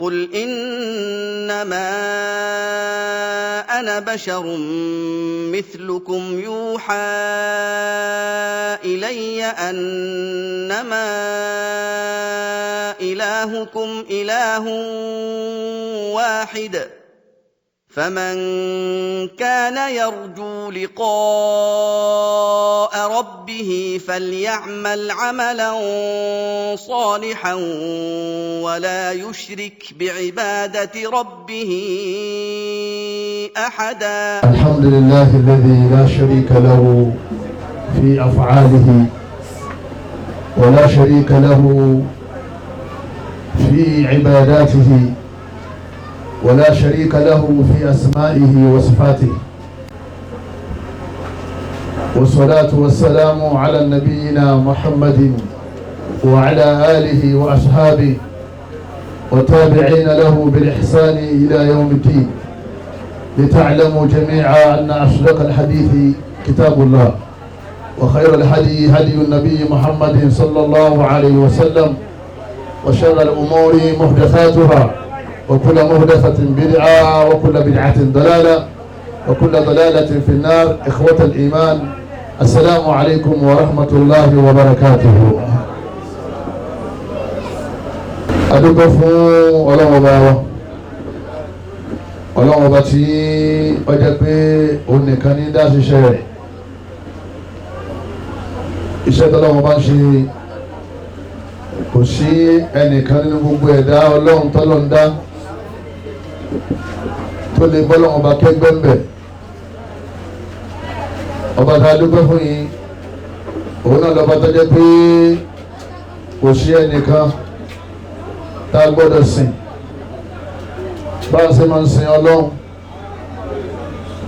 قل إنما أنا بشر مثلكم يوحى إلي أنما إلهكم إله واحد فمن كان يرجو لقاء ربه فليعمل عملا صالحا ولا يشرك بعبادة ربه أحدا. الحمد لله الذي لا شريك له في أفعاله ولا شريك له في عباداته ولا شريك له في أسمائه وصفاته، والصلاة والسلام على نبينا محمد وعلى آله وأصحابه وتابعين له بالإحسان إلى يوم الدين، لتعلموا جميعا أن أصدق الحديث كتاب الله، وخير الهدي هدي النبي محمد صلى الله عليه وسلم، وشر الأمور محدثاتها، وكل محدثة بدعة، وكل بدعة ضلالة، وكل ضلالة في النار. إخوة الإيمان، السلام عليكم ورحمة الله وبركاته. adúpẹ́ fún Ọlọ́run Ọba wa, Ọlọ́run Ọba tí ó jẹ́ pé òun nìkan ní dá ṣiṣẹ́ rẹ̀. Iṣẹ́ tọ́lọ́run bá ń ṣe kò sí ẹnìkan nínú gbogbo ẹ̀dá Ọlọ́run tọ́lọ́run dá tó lè bọ́lọ́run Ọba kẹ́gbẹ́ ń bẹ̀. Ọba tá a dúpẹ́ fún yín, òun náà lọ́ba tó jẹ́ pé kò sí ẹnìkan tá a gbọ́dọ̀ sìn bá a ṣe máa ń sin Ọlọ́run.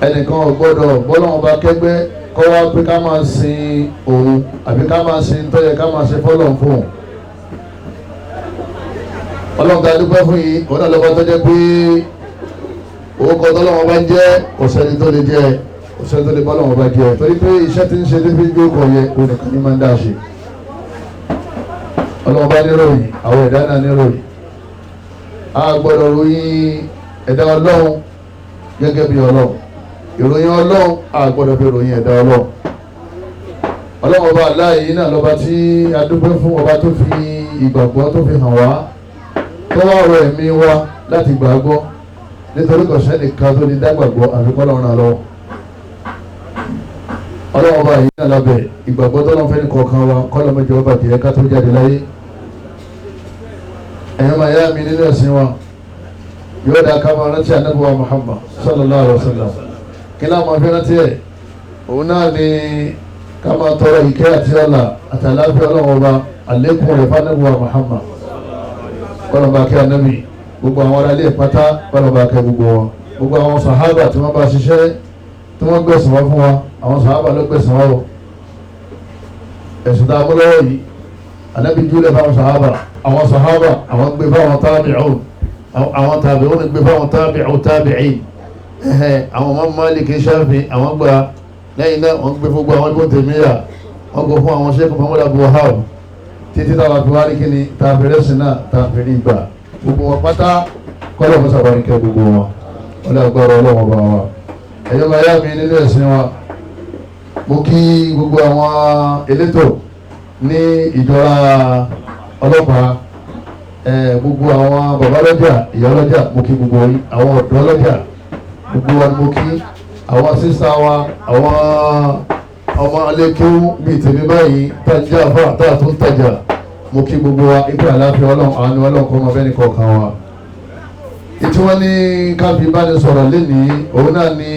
Ẹnìkan ò gbọ́dọ̀ bọ́lọ́run Ọba kẹ́gbẹ́ kọ́ wá pé ká máa sin òun àbí ká máa sin tó yẹ ká máa ṣe fọ́lọ́run fún òun. Ọlọ́run tá a dúpẹ́ fún yín, òun náà lọ́ba tó jẹ́ pé orúkọ tọ́lọ́run Ọba jẹ́ kò sẹ́ni tó lè jẹ́, kò sẹ́ni tó lè bọ́lọ́run Ọba jẹ́, torí pé iṣẹ́ tí ń ṣe níbi ìjókòó yẹ òun nìkan ní máa ń dá ṣe. Ọlọ́run bá níròyìn, àwọn ẹ̀dá náà níròyìn. A gbọ́dọ̀ ròyìn ẹ̀dá Ọlọ́run gẹ́gẹ́ bí Ọlọ́run. Ìròyìn Ọlọ́run a gbọ́dọ̀ fi ròyìn ẹ̀dá Ọlọ́run. Ọlọ́run Ọba aláàyè náà lọ́ba tí a dúpẹ́ fún, ọba tó fi ìgbàgbọ́ tó fi hàn wá, tó wá rọ ẹ̀mí wa láti gbàgbọ́, nítorí kò sẹ́ni kan tó ní dágbàgbọ́ àfikún Ọlọ́run lọ́wọ́. Ọlọ́run Ọba yìí náà lábẹ́ ìgbàgbọ́ tó lọ́n fẹ́ ní kọ̀ọ̀kan wa kọ́lọ́ mẹ́jọ ọba tìyẹ ká tó jáde láyé. Ẹ̀yọ́ máa yá mi nínú ẹ̀sìn wa, yóò dá ká máa rántí Ànábì wa Muhammad sallallahu alaihi wasallam. Kí láwọn máa fi rántí ẹ̀? Òun náà ni ká máa tọrọ ìkẹ́ àti ọlá àtàláfíà Ọlọ́run Ọba àlékún rẹ̀ fún Ànábì wa Muhammad. Kọ́lọ́ bá kẹ́ Ànábì, gbogbo àwọn ará ilé ìpátá kọ́lọ́ bá kẹ́ gbogbo wọn. Gbogbo àwọn sàhábà tí wọ́n bá ṣiṣẹ́ tí wọ́n gbẹ̀sùn wá fún wa, àwọn sàhábà ló gbẹ̀sùn wá o. Ẹ̀sùn tá a mú lọ́wọ́ yìí, Ànábì júlẹ̀ fáwọn sàhábà, àwọn sàhábà àwọn gbé fáwọn tábì'ùn, àwọn tábì'ùn gbé fáwọn tábì'ù tábì'ìn. Àwọn Imam Malik Shafi àwọn gbà, lẹ́yìn náà wọ́n gbé fún àwọn Ibn Taymiyyah, wọ́n gbé fún àwọn Sheikh Muhammad Abdul Wahhab, títí táwọn fi wá rí kíni tàbílẹ̀ sínà tàbílẹ̀ ìgbà. Gbogbo wọn pátá kọ́lọ̀ fún sàbárí kẹ́ gbogbo wọn, wọ́n lè gbọ́rọ̀ Ọlọ́run bá wa. Ẹ̀yọ́ máa yá mi nínú ẹ̀sìn wa, mo kí gbogbo àwọn elétò ní ìjọra ọlọ́pàá, gbogbo àwọn bàbá lọ́jà, ìyá lọ́jà, mo kí gbogbo àwọn ọ̀dọ́ lọ́jà, gbogbo wa ni mo kí àwọn sísá wa, àwọn ọmọ alékéwú bíi tèmi báyìí tajà fà táà tó ń tajà, mo kí gbogbo wa ikú àláfíà Ọlọ́run, àwọn Ọlọ́run kọ́ ọmọ bẹ́ẹ̀ ní kọ̀ọ̀kan wa. Ìtí wọ́n ní káfí bá ní sọ̀rọ̀ lénìí, òun náà ní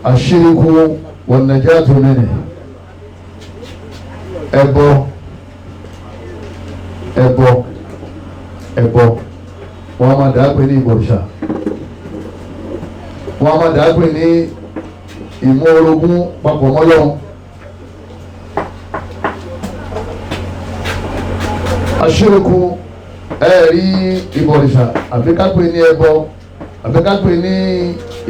àṣíríkú wan najatu minhu. Ẹbọ wọ́n máa dàá pé ní ìbọ̀rìṣà, wọ́n máa dàá pé ní ìmú orogún papọ̀ mọ́ Ọlọ́run. Àṣíríkú ẹ̀rí ìbọ̀rìṣà, àbí ká pè ní ẹbọ, àbí ká pè ní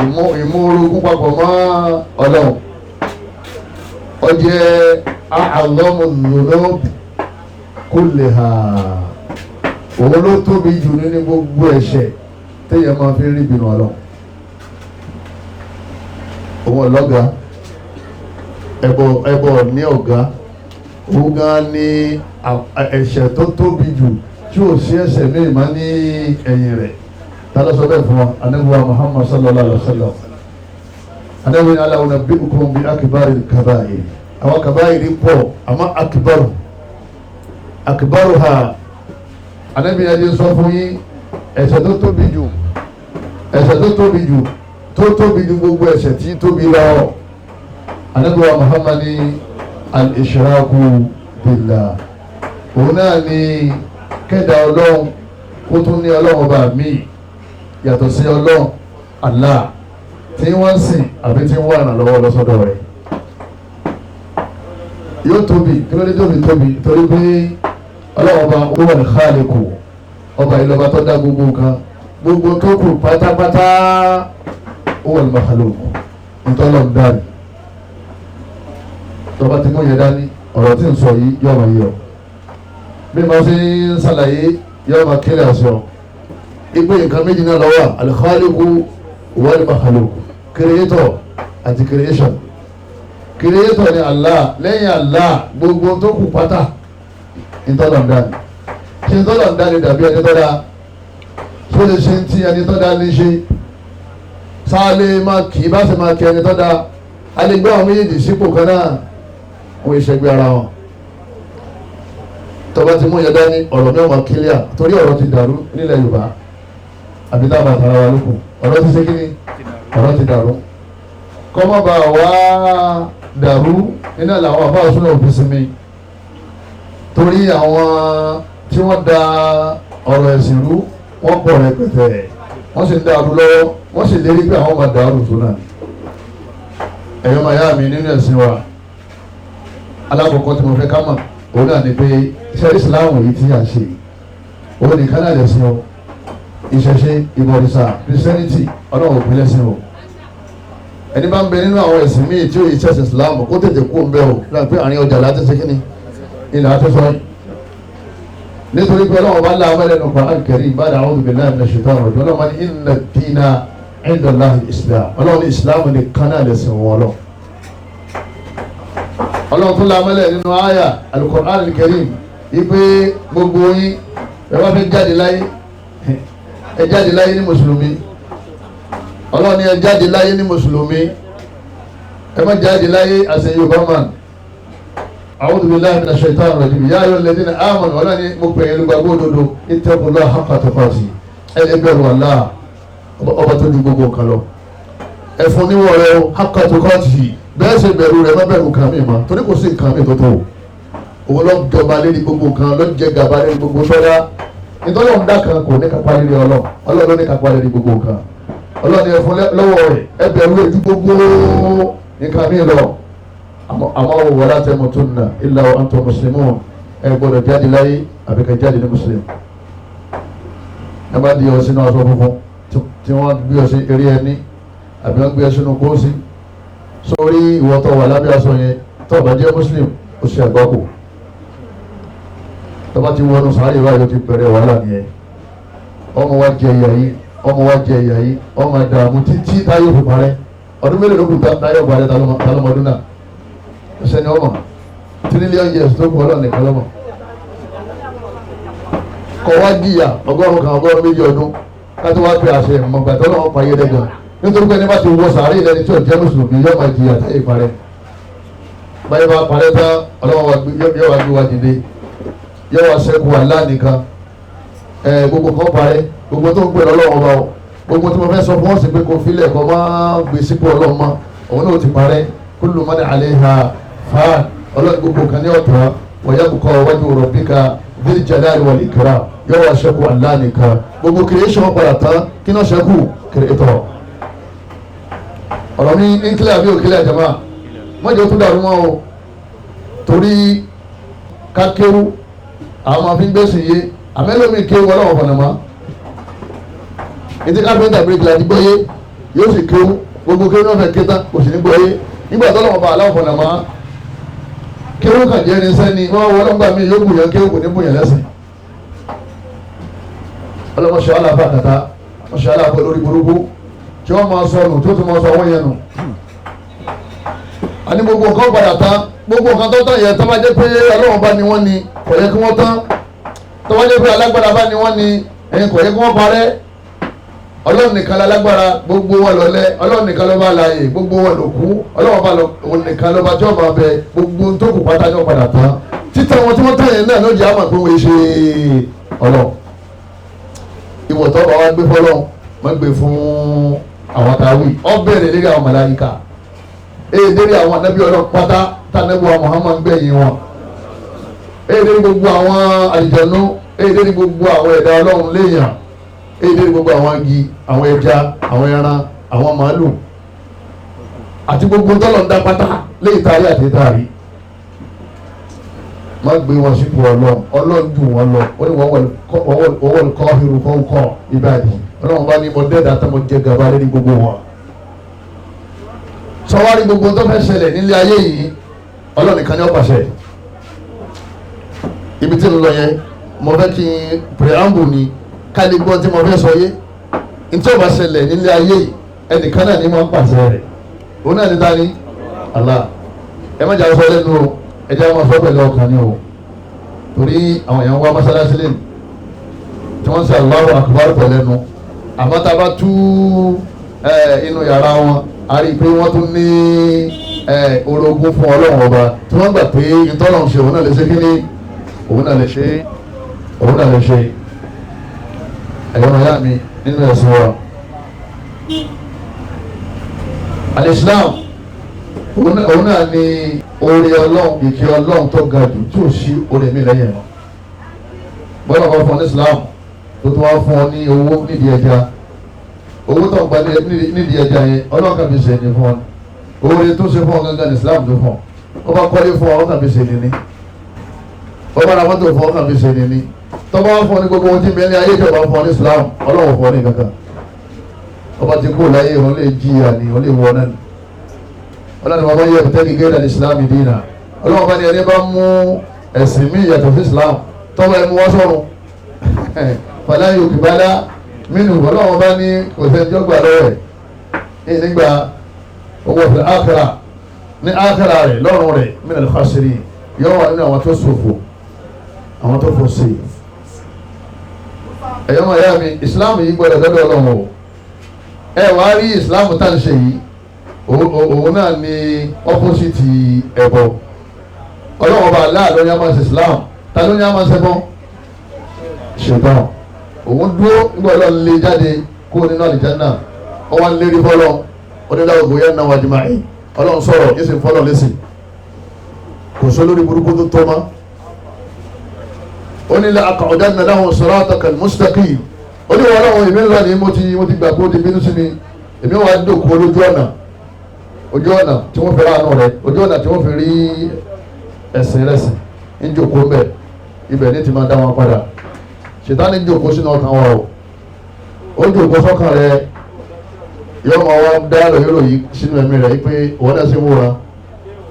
ìmú orogún papọ̀ mọ́ Ọlọ́run. Ó jẹ́ a'zamu dhunub kullaha, òun ló tóbi jù nínú gbogbo ẹ̀ṣẹ̀ téèyàn máa fi rí ìbínú Ọlọ́run. òun ọlọ́gà ẹbọ ní ọ̀gá, òun gan ni ẹ̀ṣẹ̀ tó tóbi jù tí ò sí ẹ̀ṣẹ̀ míì má ní ẹ̀yìn rẹ̀. ta ló sọ bẹ́ẹ̀ fún wa? Ànábì wa Muhammad sallallahu alaihi wa sallam. Ànábì ní ala unabbi'ukum bi akbaril kaba'ir. àwọn kaba'iri pọ̀ àmọ́ akbaruha Ànábì yẹn sọ fún yín ẹ̀ṣẹ̀ tó tóbi jù tó tóbi jù gbogbo ẹ̀ṣẹ̀ tí tóbi lọ. Ànábì wa Muhammad ní al-ishraku billah. òun náà ni kẹ́dà Ọlọ́run kó tún ní Ọlọ́run ọba mi yàtọ̀ sí Ọlọ́run Allah tí wọ́n sìn àbí tí wọ́n ràn lọ́wọ́ lọ́sọ́dọ̀ rẹ̀. yóò tóbi kí ló dé tóbi torí pé Ọlọ́run ọba ó wà ní khaliqu, ọba ìlọba tó dá gbogbo nǹkan, gbogbo tó kù pátápátá ó wà ní makhluq ntọ́lọ̀ ń dání. tọ́ba tí mo yẹ dání ọ̀rọ̀ tí ń sọ yìí yọ̀ wọ́n yẹ ọ́ bí mo ṣe ń ṣàlàyé yọ̀ wọ́n kílẹ̀ àṣọ ìpè nǹkan méjì náà lọ́wọ́ al-khaliqu wal makhluq, creator àti creation. Creator ni Allah, lẹ́yìn Allah gbogbo tó kù pátá ntọ́lọ̀ ń dání. ṣé ntọ́lọ̀ ń dání dàbí ẹni tó dáa? ṣó lè ṣe ti ẹni tó dáa ní ṣe? sáálé máa kì í bá ṣe máa kí ẹni tó dáa? a lè gbé àwọn méjèèjì sípò kan náà, wọ́n ìṣẹ́gbé ara wọn. tọ́ba ti mú yẹn dání ọ̀rọ̀ mẹ́wàá kílíà torí ọ̀rọ̀ ti dàrú nílẹ̀ Yorùbá àbí dábàá tara wa lókun. ọ̀rọ̀ ti ṣe kí ni? ọ̀rọ̀ ti dàrú. kọ́mọ́ bá wá dàrú nínú làwọn àbáwọ̀ súnà òfin sinmi torí àwọn tí wọ́n da ọ̀rọ̀ ẹ̀sìn rú wọ́n pọ̀ rẹpẹtẹ, wọ́n sì ń dàrú lọ́wọ́, wọ́n sì lérí pé àwọn máa dàrú tó náà. ẹ̀yọ́ máa yá mi nínú ẹ̀sìn wa alákọ̀ọ́kọ́ tí mo fẹ́ ká mọ̀ òun náà ni pé iṣẹ́ ìsìláàmù yìí tí a ṣe òun nìkan náà lẹ̀sìn o. ìṣẹ̀ṣe, ìbọ̀rìṣà, Christianity Ọlọ́run òpin lẹ́sìn o. ẹni bá ń bẹ nínú àwọn ẹ̀sìn míì tí ó yìí ṣẹ̀ṣẹ̀ ìsìláàmù kó tètè kú ń bẹ́ o láti pé àárín ọjà láti ṣe kíni ilẹ̀ àtúnṣọ yìí. nítorí pé Ọlọ́run bá láwọn ẹlẹ́nu Qur'an Karim ba'da a'udhu billahi minash shaitanir rajim. Ọlọ́run ní inna ad-dina 'inda Allahi al-Islam. Ọlọ́run ní ìsìláàmù nìkan náà lẹ̀sìn wọn lọ. Ọlọ́run tún lámọ́lẹ̀ nínú àyà al-Qur'an al-Karim wípé gbogbo yín ẹ bá fẹ́ jáde láyé ẹ jáde láyé ní mùsùlùmí. Ọlọ́run ní ẹ jáde láyé ní mùsùlùmí, ẹ má jáde láyé àṣẹ Yorùbá man. A'udhu billahi minash shaitanir rajim. Ya ayyuhal ladhina amanu, Ọlọ́run ní mo pè é lùgbàgbọ́ òdodo, ittaqullaha haqqa tuqatih. ẹ bẹ̀rù Allah ọba tó ju gbogbo nǹkan lọ. ẹ fún níwọ̀ rẹ o haqqa tuqatih, bẹ́ẹ̀ ṣe bẹ̀rù rẹ̀ má bẹ̀rù nǹkan mi mọ́ torí kò sí nǹkan mi tó tó. òun lọ jọba lérí gbogbo nǹkan, lọ jẹ gàba lérí gbogbo sọ́dá. nítorí òun dá kan kò ní kápá lérí Ọlọ́run ló ní kápá lérí gbogbo nǹkan. Ọlọ́run ni ẹ fún lọ́wọ́ rẹ̀ ẹ bẹ̀rù ojú gbogbo nǹkan mi lọ. àmọ́ wala tamutunna illa wa antum muslimun, ẹ gbọ́dọ̀ jáde láyé àbí ká jáde ní mùsùlùmí. ẹ bá di ọ sínú aṣọ funfun tí wọ́n gbé ọ sí eré ẹni àbí wọ́n gbé ọ sínú kóòsì sórí ìwọ́tọ̀ wà lábẹ́ aṣọ yẹn tó bá jẹ́ muslim ó ṣe àgbákò. tó bá ti wọnú sàárè báyìí ó ti bẹ̀rẹ̀ wàhálà nìyẹn. ọmọ wa jẹ ìyà yìí, ọmọ wa jẹ ìyà yìí, ọmọ ìdààmú títí táyọ̀ fi parẹ́. ọdún mélòó ló kù táyọ̀ parẹ́ talọ́mọdún náà ọ̀sẹ̀ ni ọmọ tírílíọ̀nù yẹn tó kù Ọlọ́run nìkan lọ́mọ. kọ́ wá jìyà ọgọ́rùn-ún kan ọgọ́rùn-ún méjì ọdún káti wá pé àṣẹ ìmọ̀gbà tó lọ́wọ́ pa ayédè gan nítorí pé ẹni bá ti wọ sàárè lẹni tí ò jẹ́ mùsùlùmí yóò máa jìyà táyé parẹ́. báyìí bá parẹ́ tán Ọlọ́run yóò wá gbé wá dìde yóò wá ṣẹ́kù Allah nìkan. gbogbo kan parẹ́, gbogbo tó ń gbé Ọlọ́run bá o, gbogbo tí mo fẹ́ sọ fún wọn sí pé kò filẹ̀ kọ́ máa gbé sípò Ọlọ́run mọ́ òun náà ti parẹ́. kullu man 'alayha fan, Ọlọ́run gbogbo kan ní ọ̀tọ̀ wa yabqa wajhu rabbika dhil jalali wal ikram, yóò wá ṣẹ́kù Allah nìkan. gbogbo creation padà tán kí náà ṣẹ́kù creator. ọ̀rọ̀ ní nkílẹ̀ àbí òkílẹ̀ jama mọ́jọ́ tó dàrú mọ́ o torí kákéwú àwọn máa fi ń gbèsè yé àmẹ́lòmí kéwú Ọlọ́run fọ̀nà mọ́. ètò káfíńtà bíríkìlà ti gbọ́yé yóò sì kéwú gbogbo kéwú náà fẹ́ ké tán kò sì ní gbọ́yé nígbà tó lọ́wọ́ bá aláwọ̀ fọ̀nà mọ́. kéwú kàn jẹ́ irinṣẹ́ ni wọ́n wọ́n lọ́gbà mí yóò bùyàn kéwú kò ní bùyàn lẹ́sìn. ọlọ́mọṣẹ́ aláàbà kàtà ọmọṣẹ́ aláàbà lórí burúkú tí wọ́n máa sọ nù tó tún máa sọ wọ́n yẹn nù. a ní gbogbo nǹkan padà tán gbogbo nǹkan tó tán yẹ tó bá jẹ́ pé ọlọ́wọ́n bá ní wọ́n ní kò yẹ kí wọ́n tán tó bá jẹ́ pé alágbára bá ní wọ́n ní ẹ̀yin kò yẹ kí wọ́n parẹ́. ọlọ́run nìkan lálágbára gbogbo wọn lọlẹ́ ọlọ́run nìkan ló bá láàyè gbogbo wọn ló kú ọlọ́run bá òun nìkan ló bá jọ́ máa bẹ gbogbo tó kù pátá ní ọ̀padà tán títàn wọn tí wọ́n tàn yẹn náà ló jẹ́ àmọ̀ pé wọ́n ṣe ọlọ́run. ìwọ̀tọ́ bá wá gbé fọlọ́run má gbé fún àwọn táwí ọ bẹ̀rẹ̀ lérí àwọn màláíkà lérí àwọn anábì ọlọ́run pátá tànàbí wa Muhammad gbẹ̀yìn wọn lérí gbogbo àwọn àlìjànnú lérí gbogbo àwọn ẹ̀dá ọlọ́run léèyàn lérí gbogbo àwọn igi àwọn ẹja àwọn ẹran àwọn màálù àti gbogbo tọ́lọ̀ ń dá pátá léyìí tààrí àti tààrí má gbé wọn sípò ọlọ́run dùn wọn lọ ó ní wọ́n kọ́ irun kọ́ kọ́ ìbàdí ọlọ́run bá ní mo dẹ́ẹ̀dá tó mo jẹ gàba lórí gbogbo wọn. sọwárí gbogbo tó fẹ́ ṣẹlẹ̀ nílé ayé yìí ọlọ́run nìkan ní ó pàṣẹ. ibi tí mo lọ yẹn mo fẹ́ kí n preamble ni káàdì gbọ́n tí mo fẹ́ sọ yé ntí ó bá ṣẹlẹ̀ nílé ayé yìí ẹnìkan náà ní mo ń pàṣẹ rẹ̀ òun náà ní dání Allah ẹ má jà sọ lẹ́nu o ẹ jẹ́ àwọn afọ́ pẹ̀lú ọkàn ni o torí àwọn èèyàn wá mọ́sálásí lẹ́nu tí wọ́n ń ṣe Allahu Akbar pẹ̀lẹ́nu àmọ́ tá a bá tú inú yàrá wọn a rí i pé wọ́n tún ní orogún fún ọlọ́run ọba tí wọ́n gbà pé ìtọ́lọ̀ ṣe òun náà lè ṣe kíní òun náà lè ṣe ẹ̀yọ́ ọ̀yá mi nínú ẹ̀sìn wa al-Islam òun náà ni oore ọlọ́run ìkẹ́ ọlọ́run tó ga jù tí ò sí oore mi lẹ́yìn ẹ̀ bọ́lá kan fún ọ ní Islam tó tún wá fún ọ ní owó nídìí ẹja owó tó ń gba nídìí ẹja yẹn ọlọ́run kan fi ṣe ní fún ọ oore tó ṣe fún ọ gangan ní Islam tó fún ọ ó bá kọ́lé fún ọ kan fi ṣe ní ó bá ra mọ́tò fún ọ kan fi ṣe ní tó bá fún ọ ní gbogbo ohun tí mẹ́lẹ́ ayé ìjọba fún ọ ní Islam ọlọ́run fún ọ ní kankan ọba ti kó láyé òun lè jìyà ní òun lè wọ náà ọlọ́run bá yẹ tẹ́lẹ̀ gẹ́gẹ́ Islam dínà ọlọ́run bá ní ẹni bá mú ẹ̀sìn mí yàtọ̀ sí Islam tọ́wọ́ ẹmu wá sọ̀rọ̀ fàlàyé òkìbálá mínú ọlọ́run bá ní òsèǹjọ́ gbà lọ́wọ́ ẹ̀ nígbà owó ọ̀fẹ́ ákàrà ní ákàrà rẹ̀ lọ́rùn rẹ̀ mínú al-khasiri yóò wà nínú àwọn tó ṣòfò àwọn tó fò sí ẹ̀yọ́ mọ̀ ẹ̀yà mi Islam yìí gbọ́dọ̀ lọ́dọ̀ ọlọ́run o ẹ wá rí Islam tá à ń ṣe yìí òun náà ni opposite ẹbọ ọlọ́wọ́ bá aláàlọ́ ní a máa ṣe Islam ta ló ní a máa ṣe bọ́ ṣètàn òun dúró nígbà ọlọ́run lè jáde kó nínú àlìjánnà wọ́n wá ń lérí fọ́lọ́ oníláwọ̀ bóyá náà wájú máa yìí ọlọ́run sọ̀rọ̀ yìí sì ń fọ́lọ́ lẹ́sìn kò sọ lórí burúkú tó tọ́ mọ́ onílẹ̀ aq'udanna lahum siratakal mustaqim oníwọ̀ ọlọ́run èmi ńlá ni mo ti gbà kó ti bínú sí mi èmi wà á dòkú olójú ọ̀nà tí wọ́n fi ráàánú rẹ̀ ojú ọ̀nà tí wọ́n fi rí ẹ̀sìn rẹ̀sìn ń jòkó mbẹ̀ ibẹ̀ ní ti máa dá wọn padà ṣètánì ń jòkó sínú ọkàn wa o ó jòkó sọ́kàn rẹ̀ yóò máa wá dá lòyúrò yìí sínú ẹ̀mí rẹ̀ yìí pé òun náà sì ń wúra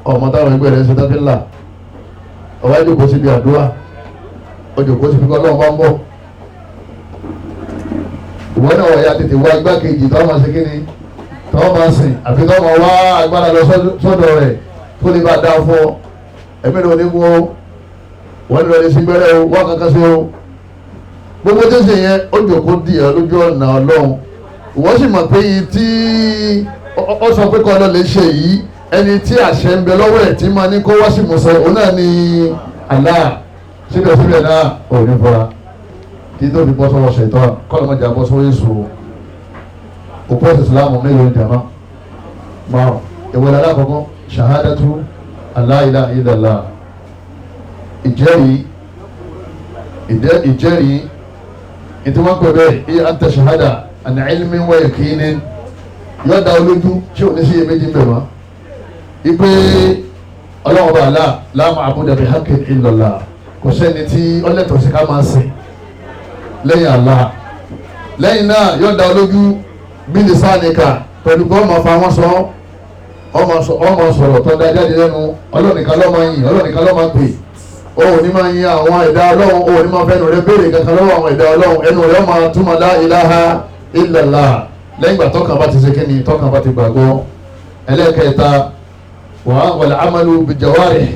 ọmọ táwọn ẹgbẹ́ rẹ̀ ṣe tán fi ń là ọwọ́ jòkó síbi àdúrà ó jòkó síbi kọ́ lọ́wọ́ bá ń bọ̀ ìwọ náà wọ̀ ya tètè wá igbákejì tó máa ṣe kíni tọ́wọ́ máa sìn àfi tọ́wọ́ máa wá agbára lọ sọ́dọ̀ rẹ̀ tó lè bá dá fún ọ ẹ̀mí ló ní mú ọ wọ́n ní lọ lè sí gbẹ́rẹ́ o wọ́n kankan sí o gbogbo tó ṣe yẹn ó jòkó di ẹ lójú ọ̀nà ọlọ́run ìwọ́n sì mọ̀ pé yìí tí ó sọ pé kọ́ ọ lọ lè ṣe yìí ẹni tí àṣẹ ń bẹ lọ́wọ́ ẹ̀ tí máa ní kó wá sí mùsọ̀ òun náà ní Allah síbẹ̀síbẹ̀ náà ò ní fọra kí tó fi bọ́ sọ́wọ́ ṣètọ́ kọ́lọ́mọjà bọ́ sọ́wọ́ èso òpó ìsìlámù mélòó jama márùn ìwọlẹ̀ alákọ̀ọ́kọ́ ṣahadatu alla ilaha illallah ìjẹ́rìí ìtí wọ́n pẹ̀ bẹ́ẹ̀ iye anta ṣahada àni ilmin wa yakinin yóò dá olójú tí ò ní sí iyèméjì bẹ̀ wọ́n ipe ọlọ́wọ́ bá la ma'buda bi haqqin illallah kò sẹ́ni tí ọlẹ́tọ̀ sí ká máa sìn lẹ́yìn Allah lẹ́yìn náà yóò dá olójú bí lisanika pẹ̀lú kọ́ ọmọ fa wọn sọ ọmọ sọ̀rọ̀ tó dá jáde lẹ́nu ọlọ́nìkan ló máa yìn ọlọ́nìkan ló máa pè òun ní máa yin àwọn ẹ̀dá ọlọ́run òun ní máa fẹ́nu rẹ béèrè kankan lọ́wọ́ àwọn ẹ̀dá ọlọ́run ẹnu rẹ máa túmọ̀ la ilaha illallah lẹ́yìn ìgbà tọ́kàn bá ti ṣe kíni tọ́kàn bá ti gbàgbọ́. ẹlẹ́ẹ̀kẹta wal amalu bi jawarih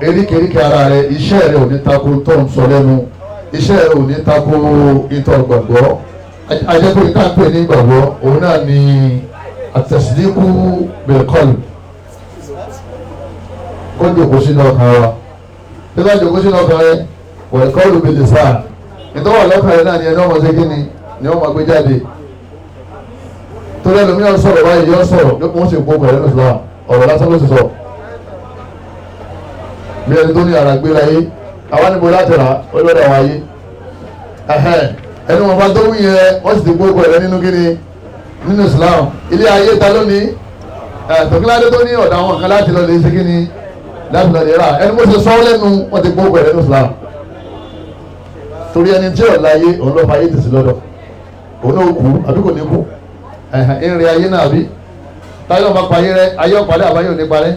eríkèéríkèé ara rẹ iṣẹ́ rẹ ò ní tako tó ń sọ lẹ́nu iṣẹ́ rẹ ò ní tako ìtọ́ gbàgbọ́. ajẹ́pẹ́ ìta pè ní gbàgbọ́ òun náà ni at-tasdiqu bil qalb kó jòkó sínú ọkàn wa tí wọ́n jòkó sínú ọkàn rẹ wal qawlu bil lisan ìtọ́wà lọ́kàn rẹ náà ni ẹni ọmọ ṣe kí ni ọmọ gbé jáde torí ẹlòmíràn sọ̀rọ̀ báyìí yọ sọ̀rọ̀ yóò wọ́n sì gbó pẹ̀lú Islam ọ̀rọ̀ lásán ló sì sọ bí ẹni tó ní ara gbé láyé àwa níbo láti rà ó lọ́dọ̀ àwọn ayé ẹni wọn bá tó wí yẹn wọ́n sì ti gbó pẹ̀lú nínú kíni nínú Islam ilé ayé ta lónìí tòkíládé tó ní ọ̀dà àwọn kan láti lọ lè ṣe kíni láti lọ lè rà ẹni bó ṣe sọ lẹ́nu wọ́n ti gbó pẹ̀lú nínú Islam torí ẹni tí ò láyé òun ló fa ayé tẹ̀sí lọ́dọ̀ òun náà kú àbí kò ní kú ìrìn ayé náà bí táyọ̀ bá parí rẹ ayé ọ̀pàdé àbáyé ò ní parẹ́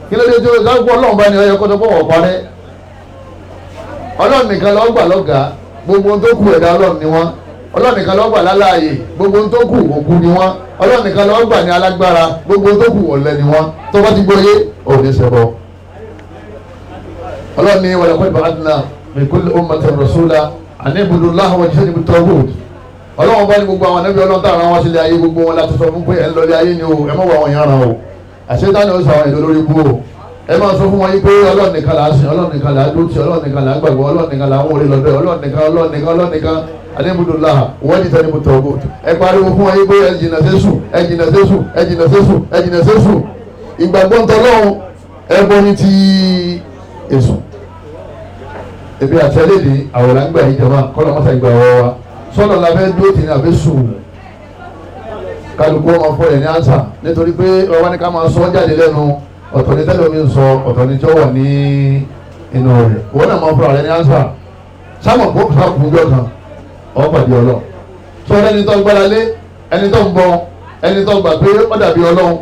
kí ló dé tí ó sáà gbọ́ ọlọ́run bá ní ọyọ kọ́tọ́ pọ̀ wọ̀ parẹ́ ọlọ́run nìkan ló gbà lọ́gàá gbogbo tó kù ẹ̀dá ọlọ́run ni wọ́n ọlọ́run nìkan ló gbà láláàyè gbogbo tó kù òkú ni wọ́n ọlọ́run nìkan ló gbà ní alágbára gbogbo tó kù ọ̀lẹ ni wọ́n tó bá ti gbóyé òní ṣẹbọ ọlọ́run ní wa laqad ba'athna min kulli ummatin rasula an i'budu Allaha wajtanibu at-taghut ọlọ́run bá ní gbogbo àwọn anábì ọlọ́run táwọn wá sílé ayé gbogbo wọn láti sọ fún pé ẹ̀ ń lọlé ayé ni o ẹ mọ̀ wọ àwọn èèyàn ràn o àṣetáni ó sọ àwọn èdè lórí ibú o ẹ máa sọ fún wọn yí pé ọlọ́run nìkan là á sìn ọlọ́run nìkan là á dúró ọlọ́run nìkan là á gbàgbọ́ ọlọ́run nìkan là á wọlé lọ́dọ̀ ọlọ́run nìkan anébùdókòlá wọ́n ti tẹ́lẹ̀ bùtọ̀ ọgọ́ ẹ pariwo fún wọn yí pé ẹ jìnnà sẹ́sù ẹ jìnnà sẹ́sù ẹ jìnnà sẹ́sù ẹ jìnnà sẹ́sù ìgbàgbọ́ ntọ́lọ́run ẹ bọ́ ní ti èṣù ebi àtẹ́lẹ́dì àwòrán gbà yìí jẹ́ máa kọ́lọ́ mọ́ta ìgbà wọ́ wa sọ́nà labẹ́ dúró tì ní àbẹ́ sùn kálukú ọmọ fún ẹ̀ ní ànsà nítorí pé ọba ní ká máa sọ jáde lẹ́nu ọ̀tọ̀ ní tẹ́lẹ̀ omi ń sọ ọ̀tọ̀ ní tí ó wà ní inú rẹ̀ wọ́n náà máa fún ààrẹ ní ànsà sáwọn kò fà kún jọ kan ọ̀pàdé ọlọ́run sọ ẹni tó gbára lé ẹni tó ń bọ ẹni tó gbà pé ó dàbí ọlọ́run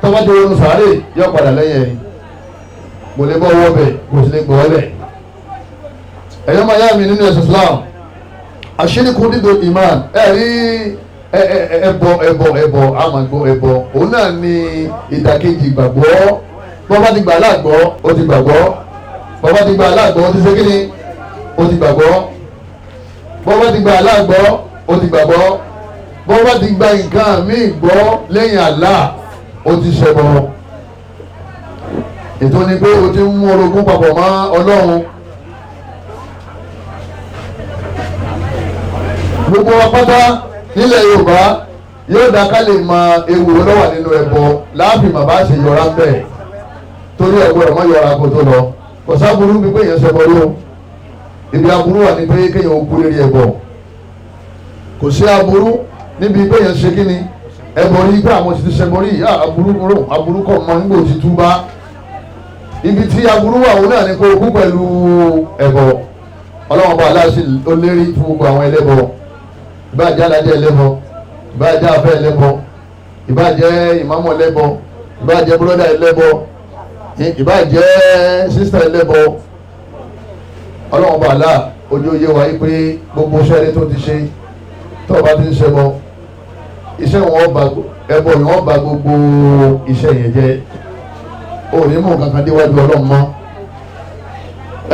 tó bá jẹ́ orun sàárè yọ padà lẹ́yìn ẹ̀yìn kò lè bọ́ wọ́ bẹ̀ kò sì lè gbọ́ ọ́ lẹ̀ ẹ̀yọ́ máa yá mi nínú ẹ̀sìn Islam àṣírìkù dídò iman ẹ̀rí ẹbọ àmàgbọ́ ẹbọ òun náà ni ìdàkejì ìgbàgbọ́ bọ́bá ti gbà láàgbọ́ ó ti gbàgbọ́ bọ́bá ti gbà láàgbọ́ ó ti ṣe kíni ó ti gbàgbọ́ bọ́bá ti gbà láàgbọ́ ó ti gbàgbọ́ bọ́bá ti gba nǹkan míì gbọ́ lẹ́yìn Allah ó ti ṣẹbọ ètò ni pé ó ti ń mú orogún papọ̀ mọ́ Ọlọ́run. gbogbo wa pátá nílẹ̀ Yorùbá yóò dá ká lè mọ ewu lọ́wọ́ nínú ẹbọ láàfin bàbá ṣe yọra bẹ́ẹ̀ torí ẹ̀gbọ́n rẹ̀ mọ́ yọra kó tó lọ kò sábúrú bí pé èèyàn ṣẹbọ yóò ibi aburú wà ní pé kéèyàn ó kú lérí ẹbọ kò sí aburú níbi pé èèyàn ṣe kíni ẹbọ rí pé àwọn ti ti ṣẹbọ rí ìyá aburú kọ̀ mọ́ nígbò tí túbá ibi tí aburú wà òun náà ní kó kú pẹ̀lú ẹbọ ọlọ́wọ́n bá aláṣẹ ó lérí fún gbogbo àwọn ẹlẹ́bọ ìbáàjẹ́ alájẹ́ ẹlẹ́bọ ìbáàjẹ́ afẹ́ ẹlẹ́bọ ìbáàjẹ́ ìmáàmù ẹlẹ́bọ ìbáàjẹ́ búrọ́dà ẹlẹ́bọ ìbáàjẹ́ sísítà ẹlẹ́bọ ọlọ́wọ́n bá alá ojú oyé wa yí pé gbogbo sẹ́ni tó ti ṣe tó bá ti ń ṣẹbọ iṣẹ́ wọn bá ẹbọ yìí wọ́n bá gbogbo iṣẹ́ yẹn jẹ́ òní mú kankan déwájú Ọlọ́run mọ́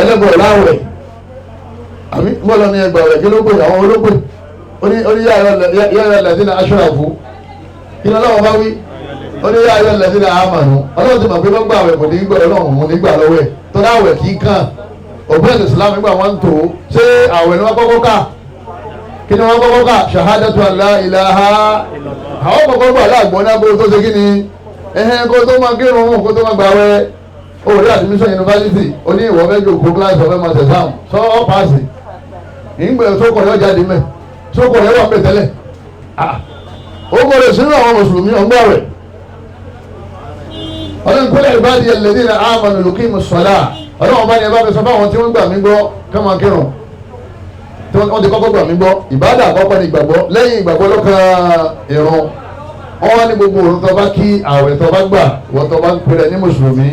ẹlẹ́bọ láwẹ̀ àbí bọ́ọ̀lù ní ẹgbàá rẹ̀ kí ló gbé àwọn olóògbé oní yáyọ lẹ́sìn aṣọ́àfù kí ló lọ́wọ́ bá wí oní yáyọ lẹ́sìn àmànù Ọlọ́run ti mọ̀ pé lọ́gbà àwẹ̀ kò ní gbà Ọlọ́run mú nígbà lọ́wọ́ ẹ̀ tó dáwẹ̀ kí kàn òbẹ́ẹ̀lì Islam nígbà wọn tó ṣé àwẹ̀ ni wọ́n kọ́kọ́ kà kí ni wọ́n kọ́kọ́ kà ṣahadatu an la ilaha àwọn kọ́kọ́ gbà láàgbọ́n náà kó tó ṣe kí ni kó tó máa kírun kó tó máa gbàwẹ̀ òwúrẹ admission university oní ìwọ fẹ́ jòkó kíláàsì ọfẹ máa tẹsán sọ ọ paasi ìgbẹ sókò yọ jáde mẹ sókò yọ wà mẹ tẹ́lẹ̀ ó gbọ́dọ̀ sínú àwọn mùsùlùmí ọgbà rẹ ọlọ́run kọ́lẹ̀ ìbáàdì alladhina amanu yuqimus salah ọlọ́run bá ní ẹ bá fi sọ fáwọn tí wọ́n gbà mí gbọ́ kẹ́mọ̀ kírun tí wọ́n ti kọ́kọ́ gbà mí gbọ́ ìbádà àkọ́kọ́ ní ìgbàgbọ́ lẹ́yìn ìgbàgbọ́ ló kan ìrun wọ́n wá ní gbogbo òun tó bá kí ààwẹ̀ tó bá gbà wọ́n tó bá pèrè ní mùsùlùmí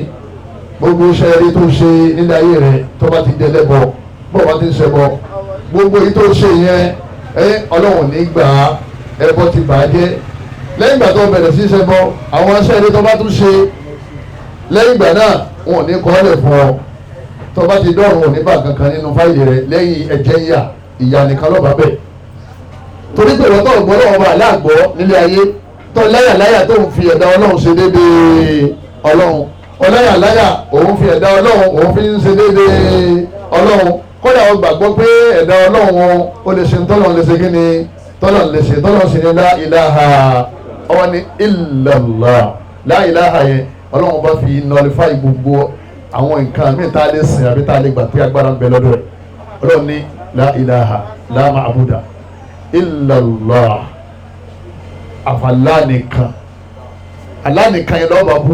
gbogbo iṣẹ́ rí tó ṣe nílé ayé rẹ̀ tó bá ti délé bọ̀ bọ́ bá ti ń ṣẹbọ gbogbo yìí tó ṣe yẹn ọlọ́run ní gbà ẹbọ ti bàjẹ́ lẹ́yìn ìgbà tó bẹ̀rẹ̀ sí ṣẹbọ àwọn iṣẹ́ rí tó bá tún ṣe lẹ́yìn ìgbà náà wọn ò ní kọ́ ọ́lẹ̀ fún ọ tó bá ti dọ́rùn ò ní bá kankan nínú fáìlì rẹ̀ lẹ́yìn ẹ̀jẹ̀ ìyà nìkan lọ́ba bẹ́ẹ̀ torí pé ìwọ́n tó ń gbọ́ lọ́wọ́ bá aláàgbọ́ nílé ayé tó láyàláyà tó ń fi ẹ̀dá ọlọ́run ṣe déédéé ọlọ́run ọláyàláyà òun fi ẹ̀dá ọlọ́run òun fi ń ṣe déédéé ọlọ́run kódà ó gbàgbọ́ pé ẹ̀dá ọlọ́run ó lè ṣe tọ́lọ̀ lè ṣe kí ni tọ́lọ̀ lè ṣe tọ́lọ̀ sí ni la ilaha ọwọ́ ni illallah la ilaha yẹn ọlọ́run bá fi nullify gbogbo àwọn nǹkan míì tá a lè sìn àbí tá a lè gbà pé agbára ń bẹ lọ́dọ̀ rẹ̀ ọlọ́run ní la ilaha la ma'buda illallah àfàlánìkan alánìkan yẹn lọ́ọ́ bá bú.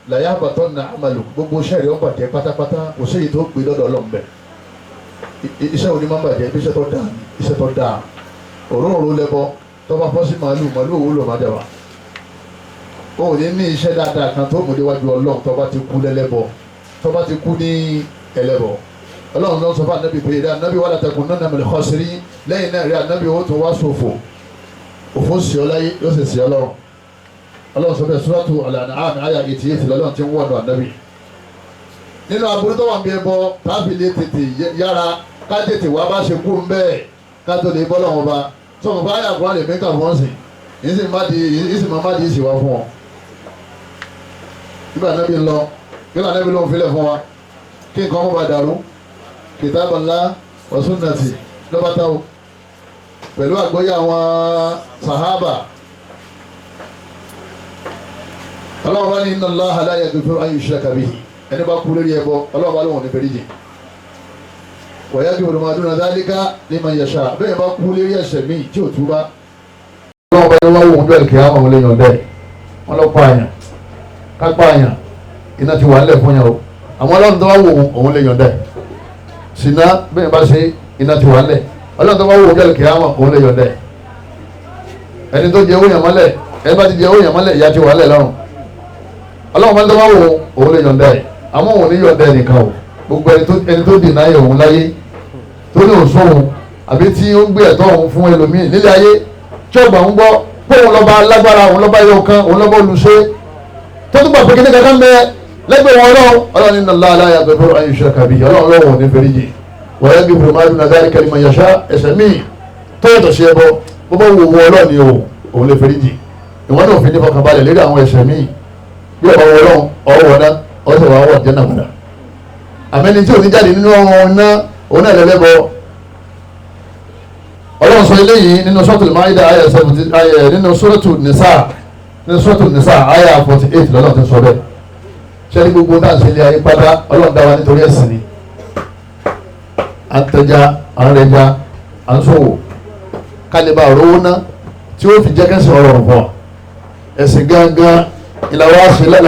làyà àbàtọ́ na àmàlò gbogbo iṣẹ́ rẹ̀ ó bàjẹ́ pátápátá kò sí èyí tó gbé lọ́dọ̀ ọlọ́run bẹ̀. iṣẹ́ òní máa ń bàjẹ́ iṣẹ́ tó dáa iṣẹ́ tó dáa òróòró lẹ́bọ tó bá fọ́ sí màálù òwú lò má dẹ̀wà. o ò ní ní iṣẹ́ dáadáa kan tó mú déwájú ọlọ́run tó bá ti kú lẹ́lẹ́bọ tó bá ti kú ní ẹlẹ́bọ. ọlọ́run náà sọ fún ànábì pé ìdá ànábì wà látẹkùn náà nàmìlì khasirin lẹ́yìn náà rí ànábì ó tún wá ṣòfò òfò sí ọ láyé yóò sì sí ọlọ́run ọlọ́run sọ bẹ́ẹ̀ suratu al-An'am àyà 88 lọ́lọ́run ti ń wọ̀nù ànábì nínú aburú tó wà ń bí ẹbọ tábì lè tètè yára ká tètè wá bá ṣe kú ń bẹ́ẹ̀ ká tó lè bọ́ lọ́wọ́ bá sọ̀rọ̀ bá yà kúrò lè mẹ́kà fún ọ̀sìn ìsìn má di ìsìn wá fún ọ nígbà ànábì ń lọ kí ló ànábì ló ń filẹ̀ fún wa kí nǹkan mọ́ bá dàrú kitaballah wa sunnati lọ́ba táwọn pẹ̀lú àgbọ́yé àwọn sàhábà ọlọ́run bá ní inna Allaha la yaghfiru an yushraka bihi ẹni bá kú lórí ẹbọ ọlọ́run bá lóun ní fẹ́ríjì wa yaghfiru ma duna dhalika liman yasha bẹ́ẹ̀ bá kú lórí ẹ̀ṣẹ̀ míì tí ò túbá. ọlọ́run bá ní wọ́n wò ó bẹ́ẹ̀ kí á máa wọlé yàn dẹ́ wọ́n lọ pa àyàn ká pa àyàn iná ti wà nílẹ̀ fún yàn o àwọn ọlọ́run tó wá wò òun lè yàn dẹ́ ṣìnà bẹ́ẹ̀ bá ṣe iná ti wà nílẹ̀ ọlọ́run tó bá wò ó bẹ́ẹ̀ kí á máa òun lè yàn dẹ́ ẹni tó jẹ owó yàn mọ́lẹ̀ ẹni bá ti jẹ owó yàn mọ́lẹ̀ ìyá ti wà nílẹ̀ lọ́rùn ọlọ́run máa ń tọ́wọ́ wo òun lè yọ̀ǹda ẹ̀ àmọ́ òun ní yọ̀ǹda ẹ̀ nìkan o gbogbo ẹni tó dì náà yẹ òun láyé tó ní òun sóhun àbí tí ó ń gbé ẹ̀tọ́ òun fún ẹlòmíì nílé ayé tí ọgbà ń gbọ́ pé òun lọ́ba lágbára òun lọ́ba yọ kan òun lọ́ba olùṣe tó tún gbà pé kíní kankan bẹ lẹ́gbẹ̀ẹ́ wọn ọlọ́run inna Allaha la yaghfiru an yushraka bihi ọlọ́run lọ́wọ́ ní fẹ́ríjì wa yaghfiru ma duna dhalika liman yasha ẹ̀ṣẹ̀ míì tó yàtọ̀ sí ẹbọ bó bá wù wọ ọlọ́run ni òun lè fẹ́ríjì ìwọ́n náà fi ní fọkànbalẹ̀ lérí àwọn ẹ̀ṣẹ̀ míì bí ọba wọlọ́n ọwọ́ náà ọ̀sẹ̀ wà wọ̀ jẹ́nà padà àmẹ́ni tí ò ní jáde nínú ọ̀run náà òun náà lẹ́lẹ́bọ ọlọ́run sọ eléyìí nínú suratul Maida àyà 70 àyà nínú suratul Nisa àyà 48 lọ́nà tó sọ bẹ́ẹ̀ ṣé ní gbogbo náà ṣe ilé ayé pátá ọlọ́run dá wa nítorí ẹ̀sìn ni à ń tẹja à ń rẹja à ń ṣòwò kálíbà rówó ná tí ó fi jẹ́ kẹ́sìn ọ̀rọ̀ fún wa ẹ̀sìn gángan ìlàwọ́ àṣìláyé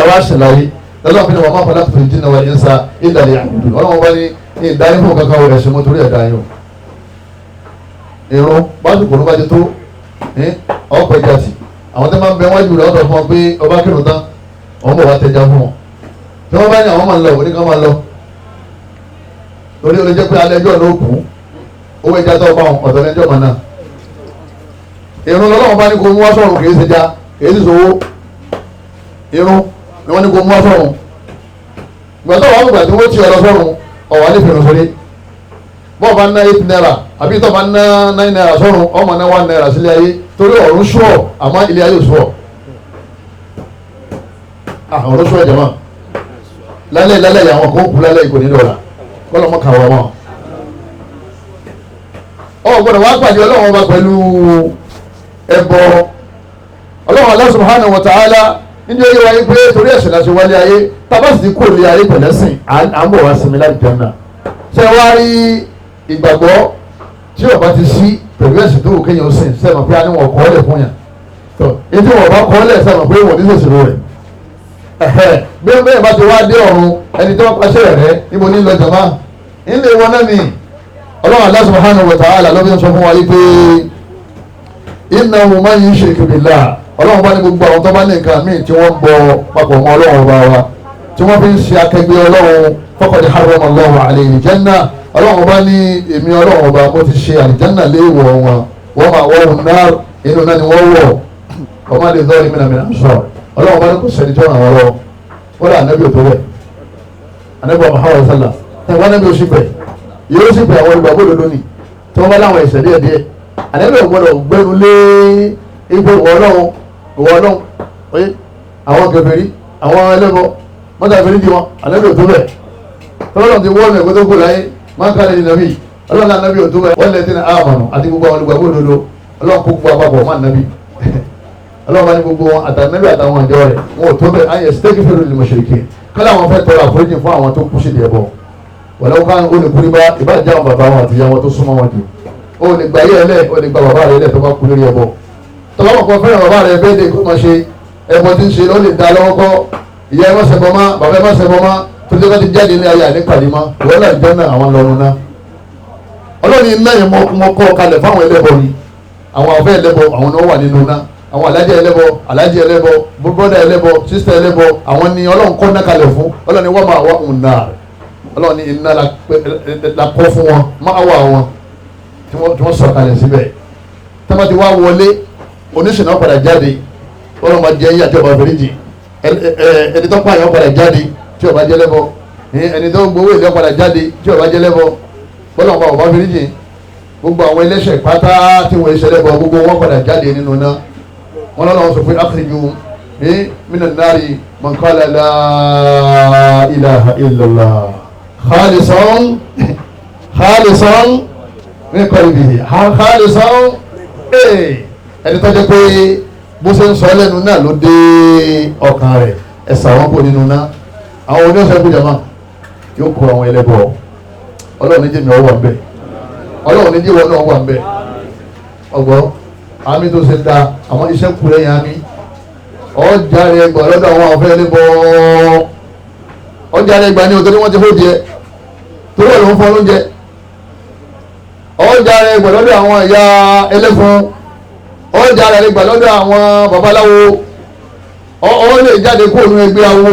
lọ́lọ́ fi ni wọ́n máa fọlá tó jinna wal insa illa liya'budun ọlọ́wọ́n bá ní ìdáyé fún kankan wọ̀ ẹ̀sìn mọ́ torí ẹ̀dá yìí o irun básìkò ló bá ti tó ọ̀pọ̀ ẹja sí àwọn tó máa ń bẹ wájú rẹ̀ ọ̀dọ̀ fún ọ pé ọba kírun tán àwọn bọ̀ wá tẹja fún wọn tí wọ́n bá ní àwọn máa ń lọ òní kan máa lọ torí ó lè jẹ́ pé alẹ́ ẹjọ́ ló kù owó ẹja tó bá ọ̀tọ̀ lẹ́jọ́ kan náà irun lọ́lọ́wọ́n bá ní kó mú wá sọ̀rọ̀ kì í ṣe já kì í sì sọ owó irun ni wọ́n ní kó mú wá sọ́run gbọ́dọ̀ wà gbà tí wọ́n ti ọ̀rọ̀ sọ́run ọ̀wà ní fèrè sórí bọ́ọ̀ bá ná 8 naira àbí tó bá ná 9 naira sọ́run ọmọ ná 1 naira sílé ayé torí ọ̀run ṣúọ̀ àmọ́ ilé ayé ṣúọ̀ ọ̀run ṣúọ̀ jẹ̀mọ́ lálẹ́ àwọn kan kú lálẹ́ ìkò ní dọ̀là kọ́lọ́ mọ́ kàwọ́ wọn. gbọ́dọ̀ wá pàdé ọlọ́run ọba pẹ̀lú ẹbọ ọlọ́run Allah subhanahu wa ta'ala níbi oyè wáyé pé torí ẹ̀sìn láti wálé ayé tábàsì ti kó lé ayé pẹ̀lẹ́sìn à ń bọ̀ wá sinmi láti jẹun náà ṣé wá rí ìgbàgbọ́ tí ọba ti sí pẹ̀lú ẹ̀sìn tó wù kéèyàn ó sìn sẹ́mọ̀ pé a ní wọn kọ́ ọ́lẹ̀ fún yàn tó etí wọn bá kọ́ ọ́lẹ̀ sẹ́mọ̀ pé wọn ò ní sòsìrò rẹ̀ bí bẹ́ẹ̀ bá ti wá dé ọ̀run ẹni tó ń paṣẹ rẹ̀ níbo ní lọ jọ̀mọ́ ilé wọn náà ni ọlọ́run Allah subhanahu wa ta'ala ló fi ń sọ fún wa yí pé innahu man yushrik billah ọlọ́run bá ní gbogbo àwọn tó bá ní nǹkan míì tí wọ́n bọ papọ̀ mọ́ ọlọ́run ọba wa tí wọ́n fi ń ṣe akẹgbẹ́ ọlọ́run faqad harrama Allahu alayhi al-janna ọlọ́run ọba ní èmi ọlọ́run ọba mo ti ṣe àlìjánà léèwọ̀ wọn wọ́n máa wọ́n náà inú náà ni wọ́n wọ̀ ọmọ lè dọ́ ní mìíràn sọ ọlọ́run ọba ní kò sẹ́ni tí wọ́n ràn wọ́n lọ wọ́n rà anábì òtó rẹ̀ anábì Muhammad sallallahu ẹ̀wọ́n anábì ó sì bẹ̀ yóò sì bẹ̀ àwọn olùgbàgbọ́ òdodo ni tí wọ́n bá láwọn ẹ̀ṣẹ̀ díẹ̀ díẹ̀ anábì ò gbọ́dọ̀ gbẹ́nu lé ipò ìwọ ọlọ́run àwọn kèfèrí àwọn ẹlẹ́bọ mọ́tà fèrè di wọn anábì òtó bẹ̀ tọ́lọ́run ti wọ́n ẹ̀kọ́ tó kù láyé máa ń kálẹ̀ ní nàbí ọlọ́run ànábì òtó bẹ̀ wọ́n lẹ́tí ní àmọ̀nà àti gbogbo àwọn olùgbàgbọ́ òdodo ọlọ́run kó gbogbo àpapọ̀ máa nàbí ọlọ́run bá ní gbogbo wọn àtànábì àtàwọn àjọ rẹ̀ wọn ò tó bẹ̀ ayé stéèkì fèrè lè mọ̀ṣẹ̀kì kálá àwọn fẹ́ tọrọ àforíjì fún àwọn tó kú sí ìdí ẹbọ wọ̀lẹ́ ká ó lè kúrí bá ìbájá àwọn bàbá wọn àti ìyá wọn tó súnmọ́ wọn jù ó lè gbà yé ẹlẹ́ ó lè gba bàbá rẹ̀ ẹlẹ́ tó bá kú lórí ẹbọ tọ́lá wọn kọ fẹ́ràn bàbá rẹ̀ bẹ́ẹ̀ dé kó máa ṣe ẹbọ tí ń ṣe ó lè da lọ́wọ́ kọ́ ìyá ẹ má ṣẹbọ má bàbá ẹ má ṣẹbọ má tó dé ká ti jáde ní ayé ànípàdé má ìwọ́n náà jẹ́ náà àwọn lọ́run náà ọlọ́ni iná yẹn mọ́ kọ́ kalẹ̀ fáwọn ẹlẹ́bọ ni àwọn afẹ́ ẹlẹ́bọ àwọn náà wà nínú náà àwọn alájẹ ẹlẹ́bọ alájẹ ẹlẹ́bọ bọ́dà ẹlẹ́bọ sísítà ẹlẹ́bọ àwọn ni ọlọ́run kọ́ náà kalẹ̀ fún ọlọ́ni wọ́n máa wá òun náà ọlọ́ni iná la kọ́ fún wọn máa wà wọn tí wọ́n sọ kalẹ̀ síbẹ̀ tẹ́lẹ̀ tí wọ́n wọlé oníṣìnà padà jáde ọlọ́run máa jẹ́ yíyá tí ọba fèrèjì ẹni tó pààyàn padà jáde tí ọba jẹ́ lẹ́bọ ẹni tó gbowó ìlú padà jáde tí ọba jẹ́ lẹ́bọ bọ́lá ọba fèrèjì gbogbo àwọn ẹlẹ́ṣẹ̀ pátá tí wọ́n ṣẹlẹ̀ bọ̀ gbogbo wọn padà jáde nínú náà wọn lọ́wọ́ sọ pé akhriju minan nari man qala la ilaha illallah khalisan min qalbihi khalisan ẹni tó jẹ́ pé bó ṣe ń sọ lẹ́nu náà ló dé ọkàn rẹ̀ ẹ̀sà wọn kò nínú náà àwọn oníṣẹ́ ìpínlẹ̀ máa yóò kó àwọn ẹlẹ́bọ ọlọ́run ní jẹ́mi ọwọ́ ń bẹ̀ ọlọ́run ní jíwọ́ náà wà ń bẹ̀ ọgbọ́n àmì tó ṣe da àwọn iṣẹ́ kù lẹ́yìn àmì ọjà rẹ̀ gbọ́ lọ́dọ̀ àwọn afẹ́ ẹlẹ́bọ ọjà rẹ̀ gbà ní òtún ní wọ́n ti fó jẹ tó wà ló ń fọ́ lóúnjẹ ọjà rẹ̀ gbọ́ lọ́dọ̀ àwọn ìyá ẹlẹ́fọn ọjà rẹ̀ gbà lọ́dọ̀ àwọn babaláwo ọ lè jáde kó nu ẹgbẹ́ awo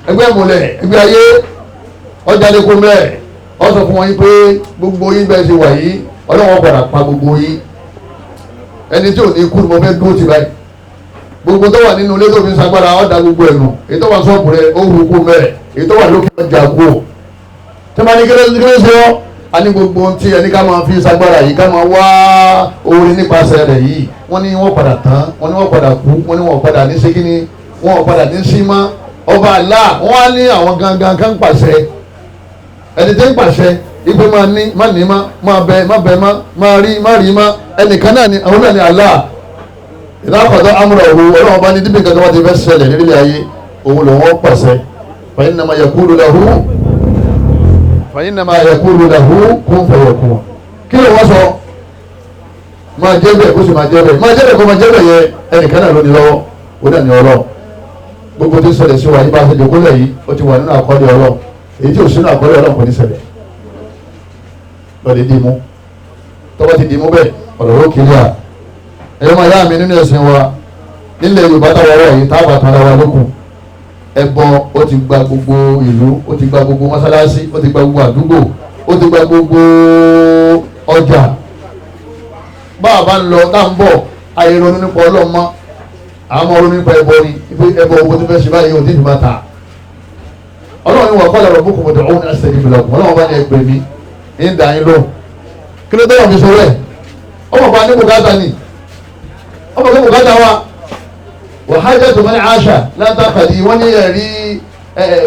ẹgbẹ́ ìmùlẹ̀ ẹgbẹ́ ayé ọjà lè kó mẹ́ẹ̀ ọ sọ fún wọn yín pé gbogbo yín bẹ́ẹ̀ ṣe wà yìí ọlọ́wọ́n padà pa gbogbo yín ẹni tí ò ní kú ni mo fẹ́ dúró ti báyìí gbogbo tó wà nínú ilé tó fi ń sagbára ọ̀dà gbogbo ẹ̀nu èyí tó wà sọ́ọ̀bù rẹ̀ ó hu kú mẹ́ẹ̀ èyí tó wà lókè ọjà kú ò tí wọ́n ní kéré ṣe ọ́ a ní gbogbo tí ẹni ká máa fi sagbára yìí ká máa wá orin nípasẹ̀ rẹ̀ yìí wọ́n ní wọ́n padà tán wọ́n ní wọ́n padà kú wọ́n ní wọ́n padà ní sékíní wọ́n padà ní símá ọba àlá wọ́n á ní àwọn gangan kan pàṣẹ ẹni tí ń pàṣẹ ipe máa ní má ní má bẹ má rí má ẹnìkan náà ni àwọn náà ni àlá ìdákọ̀tọ̀ amúra òru ọlọ́wọ́n bá ní dípì nǹkan tó wá ti fẹ́ ṣẹlẹ̀ nílẹ̀ ayé òun lòun wọ́n pàṣẹ fa'innama yaqulu lahu kun fayakun kí ló wọ́n sọ máa jẹ́ bẹ́ẹ̀ kó sì máa jẹ́ bẹ́ẹ̀ máa jẹ́ bẹ́ẹ̀ kó máa jẹ́ bẹ́ẹ̀ yẹ ẹnìkan náà ló ní lọ́wọ́ ó dà ní ọlọ́ gbogbo tí ṣẹlẹ̀ sí wa yìí bá ṣe jòkólẹ̀ yìí ó ti wà nínú àkọọ́lẹ̀ ọlọ́ èyí tí ò sínú àkọọ́lẹ̀ ọlọ́ kò ní ṣẹlẹ̀ lọ́ọ̀dẹ̀ dìímú tọ́wọ́ ti dìímú bẹ́ẹ̀ ọ̀rọ̀ ó kiri à ẹ̀yọ́ máa yá mi nínú ẹ̀sìn wa nílẹ̀ Yorùbá táwọn ọ̀rọ̀ yìí táwọn àtàrà wa lókun ẹbọ ó ti gba gbogbo ìlú ó ti gba gbogbo mọ́sálásí ó ti gba gbogbo àdúgbò ó ti gba gbogbo ọjà bá a bá ń lọ tá ń bọ̀ ayé ronú nípa ọlọ́mọ àwọn ọmọ ronú nípa ẹbọ ni ibi ẹbọ owó tó fẹ́ ṣe báyìí ò ní ìfìmá ta ọlọ́run wà kọ́ lọ́rọ̀ bókun mọ̀tò ọ̀hún ẹsẹ̀ níbi lọ́kùn ọlọ́run bá ní ẹgbẹ́ mi ń dà yín lọ kí ló tẹ́wọ̀n fi sọ rẹ̀ ọmọ bá ní bùkátà ni ọmọ kí bùkátà wa wàhájá tó mẹ́rin àṣà látàkàdí wọ́n ní ẹ̀rí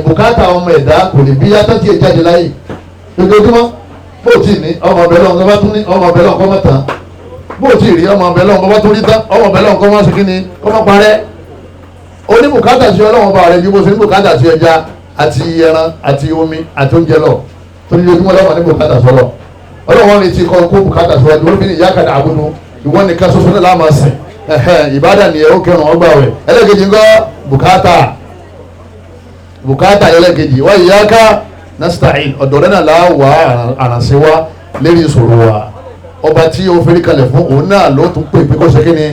bùkátà ọmọ ẹ̀dá kò lè bí yàtọ̀ tí ẹ jáde láyé lójoojúmọ́ bó tí ní ọmọ ọbẹ̀ lọ́nkọ́ bá tún ní ọmọ ọbẹ̀ lọ́nkọ́ mọ́ tán bó tí rí ọmọ ọbẹ̀ lọ́nkọ́ bá tún rí tán ọmọ ọbẹ̀ lọ́nkọ́ mọ́ sí kíni ọmọ parẹ́ oní bùkátà sí ọlọ́wọ́n bá rẹ̀ ju bó ṣe ní bùkátà sí ẹja àti ẹran àti omi àti oúnjẹ lọ torí lójúmọ́ lọ́wọ́ ní bùkátà sọlọ ọlọ́wọ́n retí kọ́ kó bùkátà sọ ẹni olóbi ní ìyá kan àbúrò ìwọ nìkan ṣoṣo náà láàmà sìn ìbádà ni ó kẹrùn ọgbà rẹ̀ ẹlẹ́gẹ̀jì ńgọ́ bùkátà ẹlẹ́gẹ̀jì wá iyyaka nasta'in ọ̀dọ̀ rẹ̀ náà láwà àrànṣẹ́ wa lérí ìṣòro wa ọba tí ó fẹ́rí kalẹ̀ fún òun náà ló tún pè pé kó ṣe kí ni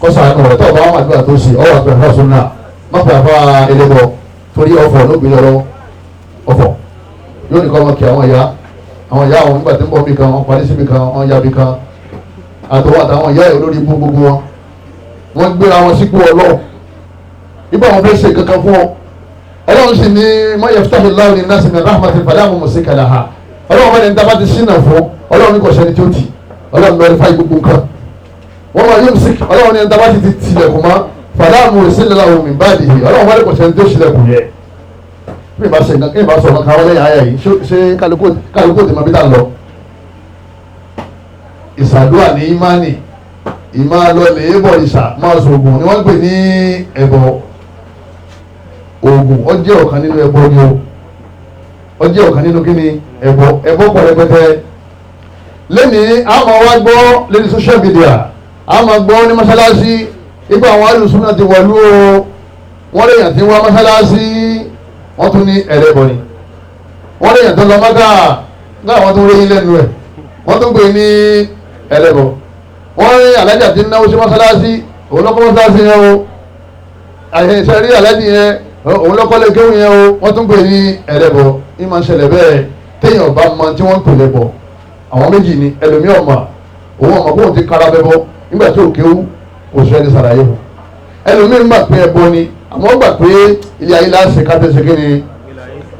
kó sàánú rẹ̀ tó ọba wọn àdúrà tó ṣe ọwọ́ àpẹẹrẹ fún ọ̀ṣun náà má pè àfa ẹlẹ́bọ torí ọ̀fọ̀ ló gbé lọ́wọ́ ọ̀fọ̀ yóò ní kọ́ ọmọ kí àwọn ìyá àwọn nígbà tí ń bọ̀ bí kan wọ́n parí síbi kan wọ́n ya bí kan àtọwọ́ àtàwọn ìyá ẹ̀ olórí ibú gbogbo wọn wọ́n gbéra wọn sípò ọlọ́run ibà wọn fẹ́ ṣe kankan fún ọ ọlọ́run sì ní ma yaftahi Allahu linnasi min rahmatin fala mumsika laha ọlọ́run bá ní dábàá ti sínà fún ọlọ́run ní kò sẹ́ni tí ó ti ọlọ́run lọ́ọ́ fáyì gbogbo nǹkan wọ́n máa yóò sìk ọlọ́run ní dábàá ti tilẹ̀kùn mọ́ fala mursila lahu min ba'dihi ọlọ́run bá ní kò sẹ́ni tí ó tilẹ̀kùn yẹ bí ìbá ṣe kí ìbá sọ̀rọ̀ kan wọlé àyà yìí ṣé kálukú ti mọ bí tá a lọ ìsàdúrà ní ìmánì ìmálọ́lẹ̀ ébọ̀ ìsà máa sọ̀gùn ni wọ́n gbé ní ẹbọ oògùn ó jẹ́ ọ̀kan nínú ẹbọ ni ó jẹ́ ọ̀kan nínú kíni ẹbọ pọ̀ rẹpẹtẹ lẹ́nìí a máa wá gbọ́ lórí social media a máa gbọ́ ní mọ́sálásí ipò àwọn alùsùnà ti wọ̀lú o wọ́n lè yàn tí wọ́n mọ́sálásí wọ́n tún ní ẹ̀rẹ́bọ ni wọ́n lè yàn tó lọ mọ́gà náà wọ́n tún rí lẹ́nu ẹ̀ wọ́n tún gbé ní ẹ̀rẹ́bọ wọ́n rí alájà tí ń náwó sí mọ́sálásí òun lọ́kọ́ mọ́sálásí yẹn o àìsàn rí alájì yẹn òun lọ́kọ́ lè kéwù yẹn o wọ́n tún pè ní ẹlẹ́bọ ní máa ń ṣẹlẹ̀ bẹ́ẹ̀ téèyàn bá mọ tí wọ́n ń pè lẹ́bọ àwọn méjì ni ẹlòmí ọ̀mà òun ọ̀mà kóun ti kára bẹ́bọ nígbà tí ò kéwù kò sọ ẹni sàlàyé fún ẹlòmí ń gbà pé ẹbọ ni àmọ́ ó gbà pé ilé ayé láṣẹ kátẹ́sẹ̀ kí ni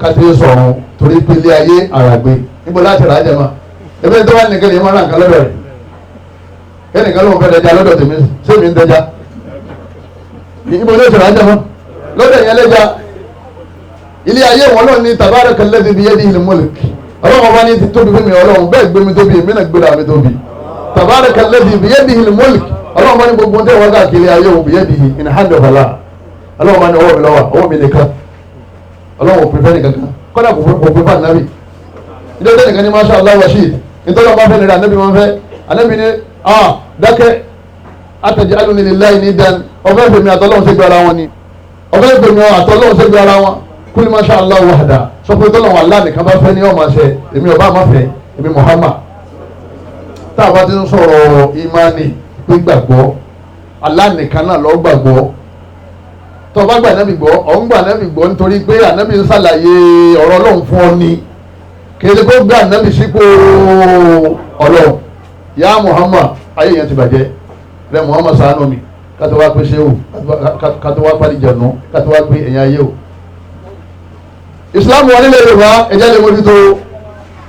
kátẹ́ sọ̀run torí pé ilé ayé àràgbé níbo láti rà á jẹ ma ẹgbẹ́ tó wà nìkan lè má rà nǹkan lọ́dọ̀ rẹ̀ ẹnìkan ló ń fẹ́ dẹja lọ́dọ̀ tèmi sẹ́mi ń dẹja ibo ló ṣe rájà mọ́ lọ́dọ̀ yẹn lẹ́ja ilé ayé wọn lọ́ọ̀ ní tabarakal ladhi biyadihil mulk ọlọ́run ọba ní ti tóbi fún mi ọlọ́run bẹ́ẹ̀ gbé mi tóbi èmi náà gbéra mi tóbi tabarakal ladhi biyadihil mulk ọlọ́run ọba ní gbogbo tẹ́ wọ́n káàkiri ayé òun biyadihi in hand of Allah ọlọ́run ọba ní ọwọ́ mi lọ́wọ́ ọwọ́ mi nìkan ọlọ́run òpin fẹ́ nìkan kan kọ́dà kò fún fún ànábì ilé tẹ́ nìkan ní masha Allah rashid nítorí ọba fẹ́ nìkan ànábì wọn fẹ́ ànábì ní dákẹ́ ataj'aluni lillahi niddan ọ̀fẹ́ fèmí àtọ́lọ́hún ṣẹ́gbẹ́ ara wọn ni ọ̀fẹ́ fèmí àtọ́lọ́hún ṣẹ́gbẹ́ ara wọn kul ma sha Allah wahda sọ pé tọ́lọ́hún Allah nìkan bá fẹ́ ní ọmọ ṣẹ èmi ọba àmọ́ fẹ́ èmi Muhammad tá a bá ti ń sọ̀rọ̀ ìmánì pé gbàgbọ́ Allah nìkan náà lọ́ọ́ gbàgbọ́ tó o bá gbà nábì gbọ́ ọ̀ ń gbà nábì gbọ́ nítorí pé ànábì ń ṣàlàyé ọ̀rọ̀ Ọlọ́run fún ọ ni kì í ṣe kó gbà nábì sípò Ọlọ́run ya Muhammad ayé yẹn ti bàjẹ́ rẹ Muhammad ṣàánú mi kátó wá pé ṣéwù kátó wá pàdé jẹ̀nu kátó wá pé ẹ̀yìn ayé o. Islam wà nílẹ̀ Yorùbá ẹ̀jẹ̀ lè mójútó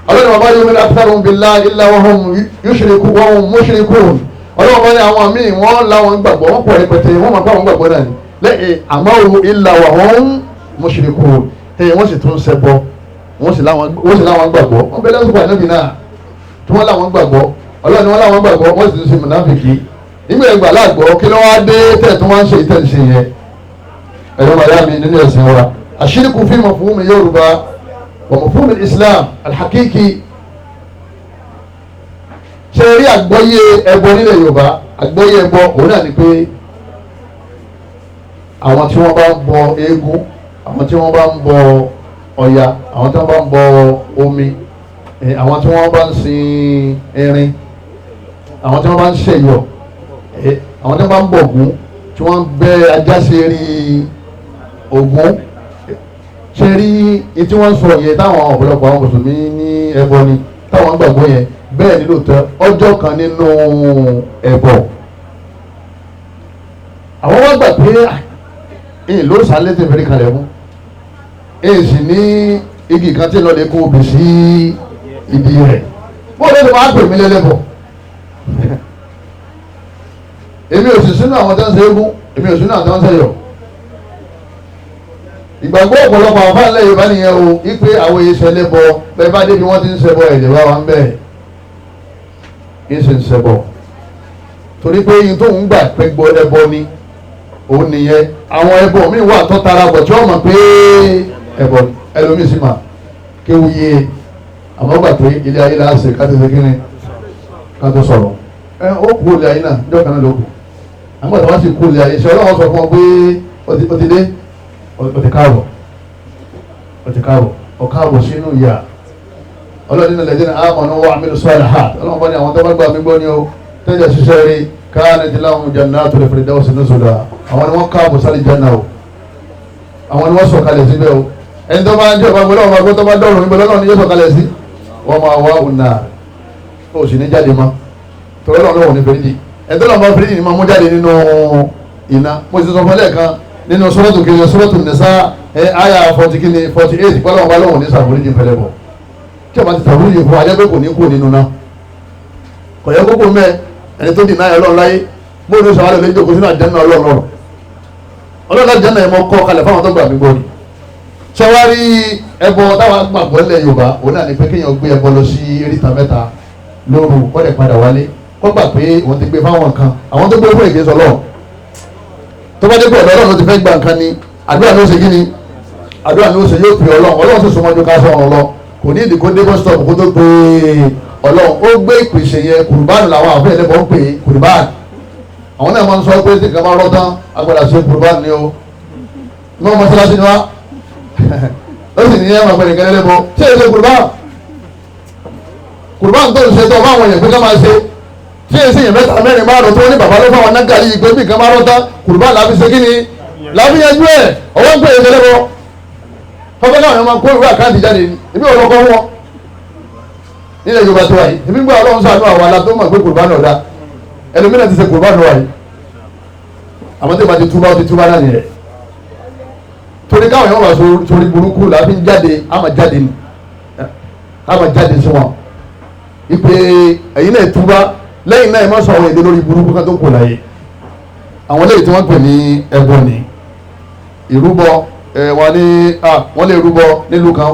ọlọ́run bàbá yóò mílẹ̀ aktharuhum billahi illa wa hum mushrikun ọlọ́run bá ní àwọn míì wọ́n láwọn gbàgbọ́ wọ́n pọ̀ rẹpẹtẹ wọ́n máa bá wọn gbàgbọ́ náà ni lẹ́yìn àmọ́ illa wa hum mushrikun wọ́n sì tún ṣẹbọ wọ́n sì láwọn gbàgbọ́ wọ́n bẹ lẹ́sùn ànábì náà tí wọ́n láwọn gbàgbọ́ ọlọ́run wọn láwọn gbàgbọ́ wọ́n sì tún ṣe mùnáfìkì nígbà ìgbà láàgbọ́ kí ló wá dé tẹ̀ tí wọ́n ń ṣe ìtẹ̀sí yẹn ẹ̀rọ màdá mi nínú ẹ̀sìn wa àṣírìkù fi mafhum Yorùbá wa mafhum Islam alhakiki ṣe rí àgbọ́yé ẹbọ nílẹ̀ Yorùbá àgbọ́yé ẹbọ òun náà ni pé àwọn tí wọ́n bá ń bọ eégún àwọn tí wọ́n bá ń bọ Ọya àwọn tí wọ́n bá ń bọ omi àwọn tí wọ́n bá ń sin erin àwọn tí wọ́n bá ń ṣèyọ àwọn tí wọ́n bá ń bọ Ògún tí wọ́n bẹ ajá ṣe rí Ògún ṣe rí etí wọ́n sọ yẹn táwọn ọ̀pọ̀lọpọ̀ àwọn mùsùlùmí ní ẹbọ ni táwọn gbàgbọ́ yẹn bẹ́ẹ̀ ni lóòótọ́ ọjọ́ kan nínú ẹbọ àwọn wọ́n gbà pé ẹ̀yìn ló sálẹ̀ tẹ̀ fẹ́rí kalẹ̀ fún ẹ̀yìn sì ní igi kan tí lọ́ọ́ lè kó obì sí ìdí rẹ̀ bó lè máa pè mí lẹ́lẹ́bọ̀ èmi ò sì sínú àwọn tó ń ṣe égún èmi ò sínú àwọn tó ń ṣe yọ̀ ìgbàgbọ́ ọ̀pọ̀lọpọ̀ àwọn fáńlẹ̀ Yorùbá nìyẹn o wípé àwọn èyí ṣẹlẹ́bọ bẹ́ẹ̀ bá débi wọ́n ti ń ṣẹbọ ẹ̀jẹ̀ bá wa ń bẹ́ẹ̀ kí n sì ń ṣẹbọ torí pé yín tó ń gbà pé gbọ́ ẹbọ ni òun nìyẹn àwọn ẹbọ míì wà tó tara bọ̀ tí wọ́n mọ̀ pé ẹbọ ẹlòmíì sì mà kéwu yé àmọ́ gbà pé ilé ayé la ṣe ká ti ṣe kíni ká tó sọ̀rọ̀ ó kú ilé ayé náà níjọ́ kan náà ló kù àmọ́ tí wọ́n sì kú ilé ayé ṣe ọlọ́wọ́ sọ fún ọ pé ó ti dé ó ti káàbọ̀ ó káàbọ̀ sínú ìyá ọlọ́dún náà lẹ́jẹ̀ náà amanu wa amilu salihat ọlọ́wọ́n bá ní àwọn tó bá gbà mí gbọ́ ni ó tẹ́jà ṣiṣẹ́ rí kanat lahum jannatul firdawsi nuzula àwọn ni wọ́n káàbọ̀ sálì janna o àwọn ni wọ́n sọ̀kalẹ̀ síbẹ̀ o ẹni tó bá ń jẹ́ ọba gbọ́dọ̀ ọba gbọ́dọ̀ tó bá dọ̀rùn níbo lọ́nà ni yóò sọ̀kalẹ̀ sí wọ́n máa wá ọ̀nà ó sì ní jáde mọ́ tọ́lọ́ náà lọ́wọ́ ní fèrèjì ẹni tó lọ́wọ́ fèrèjì ni máa mú jáde nínú iná mo ti sọ fún ẹlẹ́ẹ̀kan nínú sọ́rọ́tù kejì sọ́rọ́tù nìsa àyà 48 pẹ́lú ọba lọ́wọ́ ní sàfúrìjì fẹ́lẹ́ bọ̀ tí ọba ti sàfúrìjì fún ajẹ́ pé kò ní kú nínú náà kò yẹ kókó mẹ́ ẹni tó dì náà ọlọ́run láyé bó ní sọ̀rọ̀ lè jókòó sínú àjẹ́nà ọlọ́run àjẹ́nà ẹ̀mọ́ kọ́ kalẹ̀ fáwọn tó gbà mí gbòòrì sọwárí ẹbọ táwọn gbàgbọ́ ilẹ̀ Yorùbá òun náà ní pé kéèyàn gbé ẹbọ lọ sí eríta mẹ́ta lóru kọ́dẹ̀ padà wálé kọ́ gbà pé òun ti gbé fáwọn kan àwọn tó gbé fún èké sọlọ́ tó bá dé pé ọ̀dọ́ Ọlọ́run ti fẹ́ gba nǹkan ni àdúrà ló ṣe kí ni àdúrà ló ṣe yóò pè Ọlọ́run sì súnmọ́jú ká sọ̀rọ̀ lọ kò ní ìdíkó dé bus stop kó tó pé Ọlọ́run ó gbé ìpèsè yẹn kùrùbáànù làwọn àfẹ́ ẹlẹ́bọ̀ ń pè é kùrùbáànù àwọn náà máa ń sọ pé tí nǹkan máa rọ́ tán agbára ṣe kùrùbáànù ni ó ní wọ́n mọ́ṣáláṣí ni wá ó sì ní ẹ̀wọ̀n pẹ̀lú ìkẹlẹ́ lẹ́bọ̀ ṣé èsè kùrùbáànù tó ń ṣe tó fáwọn èèyàn pé ká máa ṣe tí èsì yẹn mẹ́ta mẹ́rin márùn tó ní bàbá ló fáwọn nágàrí yìí pé bí nǹkan máa rọ́ tán kùrùbáànù láfi ṣe kí ni láfi yanjú ẹ̀ ọwọ́ ń pè é ìkẹlẹ́ bọ̀ fọ́fẹ́ náà wọ́n máa kó ìwé àkáǹtì jáde ní ibi ọ̀rọ̀kọ́ wọn nílẹ̀ Yorùbá tó wáyé ibi gbọ́ Ọlọ́run ṣàánú àwọn alá tó mọ̀ pé kùrùbáànù ọ̀dá ẹlòmíràn ti ṣe kùrùbáànù wáyé àmọ́ tí ó bá ti túbá ó ti túbá náà nìyẹn torí káwọn èèyàn wà sórí burúkú làbí ń jáde àmà jáde sí wọn ìpè ẹ̀yin náà túbá lẹ́yìn náà ẹ má sọ àwọn èdè lórí burúkú kan tó kù láyé àwọn lẹ́yìn tí wọ́n pè ní ẹbọ ni ìrúbọ wọ́n lè rúbọ nílùú kan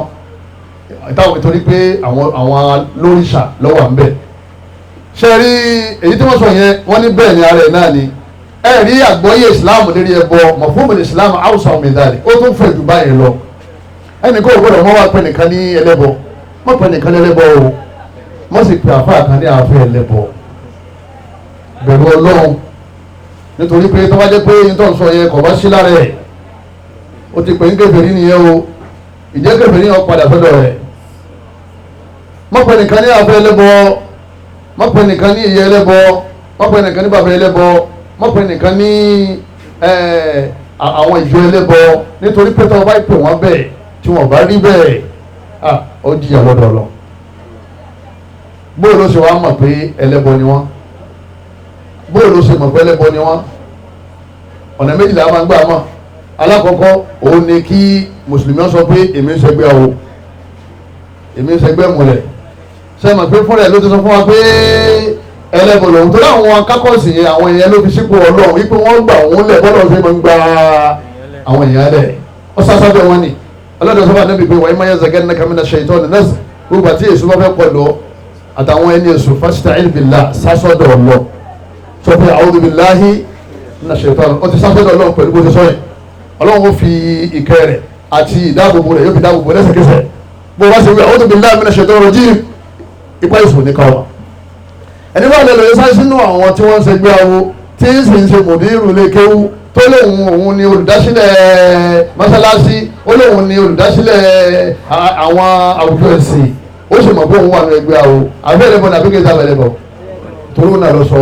táwọn ìtorí pé àwọn lóríṣà lọ́wọ́ à ń bẹ̀ ṣe rí èyí tí wọ́n sọ yẹn wọ́n ní bẹ́ẹ̀ ni ara ẹ̀ náà ni ẹ rí àgbọ́yé ìsìláàmù lérí ẹbọ mọ̀fúnmi ìsìláàmù haúsá omidari ó tún fẹ̀ jù báyìí lọ ẹnì kó gbọ́dọ̀ wọ́n wá pẹ́ nìkan ní ẹlẹ́bọ wọ́n pẹ́ nìkan ní ẹlẹ́bọ o wọ́n sì pè àfáà kan ní àfẹ́ ẹlẹ́bọ bẹ̀rù Ọlọ́run nítorí pé tó bá jẹ́ pé yín tó ń sọ yẹn kò bá sí lára ẹ̀ ó ti pè ń kèfèrí nìyẹn o ìjẹ́ kèfèrí yẹn padà sọ́dọ̀ rẹ̀ wọ́n pẹ́ nìkan ní àfẹ́ ẹlẹ́bọ wọ́n pẹ́ nìkan ní ìyẹ́ ẹlẹ́bọ wọ́n pẹ́ nìkan ní bàbá ẹlẹ́bọ wọ́n pè nìkan ní àwọn ìjọ ẹlẹ́bọ nítorí pé tí wọ́n bá pè wọ́n bẹ́ẹ̀ tí wọ́n bá rí bẹ́ẹ̀ ó jìyà lọ́dọ̀ lọ. bóyá ló ṣe wá mọ̀ pé ẹlẹ́bọ ni wọ́n bóyá ló ṣe mọ̀ pé ẹlẹ́bọ ni wọ́n ọ̀nà méjìlá máa ń gbà mọ̀ alákọ̀ọ́kọ́ òun ni kí mùsùlùmí sọ pé èmi ń ṣẹgbẹ́ awo èmi ń ṣẹgbẹ́ múlẹ̀ ṣe mọ̀ pé fúnra ẹ̀ ló ti sọ fún wa pé ẹlẹ́bọ̀ lòun tó láwọn akákọ̀ọ́sì yẹn àwọn èèyàn ló fi sípò Ọlọ́run wípé wọ́n gbà wọ́n lẹ̀ bọ́lọ̀ ṣe máa ń gba àwọn èèyàn lẹ̀ ó sásábẹ́ wọn ni ọlọ́dọ̀ sọ́fà níbi pé wàá máa zagẹ́ ní kamínà ṣètò ní nẹ́sì gbogbo àti èso bá fẹ́ pọ̀ lọ àtàwọn ẹni èso fasta'in billah sásọ́dọ̀ ọ̀lọ́ sọ pé a'udhu billahi minash shaitan ó ti sásọ́dọ̀ Ọlọ́run pẹ̀lú bó ṣe sọ́yìn Ọlọ́run ó fi ìkẹ́ rẹ̀ àti ìdáàbòbò rẹ̀ yóò fi dáàbòbò lẹ́sẹ̀kẹsẹ̀ bó wá sí wí a'udhu billahi minash shaitanir rajim ipa ìṣòro ní káwà ẹni bá lè lòye sáyé sínú àwọn tí wọ́n ń ṣẹgbẹ́ awo tí ń sì ń ṣe mòdìrú lè kéwú tó lóun òun ni olùdásílẹ̀ mọ́sálásí ó lóun ni olùdásílẹ̀ àwọn àwùjọ ẹ̀sìn ó sì mọ̀ pé òun wà ní ẹgbẹ́ awo àbẹ́ ẹlẹ́bọ̀ ní àbíkẹ́ ìta ẹlẹ́bọ̀ torí náà lọ sọ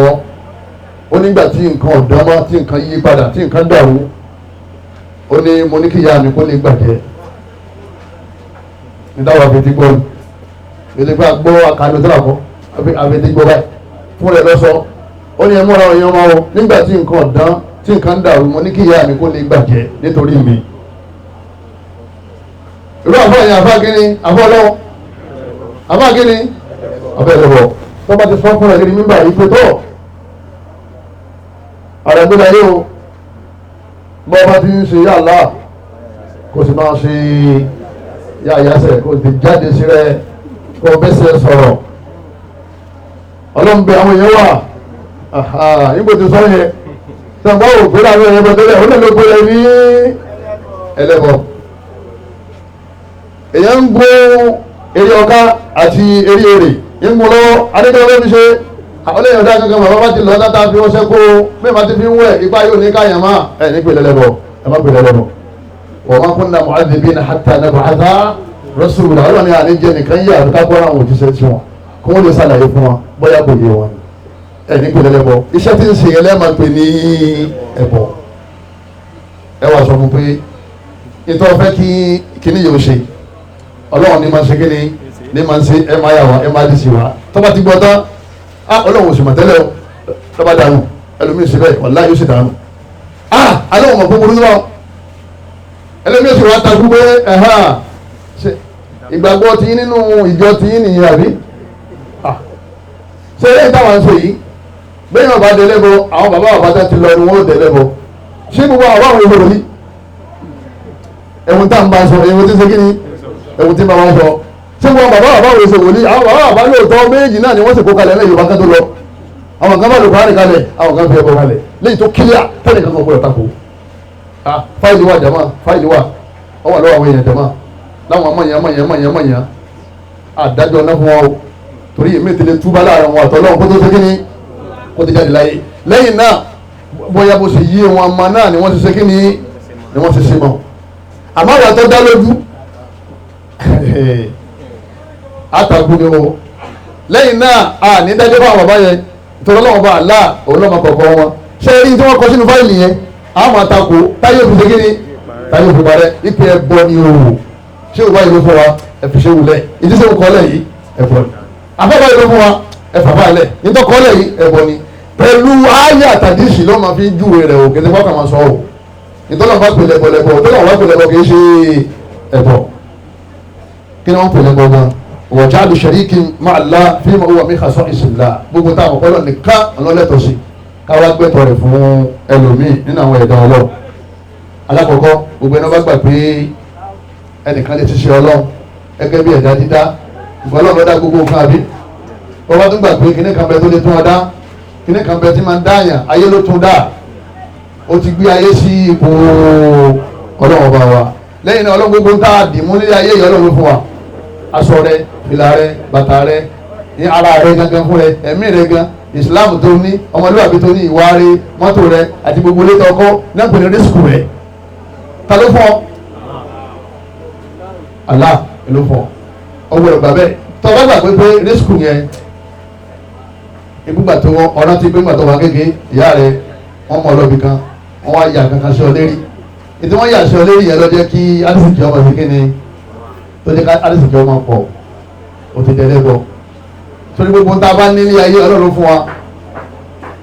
ó nígbà tí nǹkan ọ̀dọ́mọ́ tí nǹkan yí padà tí nǹkan dàrú ó ní mo ní kí ìyá mi kó lè gbàjẹ́ nígbà àbẹ̀tí gbọ́ ìdígbà gbọ́ àkàndó tó làkọ́ àbẹ̀tí gbọ́ báyìí fún rẹ̀ lọ́sọ ó ní ẹmúra ọ̀yàn máa wọ nígbà tí nǹkan ọ̀dán tí nǹkan dàrú mo ní kí ìyá mi kó lè gbàjẹ́ nítorí mi irú àfọ ẹ̀yìn àfọ gíní àfọ ọlọ́wọ́ àfọ gíní àfọ ẹ̀lẹ́wọ̀ tó bá ti sọ fún ẹ̀rí mímbà yìí pé tó ààrẹ gbé láyé o bọ́ bá ti ń ṣe yá àlá kò sì máa ṣe yá àyàsẹ̀ kò sì jáde sí rẹ kò bẹ́sẹ̀ sọ̀rọ̀ ọlọ́run bẹ àwọn èèyàn wà nígbò tó sọ yẹn sọ̀gbọ́n ò gbé láwọn èèyàn bọ̀ tẹ́lẹ̀ ó lè ló gbé ní ẹlẹ́bọ̀ èèyàn ń gbó eré ọ̀ká àti eré èrè ń mú lọ́wọ́ adékọ́lọ́ fi ṣe àwọn èèyàn dá kankan bàbá bá ti lọ dáta fi wọ́n ṣẹ́kó mẹ́fà ti fi ń wẹ̀ ipá yóò ní káyàn máa ẹ̀ ní pè lẹ́lẹ́bọ̀ ẹ má pè lẹ́lẹ́bọ̀ wa ma kunna mu'adhibina hatta nab'atha rasula ọlọ́run ní àníjẹ́ nìkan yí àrùká kọ́ àwọn òjíṣẹ́ tí wọn kó wọ́n lè ṣàlàyé fún wọn bóyá kò yé wọn ẹ̀ ní pè lẹ́lẹ́bọ̀ iṣẹ́ tí ń ṣe yẹn lẹ́ẹ̀ma pè ní ẹbọ ẹ wà sọ fún pé ìtọ́ fẹ́ kí kíní yóò ṣe ọlọ́run ní máa ṣe kíní ní máa ṣe ẹ máa yà wá ẹ máa dì sí wa tó bá ti gbọ́ tán ọlọ́run oṣù mọ̀tẹ́lẹ̀ lọ́ba dànù ẹlòmíì ṣe bẹ́ẹ̀ wàlá yóò ṣe dànù alóhùn mọ̀ fún burúkú wọn ẹlòmíì ṣe wá takú pé ìgbàgbọ́ tí nínú ìjọ tí nìyẹn àbí ṣe eré táwọn ń ṣe yìí bẹ́ẹ̀ náà bá délẹ́bọ àwọn bàbá àbájá ti lọ ni wọ́n délẹ́bọ ṣé gbogbo àwọn àwọn ìhòòhò yìí ẹ̀wọ̀n tá à ń bá sọ ẹ̀wọ̀n tí ń ṣe kí ni ẹ̀wọ̀n tí ń bá wọn sọ ṣé gbogbo bàbá àbáwò ṣe wòlíì àwọn bàbá àbá lóòótọ́ méjì náà ni wọ́n sì kó kalẹ̀ lẹ́yìn Yorùbá kan tó lọ àwọn kan bá lò kárì kalẹ̀ àwọn kan fi ẹbọ kalẹ̀ lẹ́yìn tó kílíà tẹ́lẹ̀ kan kan gbọ́dọ̀ tako fáìlì wà jàmá fáìlì wà ọ wà lọ́wọ́ àwọn èèyàn jàmá láwọn amọ̀yàn àdájọ́ náà fún wọn o torí èmi tẹ́lẹ̀ túbá láàrin wọn àtọ́lọ́wọ́n kó tó ṣe kí ni kó ti jáde láyé lẹ́yìn náà bóyá bó ṣe yí wọn ọmọ náà ni wọ́n ti ṣe kí ni wọ́n ti ṣe mọ́ àmọ́ àwọn tó dá lójú àtàkùn ni o lẹ́yìn náà ní dájọ́ fún àwọn bàbá yẹn torí ọlọ́wọ́n bá àlá òun lọ́mọ kọ̀ọ̀kan wọn ṣé rí tí wọ́n kọ sínú fáìlì yẹn àwọn àtakò táyé òfin ṣe kí ni táyé òfin parẹ́ ìpè ẹbọ ni o ṣé òwá ìlú fún wa ẹ̀fì ṣe wulẹ̀ ìdí sẹ́wọ̀n kọ́lẹ̀ yìí ẹbọ ni afẹ́fẹ́ ìlú fún wa ẹ̀fà balẹ̀ nítorí kọ́lẹ̀ yìí ẹbọ ni pẹ̀lú ayé àtàdísì ló máa fi júwe rẹ̀ o kì í ṣe fọ́kàn máa sọ o ìtọ́nà bá pè lẹ́bọ̀ lẹ́bọ̀ ìtọ́nà bá pè lẹ́bọ̀ kì í ṣe ẹbọ kí ni wọ́n pè lẹ́bọ̀ gan wọ̀jáàlù ṣẹ̀ríkì máa la fi máa wà mí kàṣọ́ ìsìnlá gbogbo táwọn ọ̀pọ̀lọ́ nìkan ọlọ́lẹ́tọ̀ sí káwá gbẹ́tọ̀ rẹ̀ fún ẹlòmíì nínú àwọn ẹ̀dá ọlọ́ alákọ̀ọ́kọ́ gbogbo ẹni wọ́n bá gbà pé ẹnìkan lè ti ṣe ọlọ́run gẹ́gẹ́ bí ẹ̀dá dídá ìgbọ́lọ́ lọ́dá gbogbo nǹkan àbí wọ́n bá tún gbà pé kíní kan bẹ tó lè tún ọ dá kíní kan bẹ tí máa ń dáàyàn ayé ló tún dá ó ti gbé ayé sí ipò ọlọ́run ọba wa lẹ́yìn náà ọlọ́run gbogbo ń tá a dì mú nílé ayé yìí ọlọ́run fún wa aṣọ rẹ fìlà rẹ bàtà rẹ ní ara rẹ gangan fún rẹ ẹ̀mí rẹ gan ìsìláàmù tó ní ọmọlúwàbí tó ní ìwà rẹ mọ́tò rẹ àti gbogbo ilé tọkọ náà pè ní rísíkù rẹ ta ló fọ Allah ló fọ ọgbọ́n ìgbà bẹ́ẹ̀ tọ́wọ́ gbà pé rísíkù yẹn ìgbà tó ọ̀rọ̀ ti gbé gbàtọ̀ wá kéke ìyá rẹ wọ́n mọ̀ ọlọ́bì kan wọ́n wá yà kankan sí ọ lérí ètò wọ́n yà sí ọ lérí yẹn lọ jẹ́ kí adísìkì ọmọ sí kíni tó jẹ́ ká adísìkì ọmọ pọ̀ ó ti dẹ́lẹ́ bọ̀ torí gbogbo tá a bá nílé ayé ọlọ́run fún wa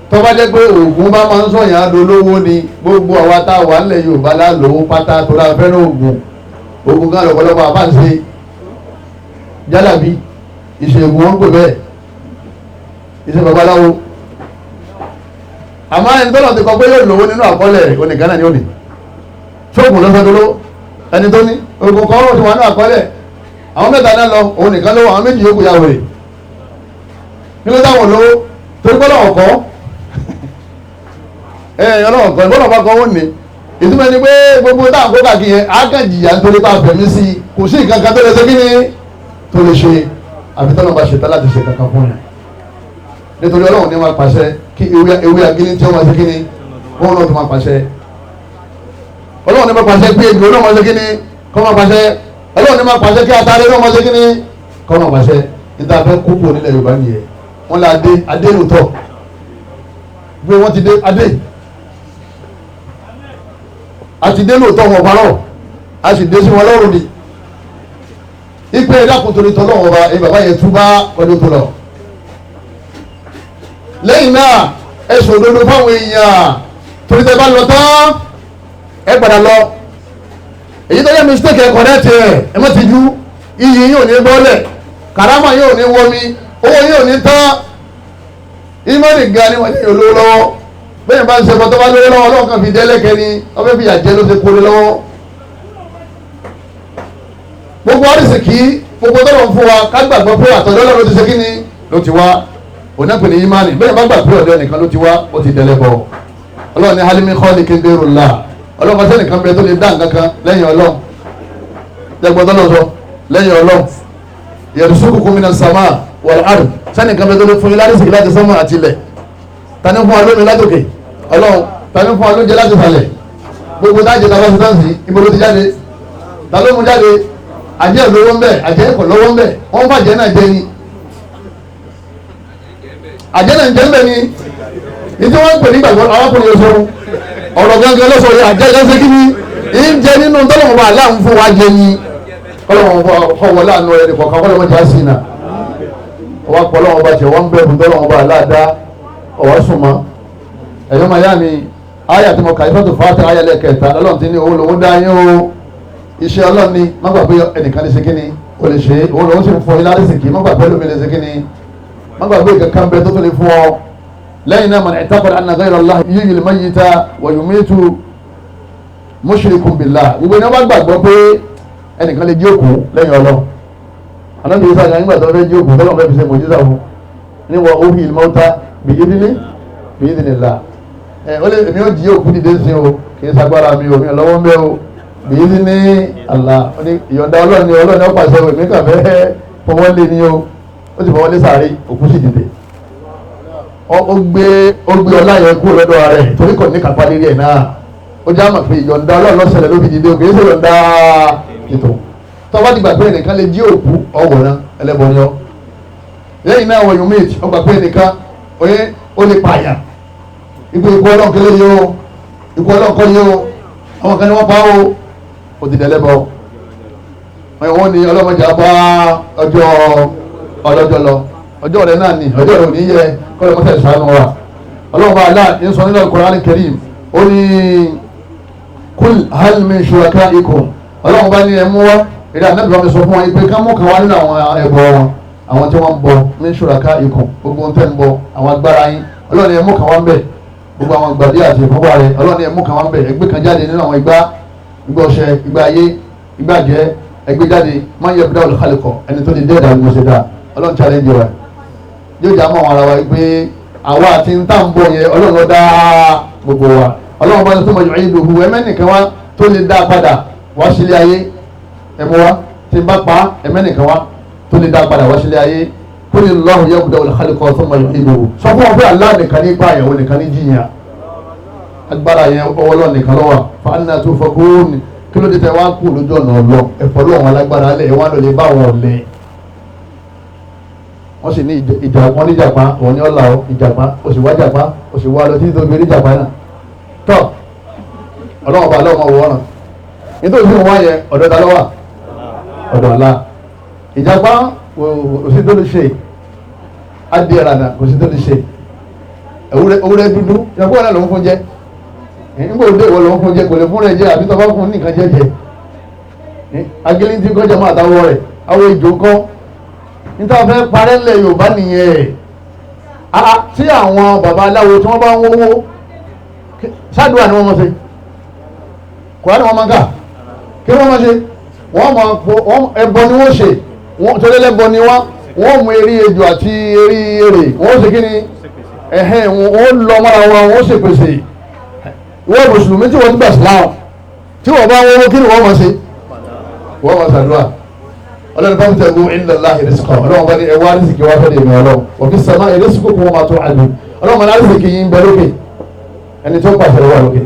tó bá jẹ́ pé oògùn bá máa ń sọ̀yàn adolówó ni gbogbo àwa tá a wà nílẹ̀ Yorùbá lálòó pátá tó lára fẹ́ràn oògùn kan lọ́pọ̀lọpọ̀ àbáǹṣe jálàbí ìṣègùn wọn pè bẹ́ẹ̀ ìṣe babaláwo àmọ́ ẹni tó lọ ti kọ pé yóò lówó nínú àkọọ́lẹ̀ onìkan náà ni ó ní ṣóògùn lọ́sọdọ́lọ́ ẹni tó ní oògùn kan ó ti wà ní àkọọ́lẹ̀ àwọn mẹ́ta náà lọ òun nìkan lówó àwọn méjì yókù yàwó rẹ̀ nílé táwọn lówó torí pé lọ́wọ́ kọ́ ọlọ́wọ́ kọ́ ìbọ́lọ̀ bá kọ́ ó ní ìtumọ̀ ẹni pé gbogbo táwọn kó kàkí yẹn àákànjìyà nítorí bá fẹ̀mí sí i kò sí ìkankan tó lè ṣe kí ni tó lè ṣe àfi tọ́lọ́ bá ṣe tá láti ṣe kankan fún yẹn nítorí ọlọ́run ní máa pàṣẹ kí ewé agílí tí wọ́n máa ṣe kí ni wọ́n náà tó máa pàṣẹ ọlọ́run ní máa pàṣẹ pé ègbò náà máa ṣe kí ni kọ́ máa pàṣẹ ọlọ́run ní máa pàṣẹ kí atare náà máa ṣe kí ni kọ́ máa pàṣẹ níta fẹ́ kókó nílẹ̀ Yorùbá nìyẹn wọ́n lé adé lóòótọ́ bí wọ́n ti dé adé àti dé lóòótọ́ wọn parọ́ a sì dé sí wọn lọ́rùn ni ipe ẹ̀dàkùn torí tọ́lọ́wọ́n ọba ẹ bàbá yẹn túbá ọdún tó lọ lẹ́yìn náà ẹ̀sùn òdodo fáwọn èèyàn torí tẹ́ bá lọ tán ẹ padà lọ èyí tó yẹ mistake ẹ̀kọ́ náà tiẹ̀ ẹ má ti jú iyì yóò ní bọ́ọ̀lẹ̀ karama yóò ní wọmi owó yóò ní tán ìmọ̀nì ga ni wọ́n ní olówó lọ́wọ́ bẹ́ẹ̀ bá ń ṣe fọ́tọ́ bá lówó lọ́wọ́ lọ́wọ́ kan fi dẹ́lẹ́kẹ́ ni ọbẹ̀ fi yàjẹ́ ló ṣe kórè lọ́wọ́ gbogbo àrísìkí gbogbo tọ́lọ̀ ń fún wa ká gbàgbọ́ pé àtọ̀dọ́ lọ́rọ̀ ti ṣe kí ni ló ti wá onípe ní imani bẹ́ẹ̀ bá gbà pé ọ̀dọ́ nìkan ló ti wá ó ti dẹ̀lẹ́ bọ̀ ọlọ́run ní halimi kọ́ọ̀lì kékeré la ọlọ́run fásitì nìkan bẹ tó lè dá nǹkan kan lẹ́yìn ọlọ́run jẹ́gbọ́n tó lọ sọ lẹ́yìn ọlọ́run yarzuqukum minas samaa wal ard sẹ́ni kan bẹ tó lè fún yín lárísìkí láti sánmà àti ilẹ̀ tani fún wa lómi látòkè ọlọ́run tani fún wa lóúnjẹ láti falẹ̀ gbogbo tájẹ tàbá sí táǹsì ibo ló ti jáde ta ló mú jáde àjẹ́ lówó ń bẹ̀ àjẹ́ ẹ̀kọ́ lọ́wọ́ ń bẹ̀ wọ́n fàjẹ́ náà jẹ́ ni àjẹ́nà ń jẹ́ ń bẹ̀ ni ní tí wọ́n ń pè ní gbàgbọ́ arákùnrin oṣooṣù ọ̀rọ̀ gangan lọ́sọ̀ yẹ àjẹ́ ìjọ́sẹ́ kí ni ìjẹ nínú tọ́lọ́mọ bá aláàmú fún wa jẹ ní ọlọ́mọ fọwọ́ láàánú ẹni kọ̀ọ̀kan kọ́lọ́mọ jà sí iná ọwọ́ pọ̀lọ́mọ bá tiẹ̀ wọ́n ń bẹ̀rù tọ́lọ́mọ bá aláàdá ọwọ́ súnmọ́ ẹ̀yọ́ màyá mi ayé àti mọ̀ká ìfẹ́ tó fàátì ayé lẹ́kẹ̀ẹ́ta ọlọ́run ti ní owó lòún dá yín o iṣẹ́ ọlọ́run ni má gbàgbé ẹnìkan lè ṣe kí ni o lè ṣe owó lòún sì ń fọ ilá lẹ́sìnkì má gbàgbé lómi lè ṣe kí ni má gbàgbé kankan bẹ tó tó lè fún ọ lẹ́yìn náà mọ̀nà ìtàkùn anna ghayra Allah yuhyil mayyita wa yumitu mushrikun billah gbogbo iná bá gbàgbọ́ pé ẹnìkan lè jí òkú lẹ́yìn ọlọ́run anábì Ìsá àgbà nígbà tó fẹ́ jí òkú tọ́lọ́ fẹ́ fi ṣe mọ̀jísà fún ní wọ́n uhyil mauta bi idhnillah ó lè èmi ó jí òkú dìde sí o kì í sagbára mi ò mi lọ́wọ́ mẹ́ o bìí ní Allah ìyọ̀ǹda ọlọ́ọ̀ni ọlọ́ọ̀ni ó pàṣẹ o èmi kàn fẹ́ fọwọ́ lé ní o ó sì fọwọ́ lé sàárè òkú sì dìde ó gbé ọlá yẹn kú lọ́dọ̀ rẹ̀ torí kò ní kápá lérí ẹ̀ náà ó já mọ̀ pé ìyọ̀ǹda ọlọ́ọ̀ni ọ̀sẹ̀lẹ̀ ló fi dìde o kì í ṣe ìyọ̀ǹda ètò tọ́wọ́ dìgbà pé ẹnìkan lè jí òkú ọwọ́ náà ẹlẹ́bọn ni ọ lẹ́yìn náà wọ̀nyí méjì ọgbà pé ẹnìkan ó lè pààyàn ikú ọlọ́run kẹlẹ́ yìí o ikú ọlọ́run kọ́ yìí o àwọn kan ní wọ́n pa o òdìdẹ́lẹ́bọ wọ́n ní ọlọ́mọdé bá ọjọ́ ọlọ́jọ́ lọ ọjọ́ rẹ̀ náà ni ọjọ́ rẹ̀ ò ní yẹ kọ́lẹ̀ mọ́tẹ́ ìṣàánú wa ọlọ́run bá aláà ní sọ nínú Al-Qur'an Al-Karim ó ní kul hal min shurakaikum ọlọ́run bá ní ẹmú wá èdè ànábì bá mi sọ fún wọn pé ká mú kan wá nínú àwọn ẹbọ wọn àwọn tí wọ́n ń bọ min shurakaikum gbogbo ń tẹ́ ń bọ àwọn agbára yín ọlọ́run ẹmú kan wá ń bẹ̀ gbogbo àwọn gbàdé àti ìfọ́pá rẹ̀ ọlọ́ni ẹ̀mú kan wá ń bẹ̀ ẹgbẹ́ kan jáde nínú àwọn igbá ọṣẹ igbá ayé igbá jẹ́ ẹgbẹ́ jáde máa ń yẹ bídá olùkálẹ̀kọ̀ ẹni tó lè dé ẹ̀dá gbèsè dá ọlọ́run challenge wa yóò já mọ́ àwọn ara wa pé àwa àti ń tà ń bọ̀ yẹn ọlọ́run ló dá gbogbo wa ọlọ́run bá tó mọ̀ yọ̀ ẹ̀yìn dòhu ẹ̀mẹ́nìkan wá tó lè dá padà wá sílé ayé ẹ̀mú wa tí ń bá pa ẹ̀mẹ́nìkan wá tó lè dá padà wá sílé ayé kúlì lọ́hùn yẹ bídá olùkálẹ̀kọ̀ tó mọ̀ yọ̀ ẹ̀yìn dòhu sọ fún wọn pé Allah nìkan ní ipa àyẹ̀wò nìkan ní jiyàn agbára yẹn ọwọ́ lọ nìkan lọ́wọ́ fàánà tó fọkún kí ló dé tẹ wá kú lójú ọ̀nà ọlọ ẹ̀fọ́ lọ́wọ́ wọn alágbára lẹ̀ wọ́n lọ lè bá wọn lẹ̀ wọ́n sì ní ìjà wọn ní ìjàpá òun ní ọ̀là ìjàpá ó sì wá jàpá ó sì wá lọ títí tó gbé ní ìjàpá náà tọ́ ọlọ́wọ́ bá lọ́wọ́ wọ́n ràn nítorí fún wọn yẹ ọ̀dọ̀ ta lọ́wọ́ ọ̀dọ̀ ọ̀la ìjàpá kò sí tó lè ṣe adìẹ ràdà kò sí tó lè ṣe ewúrẹ́ dúdú ìjàpá wọn náà lòún fún jẹ nígbà òde ìwọ lòún fún jẹ kò lè fún rẹ jẹ àbí tọ́ bá fún nìkan jẹ agilintí kọjá máa dáwọ́ rẹ̀ àwọn ìjò kọ́ níta fẹ́ parẹ́ ńlẹ̀ Yorùbá nìyẹn tí àwọn baba aláwo tí wọ́n bá ń wówó ṣáàdùà ni wọ́n mọ̀ ṣe kòrán ni wọ́n máa ń kà kí wọ́n máa ṣe ẹbọ ni wọ́n ṣe torí lẹ́bọ ni wọ́n mú eré ejò àti eré èrè wọ́n ṣe kí ni wọ́n lọ mọ́ra wọn wọ́n ṣèpèsè wọ́n mùsùlùmí tí wọ́n ti gbà síláwọ̀ tí wọ́n bá wọ́wọ́ kí ni wọ́n máa ṣe wọ́n máa ṣàdúrà ọlọ́run bá ń tẹ̀gbọ́ indallahi rizqa ọlọ́run bá ní ẹwà rísìkì wá fẹ́ dèmi ọlọ́run òfin sẹ́mà ìrísìkò kún wọn máa tó àdù ọlọ́run máa rísìkì yín bẹ lókè ẹni tó pàṣẹ wà lókè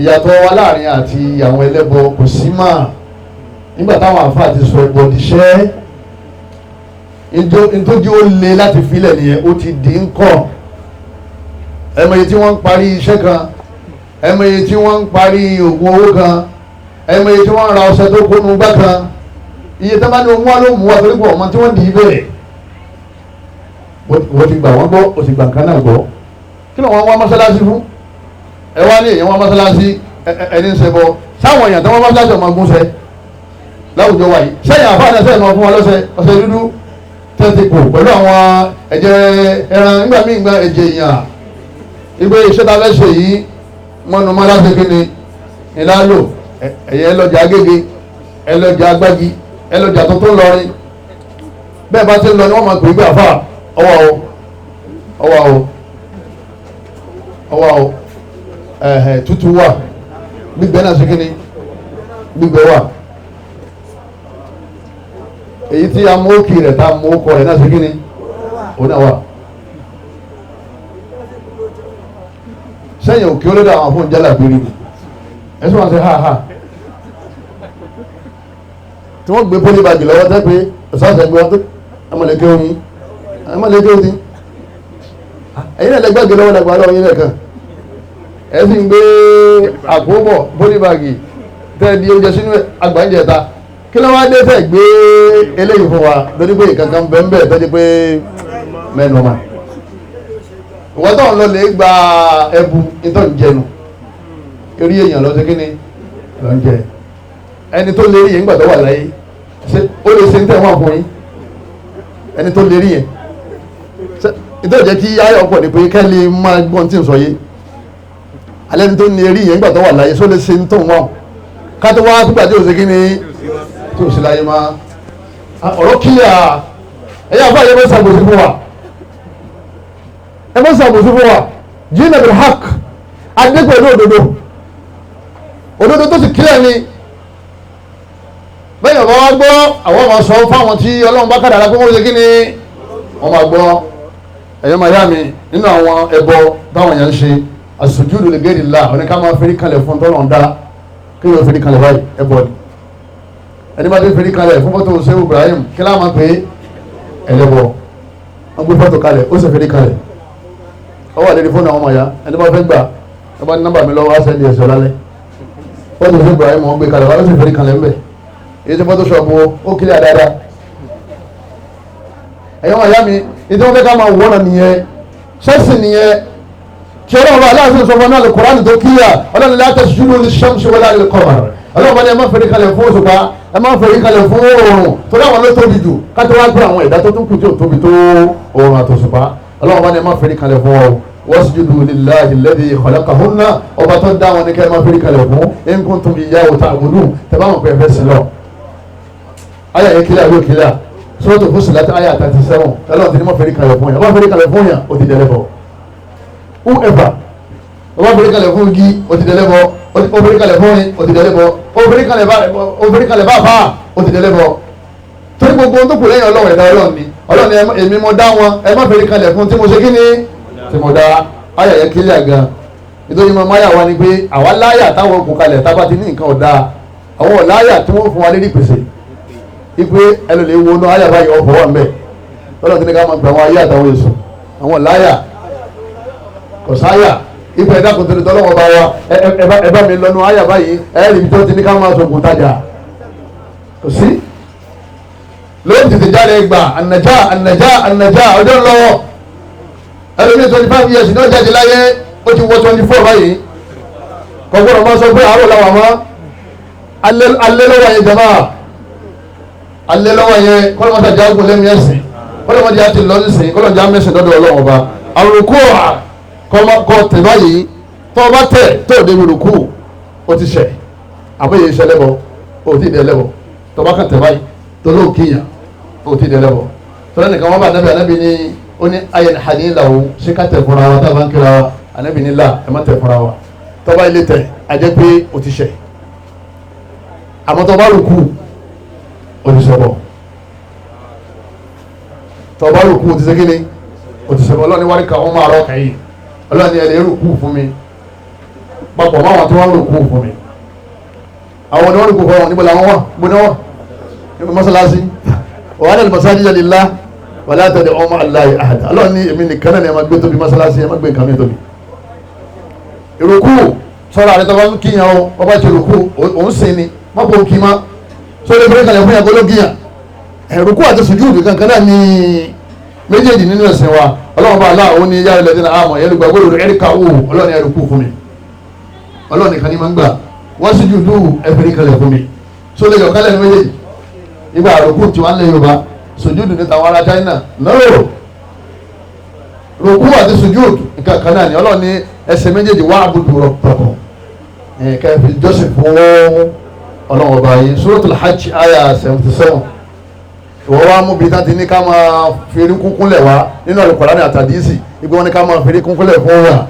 ìyàtọ̀ wa láàrin àti àwọn ẹlẹ́bọ kò sí máa nígbà táwọn àfáà ti sọ ẹbọ díṣẹ́ ìtọ́jú ó le láti filẹ̀ nìyẹn ó ti dín kọ́ ẹmọye tí wọ́n ń parí iṣẹ́ kan ẹmọye tí wọ́n ń parí oògùn owó kan ẹmọye tí wọ́n ń ra ọṣẹ tó kónú gbá kan iye tó bá ní ohun wá ló mú wa torí pọ̀ ọmọ tí wọ́n dì í bẹ̀rẹ̀ wọ́n ti gbà wọ́n gbọ́ ó ti gbà nǹkan náà gbọ́ kí ló wọ́n wá mọ́sálásí fún ẹ wá ní èèyàn wá mọ́sálásí ẹni ń ṣe bọ́ sáwọn èèyàn tó wọ́n mọ́sálásí ọmọ gúnṣẹ́ láwùjọ wa yìí sẹ́yìn àfáàní ẹsẹ̀ ìmọ̀ fún wọn lọ́sẹ̀ ọ̀sẹ̀ dúdú tẹ́tí kù pẹ̀lú àwọn ẹ̀jẹ̀ ẹran nígbà míì gba ẹ̀jẹ̀ èèyàn ìgbé iṣẹ́ ta lẹ́sẹ̀ yìí mọ́nu mọ́lásí kí ni ìlàlò ẹ̀yẹ ẹlọ́jà agége ẹlọ́jà agbági ẹlọ́jà tó tó ń lọrin bẹ́ẹ̀ bá ti ń lọ ni wọ́n máa gbé àfà ọwọ́ tútù wà gbígbẹ́ náà sí kí ni gbígbẹ́ wà èyí tí a mú òkè rẹ̀ tá a mú ọkọ̀ rẹ̀ náà sí kí ni ó náà wà sẹ́yìn òkè olódà àwọn fún jálà gbére ni ẹ̀sùn wọn ṣe ha tí wọ́n gbé pólíbàgì lọ́wọ́ tẹ́ pé ọ̀sánsẹ̀ gbé wọn tó ẹmọ̀lẹ́kẹ́ omi ẹ̀yìn náà lẹ́gbàgbé lọ́wọ́ lẹ́gbàá lọ́wọ́ yín lẹ́kan ẹ sì ń gbé àpò bọ̀ bólíbàgì tẹ́ di oúnjẹ sínú àgbáńjẹta kí ló wá dé fẹ́ gbé eléyìí fún wa lórí pé kankan bẹ́ẹ̀ tọ́jú pé mẹ́nu ma ìwọ́n tó ń lọ lè gba ẹbu ìtọ́ ń jẹnu eré èèyàn lọ sí kí ni lọ ń jẹ ẹni tó lérí yẹn nígbà tó wà láyé ó lè ṣe ń tẹ̀wọ́n fún yín ẹni tó lérí yẹn ìtọ́ jẹ́ kí ayọ̀ pọ̀ ní pé kẹ́lẹ́ máa gbọ́n tí ń sọ yé alẹ́ ní tó lérí yẹn nígbà tó wà láyé só lè ṣe ń tó wọn ká tó wá pípa tí ò sí kí ni tí ò sí láyé máa ọ̀rọ̀ kíyà ẹ̀yà fún àyẹ̀wò ṣàbòsí fún wa ẹ mọ́ ṣàbòsí fún wa jìnnà bil haqq adé pẹ̀lú òdodo tó sì kílẹ̀ ni bẹ́ẹ̀ bá wá gbọ́ àwọn ọmọ sọ fáwọn tí ọlọ́run bá kàdàrà pé wọ́n ṣe kí ni wọ́n máa gbọ́ ẹ̀yọ́ máa yá mi nínú àwọn ẹbọ táwọn èèyàn ń ṣe as-sujudu li ghayri Allah ọ̀ní ká máa fẹ́rí kalẹ̀ fún tọ́lọ̀ ń dá kí yóò fẹ́rí kalẹ̀ báyìí ẹbọ ni ẹni bá dé fẹ́rí kalẹ̀ fún fọ́tò ṣe Ibrahim kí láà máa pè é ẹlẹ́bọ wọ́n gbé fọ́tò kalẹ̀ ó sì fẹ́rí kalẹ̀ ọ wà lórí fóònù àwọn ọmọ ya ẹni bá fẹ́ gbà ẹ bá ní nọ́mbà mi lọ́wọ́ á sẹ́ndì ẹ̀sọ́ lálẹ́ fọ́tò ṣe Ibrahim wọ́n gbé kalẹ̀ wọ́n sì fẹ́rí kalẹ̀ ńbẹ̀ èyí tí fọ́tò ṣọ̀bù ó kílẹ̀ dáadáa ẹ̀yọ́ wọn yá mi ìdí wọn fẹ́ ká máa wọ́nà nìyẹn ṣẹ́sì nìyẹn tí ọlọ́run bá aláàfin sọ fún náà lè Kùránì tó kíyà ọlọ́run la tasjudu lish-shamsi wala lil-qamar ọlọ́run bá ní ẹ má fẹ́rí kalẹ̀ fún òṣùpá ẹ má fẹ́rí kalẹ̀ fún oòrùn tó dáwọn ló tóbi jù káàtó wá gbé àwọn ẹ̀dá tó tún kù tí ò tóbi tó oòrùn àtòṣùpá ọlọ́run bá ní ẹ má fẹ́rí kalẹ̀ fún ọ wasjudu lillahi alladhi khalaqahunna ọba tó dá wọn ní kẹ́ ẹ má fẹ́rí kalẹ̀ fún in kuntum iyyahu ta'budun tẹ́ bá wọn pẹ́ fẹ́ sí lọ. ayà yẹn kílẹ̀ àbí òkílẹ̀ Suratul Fussilat ayà 37 ọlọ́run ti ní má fẹ́rí kalẹ̀ fún yàn ọba fẹ́rí kalẹ̀ fún yàn ó ti dẹ̀lẹ́ bọ̀ whoever ọba fẹ́rí kalẹ̀ fún igi ó ti dẹ̀lẹ́ bọ̀ ó fẹ́rí kalẹ̀ fún yín ó ti dẹ̀lẹ́ bọ̀ ó fẹ́rí kalẹ̀ bá fà ó ti dẹ̀lẹ́ bọ̀ torí gbogbo ohun tó kù lẹ́yìn ọlọ́run ẹ̀dá ọlọ́run ni ọlọ́run èmi mo dá wọn ẹ má fẹ́rí kalẹ̀ fún tí mo ṣe kí ni tí mo dá ayà yẹn kílẹ̀ gan nítorí mo máyà wá ni pé àwa láyà táwọn kò kalẹ̀ tábà ti ní nǹkan ọ̀dà àwọn ọ̀láyà tí wọ́n fún wa lérí pèsè ipe ẹlòlè wo náà ayà báyìí ọ̀fọ̀ wà mbẹ́ lọ́dọ̀ tí ní ká máa gbà àwọn ayé àtàwọn èso àwọn ọ̀láyà kò sáyà ipe ẹ̀dá kò tẹ̀lé tọ́lọ́wọ́ bá wa ẹ bá mi lọ́nu ayà báyìí ẹ̀ẹ́dì tó ti ní ká máa sọ̀gùn tajà kò sí lóòótọ́ tètè jáde gbà ànàjá ọjọ́ lọ́wọ́ ẹlòmíì 25 years ní ọjà ti láyé ó ti wọ 24 báyìí kọ̀ọ̀kọ̀rọ̀ máa sọ pé àárọ̀ làwọn mọ́ alẹ́ lọ́wọ́ yẹn jama alẹ́ lọ́wọ́ yẹn kọ́lọ́mọ́tà jágùn lẹ́mí ẹ̀sìn kọ́lọ́mọ́tà ti lọ nísìn kọ́lọ́mọ́tà mẹ́sìn lọ́dọ̀ ọlọ́wọ́ bá àrùkú kọ́ tẹ̀ báyìí tó bá tẹ̀ tó débi rùkú ó ti ṣẹ̀ àbẹ́yẹ iṣẹ́ lẹ́bọ̀ ó ti dẹ̀ lẹ́bọ̀ tó bá kàn tẹ̀ báyìí tó lóò kíyàn ó ti dẹ̀ lẹ́bọ̀ tó lẹ́nìkan wọ́n bá anábì ní ó ní ayé hàní làwọn ṣé ká tẹ̀ fúnra wa tá a bá ń kíra wa anábì ní là ẹ má tẹ̀ fúnra wa tó bá ilé tẹ̀ ajẹ́ pé ó ti ṣẹ̀ àmọ́ tó bá rùkú olùsọ̀bọ̀ tọba rùkú ti ṣe kíni olùsọ̀bọ̀ ọlọ́ni wárí ka wọ́n máa rọ́ kẹ́yìn ọlọ́ni ẹ̀lẹ́ rùkú fún mi papọ̀ máwọn tí wọ́n rùkú fún mi àwọn ni wọ́n rùkú fún wọn níbo làwọn wà gbóná wà nínú mọ́sálásí wa anal masajida lillah wala tad'u ma'a Allahi ahada ọlọ́ni èmi nìkan náà ni ẹ máa gbé tóbi mọ́sálásí ẹ máa gbé nǹkan mi tóbi ìrùkú sọ̀rọ̀ àrẹ tọba kíyàn o ọba ti rùkú òun sin ni mọ́pọ̀ kí má sórí ìfẹ́ kalẹ̀ fún yàgò lógìyàn ẹ̀rùkú àti sùjúdù kankan náà ní méjèèjì nínú ẹ̀sìn wa ọlọ́run bá aláà ó ní yára ilẹ̀ dínà àmọ̀ yẹn gbàgbọ́ lórí ẹ̀ríkà wò ọlọ́run ẹ̀rùkú fún mi ọlọ́run nìkan ní máa ń gbà wọ́n sùjúdù ẹ̀fẹ̀rí kalẹ̀ fún mi sórí ìyọ̀ kalẹ̀ ní méjèèjì ìgbà àrùkú tí wọ́n lé Yorùbá sùjúdù ní tàwọn ará China lọ́rọ̀ rùkú àti sùjúdù nǹkan kan náà ni ọlọ́run ní ẹsẹ̀ méjèèjì wá àbùdù rabbakum kẹfì jọ́sìn fún ọlọ́run ọba yìí Suratul Hajj aya 77 ìwọ́n wá mú bíi tàbí ní ká máa fèrè kúnkúnlẹ̀ wá nínú Al-Qur'ani àtàdísì ibi wọn ní ká máa fèrè kúnkúnlẹ̀ fún wa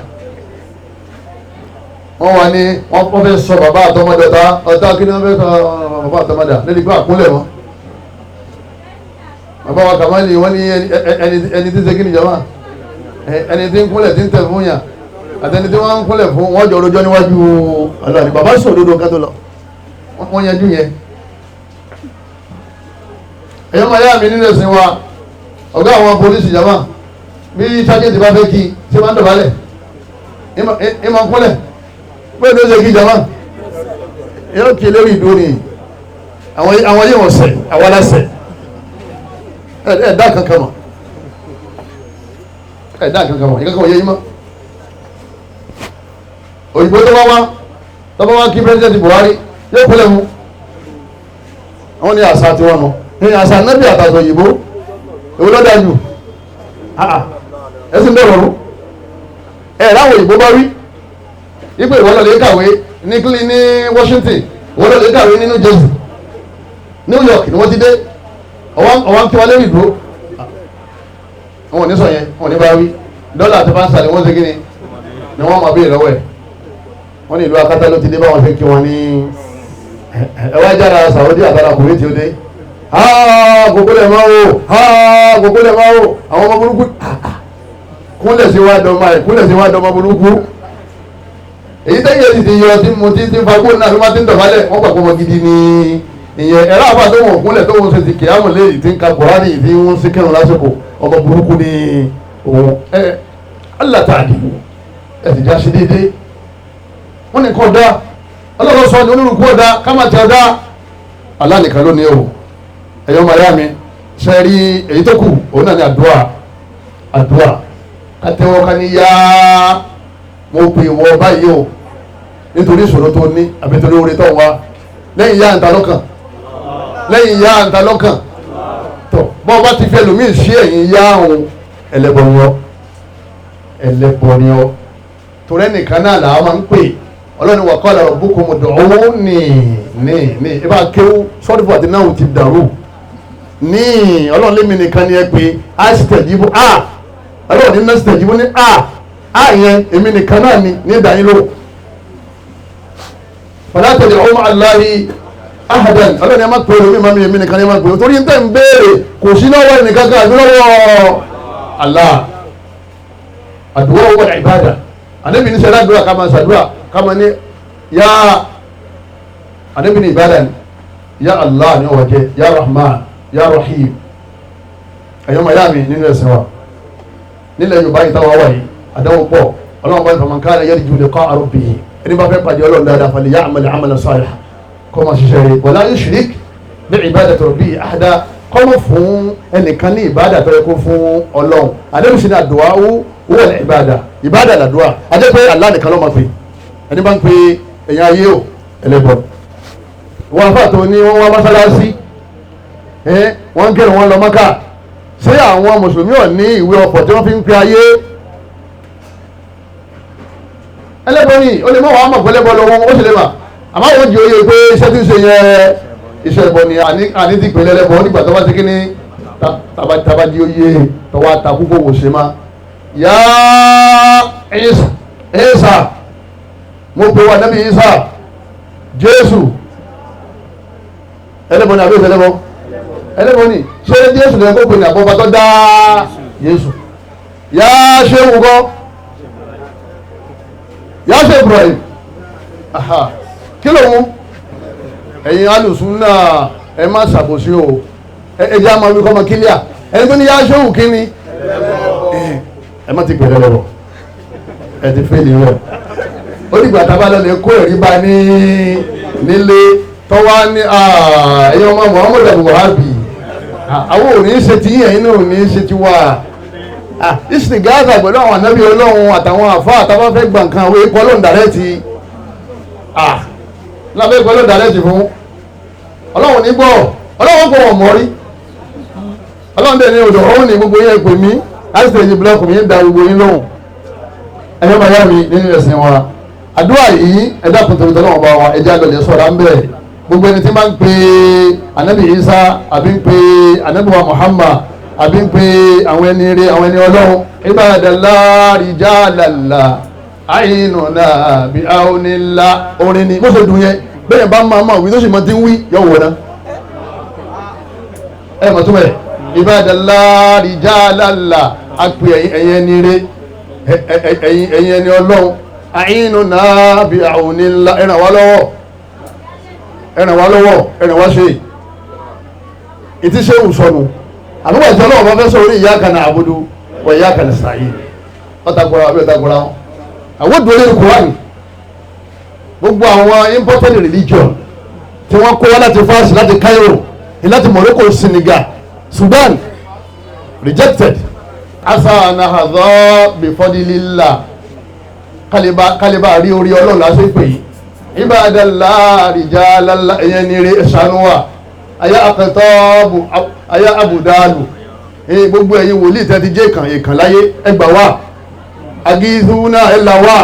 wọ́n wá ní wọ́n fẹ́ sọ bàbá àtọmọdé ọ̀tá kí ni wọ́n fẹ́ sọ bàbá àtọmọdé lẹ́ni pé àkúnlẹ̀ wọn bàbá wa Kàmáàlì wọ́n ní ẹni tí ń ṣe kí ni jọba ẹni tí ń kúnlẹ̀ tí ń tẹ̀ fún yàn àtẹni tí wọ́n ń kúnlẹ̀ fún wọ́n jọ rojọ́ níwájú ọlọ́ọ̀ni bàbá sòdodo ká tó lọ wọ́n yanjú yẹn èyàn máa yá mi nínú ẹ̀sìn wa ọ̀gá àwọn polisi jama bí sájẹ́ntì bá fẹ́ kí tí máa ń dọ̀bálẹ̀ ìmọ̀ kúnlẹ̀ bẹ́ẹ̀ ló ṣe kí jama yóò kí lórí ìdúró ni àwọn yìí wọ́n sẹ̀ àwọn aláṣẹ ẹ̀dá kankan mọ̀ ìkankan wọ̀nyẹ́ yìí mọ́ òyìnbó tó bá wá kí pẹ́sidẹ́ntì Buhari yóò kúlẹ̀ mú àwọn ní àṣà tí wọ́n nù ní àṣà nábì àtàṣọ òyìnbó èwo ló dájú ẹ̀sìn bẹ̀rẹ̀ ọ̀run láwọn òyìnbó bá rí ipò ìwọ́lọ̀ lè kàwé ní Washington ìwọ́lọ̀ lè kàwé ní New Jersey New York ni wọ́n ti dé ọwọ́n kí wọ́n lé ìdúró wọn ò ní sọ yẹn wọn ò ní bá rí dọ́là àti fáńsà ni wọ́n ṣe kí ni wọ́n máa bí ìlọ́wọ́ ẹ̀ wọ́n ní ìlú akátá ló ti dé báwọn ṣe kí wọ́n ní ẹwà jára Saudi àtàrà kùnrin tí ó dé gbogbo lè máa wò gbogbo lè máa wò àwọn ọmọ burúkú kúnlẹ̀ sí wá dọ́mọ burúkú èyí tẹ́yẹ sì ti yọ tí mo ti fagbó náà fi máa ti ń dọ̀bálẹ̀ wọ́n pàpọ̀ mọ́ gidi ní ìyẹn ẹ̀rọ àbá tó wọ̀n kúnlẹ̀ tó wọ́n ṣe ti kìámù lé ìtí ń ka Kùránì ìdí wọ́n sí kẹrùn lásìkò ọmọ burúkú ní òun alátàdì ẹ̀sìn já sí déédéé wọ́n ní kọ́ dá ọlọ́run sọ ní olórúkú ọ̀dá kámàtì ọ̀dá alánìkan ló ní o ẹ̀yọ́ màyá mi ṣe rí èyí tó kù òun náà ní àdúrà kátẹ́wọ́ ká ní yá mo pè wọ báyìí o nítorí ìṣòro tó ní àbítorí orí tó wá lẹ́yìn yá àǹtà lọ́kàn tó bọ́ bá ti fẹ́ lómi sí ẹ̀yìn yá òun ẹlẹ́bọ̀nìọ́ torí ẹnìkan náà làwọn máa ń pè ọlọ́ni wà qala rabbukum ud'uni ibà kéwú sọ́dúnfọ̀ àti náà ti dàrú ní ọlọ́run lémi nìkan ni ẹ pé a sì tẹ̀jíbú ọlọ́run ní nọ́ọ̀sì tẹ̀jíbú ní yẹn èmi nìkan náà ni ní ìdáyín ló fala tad'u ma'a Allahi ahadan ọlọ́run ẹ má pè omi mami èmi nìkan ni ẹ má pè torí ń tẹ̀ ń béèrè kò sí lọ́wọ́ ẹnìkan kan àbí lọ́wọ́ Allah àdúrà wal ìbádà ànábì ní sẹ́dá àdúrà ká máa ṣàdúrà kama ni ya anabi ni ibada ni ya Allah ni ọwọ́ jẹ́ ya Rahman ya Rahim ẹ̀yọ́ mayami nínú ẹ̀sìn wa nílẹ̀ Yorùbá yìí táwa wà yìí àdáwò pọ̀ ọlọ́run bá ń fọmọ káàlẹ̀ yarju liqa'a rabbih ẹni bá fẹ́ pàdé ọlọ́run dáadáa falya'mal 'amalan salihan kọ́ máa ṣiṣẹ́ rẹ̀ wala yushrik bi ibadati rabbih ahada kọ́mọ̀ fún ẹnìkan ní ìbádà tó yẹ kó fún ọlọ́run àdébùsí ní àdúà wọ́n ìbádà làdúà adẹ́pẹ́ Allah nìkan ló máa fi ẹni bá ń pe èyàn ayé o ẹlẹ́bọ̀ wọ́n fà tó ní wọ́n wá mọ́sálásí wọ́n ń kẹrù wọn lọ Mákà ṣé àwọn mùsùlùmí ò ní ìwé ọkọ̀ tí wọ́n fi ń pe ayé ẹlẹ́bọ̀ ni ó lè mọ́ wàá mọ̀ pé ẹlẹ́bọ̀ lọ́wọ́ ó sì lè mà àmọ́ àwọn jẹ́ oyè pé iṣẹ́ tí ń ṣe yẹ iṣẹ́ ẹ̀bọ̀ ni àní ti pè lẹ́lẹ́bọ̀ nígbà tó bá ti kí ní tabadi oyè tó wá ta púpọ̀ wò ṣe má yá ẹ̀ẹ́sà mo pe wa nabi Isa Jésù ẹlẹ́bọ ni àbí ìfẹ́lẹ́bọ ẹlẹ́bọ ni ṣé Jésù lè kó pe ní àbọ̀bá tó dá Jésù yá ṣé wùkọ́ yá ṣé Ibrahim kí ló mú ẹ̀yin alùsùn náà ẹ má ṣàbòsí o ẹ jẹ́ àmọ́ wíkọ́ ọmọ kílíà ẹni tó ní yá ṣé wù kí ni ẹ má ti pè lẹ́lẹ́bọ ẹ ti fẹ́ nìyẹn ó dìgbà tá a bá lọ lè kó ẹ̀rí bá nílé tọ́wá ní ẹ̀yọ́ ọmọ Muhammadu Buhari àwọn ò ní ṣe ti yẹn náà ò ní ṣe ti wà ìsìngáàsà pẹ̀lú àwọn ànábì Ọlọ́run àtàwọn àfá àtàwọn fẹ́ gbà nǹkan àwọn ikọ̀ Ọlọ́run dàrẹ́tì lábẹ́ ikọ̀ Ọlọ́run dàrẹ́tì fún Ọlọ́run ní gbọ́ Ọlọ́run kò wọ̀n mọ́rí Ọlọ́run dẹ̀ ní odò ọ̀hún ní gbogbo yẹn pè mí láti tẹ̀lé blọọkù mi ń da gbogbo yín lóhùn ẹ̀yọ́ màyá mi nínú ẹ̀sìn wa àdúrà yìí ẹ̀dá kùtùkùtù náà bá wa ẹ̀jẹ̀ àgbẹ̀lẹ̀ sọ̀rọ̀ à ń bẹ̀ gbogbo ẹni tí máa ń pe anabi Isa àbí ń pe anabi wa Muhammad àbí ń pe àwọn ẹni rere àwọn ẹni Ọlọ́run ibadallah rijalala àìnùnà bí àónílá orin ni bó ṣe dùn yẹn bẹ́ẹ̀ bá máa wí tó sì máa ti ń wí yọ wọ̀ náà ẹ mọ̀ tó mẹ́ ibadallah rijalala àpè ẹ̀yìn ẹni rere ẹ̀yin ẹni Ọlọ́run àìnùnà bí àónílá ẹ̀ràn wá lọ́wọ́ ẹ̀ràn wá ṣe ìtí ṣe ìwùsọ̀nù àbúgbà tí Ọlọ́run bá fẹ́ sọ orí iyyaka na'budu wa iyyaka nasta'in ọ̀tàkùrà àbí ọ̀tàkùrà wọn àwọn òdò orí Kùránì gbogbo àwọn imported religion tí wọ́n kó wá láti France, láti Cairo, láti Morocco, Senegal, Sudan, rejected. asa nahadha bifadilillah kálíbà rí orí ọlọ́run lásìkò pé yìí ibadallah rijalala ẹ̀yẹn ní rí ṣàánúwà ayá akẹtọ́ọ̀bù ayá abùdáàlù gbogbo ẹ̀yin wòlíì tẹ́ ti jẹ́ ìkàn láyé ẹgbà wà agíìsúná ẹ̀là wà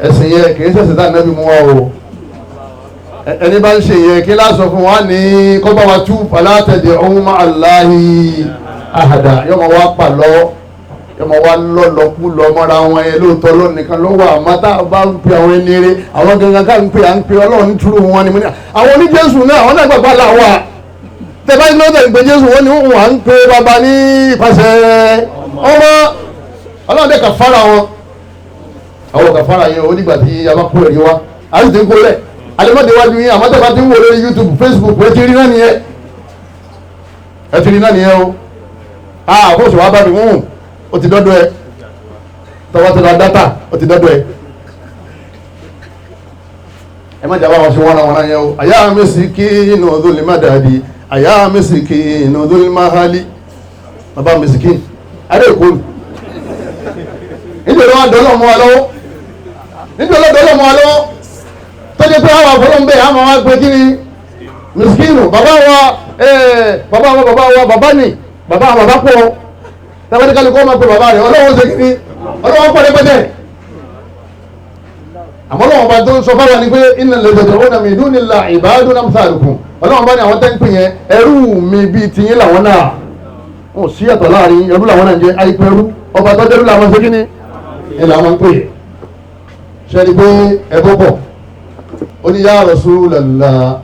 ẹ̀sìn yẹ kìí ṣẹ̀ṣẹ̀ tá nẹ́bí mú wa o ẹni bá ń ṣe yẹ kí lásọ fún wa ní kọ́bá wa tú falátẹ̀dẹ̀ ọ̀hún máa láàyè àhàdà yọmọ wa pa lọ yọmọ wa lọ́lọ́kú lọ mọ́ra wọn yẹn lóòótọ́ lónìkan ló wà àmọ́ tá a bá ń pe àwọn ẹni eré àwọn gangan ká ń pe à ń pe ọlọ́run nítorí wọn ni mo ní àwọn oníjésù náà àwọn náà gbàgbá làwà tẹ́bá ní lọ́dọ̀ ìpè jésù wọn ni wọn à ń pe bàbá ní ìpàṣẹ ọmọ ọlọ́run dẹ̀ kàfàrà wọn àwọn kàfàrà yẹn ó nígbà tí a bá kó ẹ̀rí wa a sì ti ń kó lẹ̀ alimọ́dé wájú yín àmọ́ tẹ́bá ti ń wò lórí YouTube, Facebook ẹ ti rí náà nìyẹn ẹ ti rí náà nìyẹn o àkóso wa bá mi mú o ti dọ́dọ̀ ẹ tọwọ́ ti ra dátà o ti dọ́dọ̀ ẹ ẹ má jà bá wọn ṣe wọ́n náà yẹn o àyà mẹ́sìkì inú ọdún lè má dàbí àyà mẹ́sìkì inú ọdún lè má hálí bàbá mẹ́sìkì adé ìkóni nítorí wọn dọ́lọ́ mọ́ wa lọ́wọ́ nítorí wọn dọ́lọ́ mọ́ wa lọ́wọ́ tọ́jú pé àwọn àfọlọ́ ń bẹ̀ àmọ́ wa pé kí ni mẹ́sìkì bàbá ni bàbá pọ̀ tàbí kálí kọ́ máa pe bàbá rẹ̀ ọlọ́wọ́ ṣe kí ni ọlọ́wọ́ pọ̀ rẹpẹtẹ àmọ́ ọlọ́wọ́ bá tó ń sọ fáwọn ni pé innal ladhina tad'una min dunillahi ibadun amthalukum ọlọ́wọ́ bá ní àwọn tẹ́ ń pè yẹn ẹrú mi bíi tiyín làwọn náà wọn sí ẹ̀tọ́ láàrin ẹrú làwọn náà jẹ́ àìpẹ́ ẹrú ọba tó dẹrú làwọn ṣe kí ni ẹ làwọn ń pè yẹ ṣe ni pé ẹbọ pọ̀ ó ní ya Rasulallah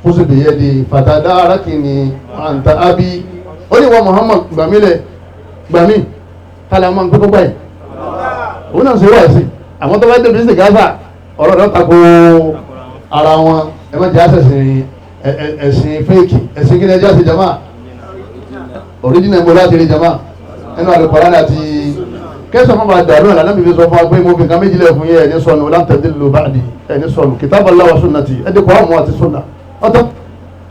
khudh biyadi fatadarakini anta abi ó ní wa Muhammad gbàmí tààlà ọmọ nǹkan gbogbo ẹ̀ òun náà ṣe wà sí àwọn tó bá débi sí Gaza ọ̀rọ̀ rẹ̀ tako ara wọn ẹ má jẹ́ àṣẹ̀sìn ẹ̀sìn fẹ́ẹ̀kì ẹ̀sìn kí ni ẹjọ́ àti jama oríjìnà ìmọ̀ láti rí jama ẹnu àlùkọ́rá àti kẹsàn án máa dàrú ẹ̀ lánàá fi sọ fún wa pé mo fi nǹkan méjìlẹ̀ fún yẹ ẹni sọnù lan tadillu ba'di ẹni sọnù kitaballahi wa sunnati ẹni kọ́ àmọ́ àti sunna ọ̀tọ̀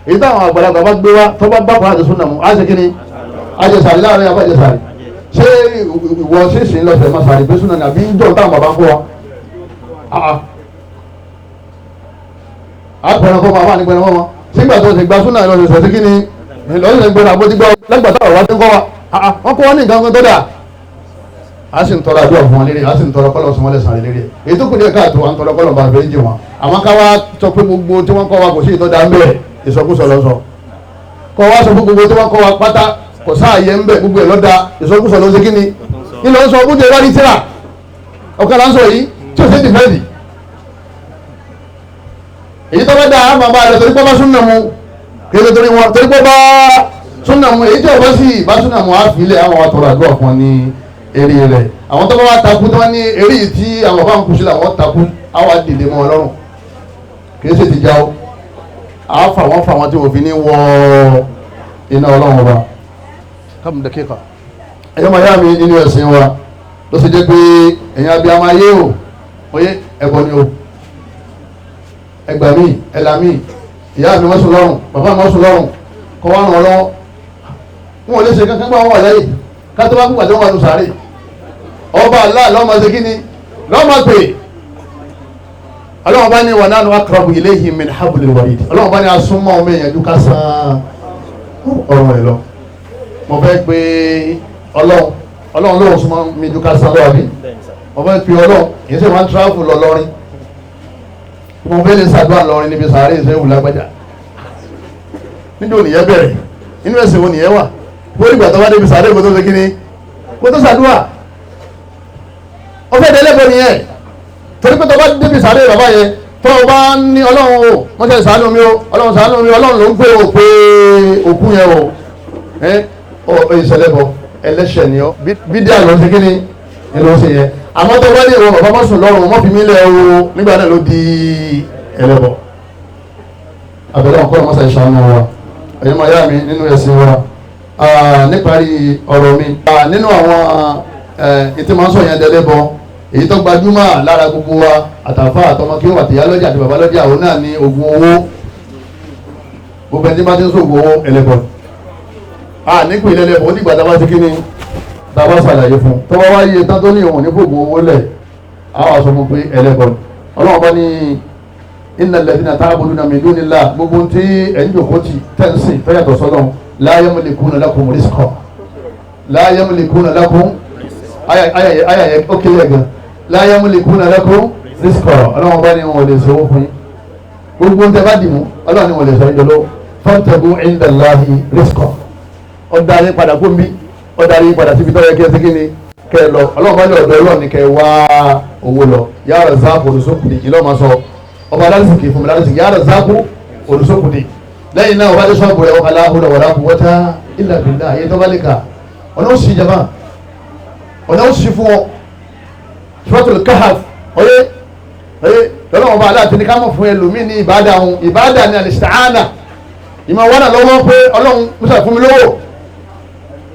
èyí táwọn àgbàlagbà bá gbé wa tó bá bá kọ́ àti sunna mu á ṣe kí ni ajẹsàrí láàrin abájẹsàrí ṣé ìwọ ṣèṣin lọ́sẹ̀ máa sàrí pé súnà ní àbí ń jọ táwọn bàbá ń kó wa àpẹẹrẹ kọ́ máa wà nígbẹ̀rẹ̀ wọn sígbà tó ṣe gba súnà lọ́sẹ̀ sọ sí kí ni lọ́sẹ̀ gbẹ̀rẹ̀ àbójúgbà lẹ́gbàtà ọ̀rọ̀ wá sí ń kọ́ wa wọ́n kọ́ wọn ní nǹkan tó dà a sì ń tọrọ àdúrà fún wọn lérí a sì ń tọrọ kọ́lọ̀ sọmọlẹ̀ sàn lérí èyí tó kù díẹ̀ káàtó à ń tọrọ kọ́lọ̀ bàbá méjì wọn àwọn ká wá sọ pé gbogbo tí wọ́n kọ́ wa kò sí ìtọ́jà ń bẹ̀ ìsọkúsọ lọ́sọ kọ́ wa sọ pé gbogbo tí wọ́n kọ́ wa pátá kò sáàyẹ ń bẹ gbogbo ẹ̀ lọ́dà ìsọkúsọ ló ṣe kí ni ilẹ̀ ń sọ bóde wá ní tíra ọ̀kan là ń sọ yìí tí ó ṣe dìfẹ́ǹdì èyí tó bá dá a máa bá a lọ torí pé bá súnà mu kéde torí wọn torí pé bá súnà mu èyí tí ọba sì bá súnà mu á fi ilẹ̀ àwọn àtọ̀rọ̀ àdúrà fún ọ ní eré rẹ̀ àwọn tó bá wá takú tó wá ní eré yìí tí àwọn bá ń kú sílẹ̀ àwọn takú àwọn àdìdè mọ́ ọlọ́run kì í ṣe ti já o àá fà wọ́n tí òfin ní wọ iná ọlọ́run ọba kam dakika ẹ̀yọ́ máa yá mi nínú ẹ̀sìn wa ló ṣe jẹ́ pé ẹ̀yin abiyamọ ayé o oyé ẹ̀bọ ni o ẹgbà mi ẹ̀là mi ìyá mi mọ́sùn lọ́rùn bàbá mi mọ́sùn lọ́rùn kọ́ wá ràn ọ́ lọ́wọ́ wọn ò lè ṣe kankan gbà wọn wà láyé ká tó bá kú pàdé wọn wà lù sàárè ọba Allah lọ́ọ́ máa ṣe kí ni lọ́ọ́ máa pè ọlọ́wọ́n bá ní wa nahnu aqrabu ilayhi min hablil warid ọlọ́wọ́n bá ní asúnmọ́ ọmọ èèyàn ju ká san ọ̀rọ̀ ẹ̀ lọ mo fẹ́ pé ọlọ́run lóhùn súnmọ́ mi ju ká san lọ́wọ́ mi mo fẹ́ pé ọlọ́run yìí sì máa ń tíráfù lọ lọ́rin mo fẹ́ lè ṣàdúrà lọ́rin níbi sàárè ìṣẹ́wù lágbájá níbi ònìyẹn bẹ̀rẹ̀ nínú ẹ̀sìn ònìyẹn wà lórí ìgbà tó bá débi sàárè kó tó ṣe kíní kó tó ṣàdúrà ó fẹ́ délẹ́gbẹ̀ẹ́ nìyẹn torí pé tó bá débi sàárè bàbá yẹn tó o bá ní ọlọ́run o wọ́n ṣe ṣàánú mi o ọlọ́run ṣàánú mi ọlọ́run ló ń pè ó pé òkú yẹn o ìṣẹ̀lẹ̀bọ̀ ẹlẹ́ṣẹ̀ ni ọ́ bídíà lọ sí kí ni ẹlọ́ sí yẹn àmọ́ tó bá ní ìwọ̀n bàbá mọ́sùn lọ́rùn mọ́ fi mílẹ̀ o nígbà náà ló di ẹlẹ́bọ̀ àbẹ̀lẹ̀ ọ̀kọ́ ọmọ sàìṣà ọmọ wa ẹ̀yẹ́ máa yá mi nínú ẹ̀sìn wa níparí ọ̀rọ̀ mi nínú àwọn ètí máa ń sọ yẹn dẹ́lẹ́bọ̀ èyí tó gbajúmọ̀ lára gbogbo wa àtàfà àtọmọ kí wọ́n àtìyá lọ́jà àti bàbá lọ́jà òun náà ní oògùn owó. Gbogbo ẹni tí bá ti ń sóògùn owó ẹlẹ́bọ nípìn ẹlẹ́bọ ó dìgbà tá a bá ti kí ni tá a bá ṣàlàyé fún tó bá wáyé tán tó ní òun ní fògùn owó lẹ̀ àwọn aṣọ fún pé ẹlẹ́bọ. Ọlọ́run bá ní innal ladhina ta'buduna min dunillah gbogbo tí ẹ̀yìn jòkó ti tẹ́ǹsì tó yàtọ̀ sọ́lọ́run la yamlikuna lakum rizqa la yamlikuna lakum ayàyẹ ó kéye gan la yamlikuna lakum rizqa. Ọlọ́run bá ní wọn ò lè sọ fún yín gbogbo ń tẹ́ bá dìmú Ọlọ́run ní wọn lè sọ yín jọlọ́ fabtagu indallahi rizqa. Ọ̀darí padà kó ń bí ọ̀darí padà síbi tọ́yẹ kí ẹ ti kí ni kẹ lọ Ọlọ́run bá ní ọ̀dọ̀ Ọlọ́run ní kẹ wá owó lọ ya Razzaqu olùsókùnì ìlọ́ máa sọ ọba alárísìkì fún mi alárísìkì ya Razzaqu olùsókùnì lẹ́yìn náà ọba dé sọ́ọ̀bù rẹ̀ ọkà láhùn wala quwwata illa billah ayé tọ́ba lè kà ọ̀nà òsì jama ọ̀nà òsì fún ọ Suratul Kahf ọyẹ lọ́nà ọba aláàtí ní ká mọ̀ fún ẹlòmíì ní ìbádà ọ̀hún ìbádà ní al-isti'ana ìmọ̀ wọ́n náà lọ́wọ́ pé Ọlọ́run mọ́sà fún mi lówó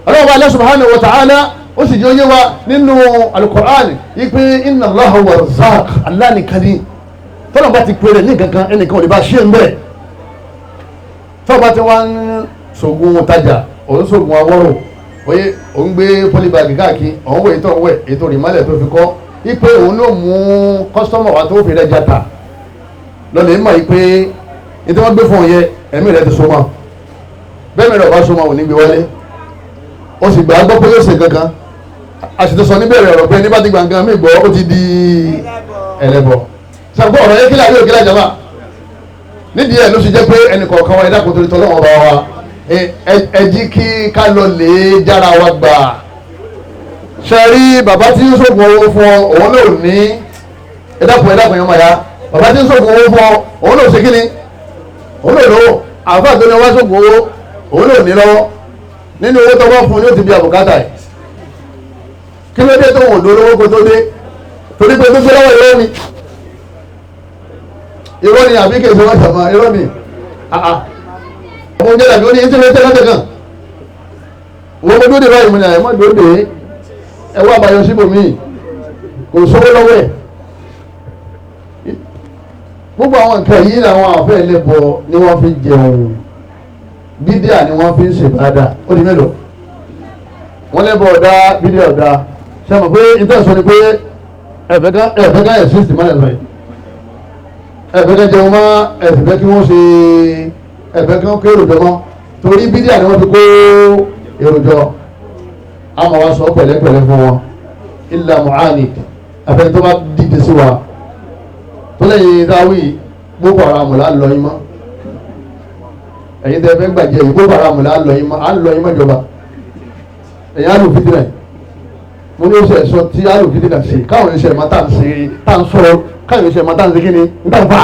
Ọlọ́run bá Allah subhanahu wa ta'ala ó sì jẹ́ oyé wa nínú al-Qur'an ipe inna Allaha huwa razzaq Allah nìkan ní tọ́lọ̀ bá ti pèrè ní kankan ẹnìkan ò lè bá ṣe ń bẹ́ẹ̀ tọ́lọ̀ bá ti wá ń sògùn tajà òun sògùn awọ́rò oye òun gbé pólíbàgì káàkiri òun wẹ̀ ètò òun wẹ̀ ètò ìmọ̀lẹ̀ tó fi kọ́ ipe òun ló mú kọ́sítọ́mọ̀ wa tó fi rẹ̀ jata lọ́lẹ̀ mọ̀ ipe ètò wọn gbé fún òun yẹ ẹ̀mí rẹ̀ ti so mọ́ bẹ́ẹ̀ mi rẹ̀ bá so mọ́ òun ní gbé wọlé ó sì gbà á gbọ́ pé yóò ṣe kankan a sì ti sọ níbẹ̀rẹ̀ ọ̀rọ̀ pé ní bá ti gbàngàn mí gbọ́ ó ti di ẹlẹ́bọ sàgbọ́ ọ̀rọ̀ yẹ kílà yóò kílà jama nídìí ẹ̀ ló sì jẹ́ pé ẹnì kọ̀ọ̀kan wa ẹ̀dá kò torí tọ́lọ́wọ́ bá wa ẹ jí kí ká lọ lè jára wa gbà ṣe rí bàbá tí ń sọ̀gùn owó fún ọ òun ló ní ẹ̀dàkùn yẹn mọ̀ ya bàbá tí ń sọ̀gùn owó fún ọ òun ló ṣe kí ni òun ló lówó àfáà tó ní wá sọ̀gùn owó òun ló ní lọ́wọ́ nínú owó tó wọ́n fún ní ó ti bí àbùkátà ẹ̀ kí ló dé tó wọ́n lò lówó kó tó dé torí pé gbogbo lọ́wọ́ irọ́ ni àbí kì í ṣe wọ́n ṣàmà irọ́ ni ọmọ oúnjẹ dàbí ó ní íńtánẹ́ẹ̀tì lọ́dẹ̀ kan wọ́n mo dóde báyìí mo ní àyẹ̀mọ́ dóde ẹ wá àbáyọ síbòmíì kò sówó lọ́wọ́ ẹ̀ gbogbo àwọn nǹkan yìí làwọn àfẹ́ ẹlẹ́bọ ni wọ́n fi jẹun bídíà ni wọ́n fi ń ṣèbádà ó di mélòó wọ́n lẹ́bọ̀ ọ̀dá bídíà ọ̀dá ṣe mọ̀ pé ìtẹ́sọ ni pé ẹ̀fẹ́ ká ẹ̀sìn sì máa lẹ̀ sọ̀rọ̀ ẹ̀fẹ́ ká jẹun mọ́ ẹ̀fẹ́ kí wọ́n ṣe ẹ̀fẹ́ kí wọ́n kó èròjọ mọ́ torí bídíà ni wọ́n fi kó èròjọ àmọ́ wa sọ pẹ̀lẹ́pẹ̀lẹ́ fún wọn illa mu'anid afẹ́ tó bá dìde sí wa tó lẹ́yìn dáwì Boko Haram là ń lọ yín mọ́ ẹ̀yin tẹ́ fẹ́ gbàjẹ́ yìí Boko Haram là ń lọ yín mọ́ à ń lọ yín mọ́ ìjọba ẹ̀yin alùpùpù mo ní oṣù ẹ̀sọ́ tí alùpùpù náà ṣe káwọn iṣẹ́ ìmọ̀ tá à ń ṣe tá à ń sọ̀rọ̀ káwọn iṣẹ́ ìmọ̀ tá à ń ṣe kí ni ń tàn fà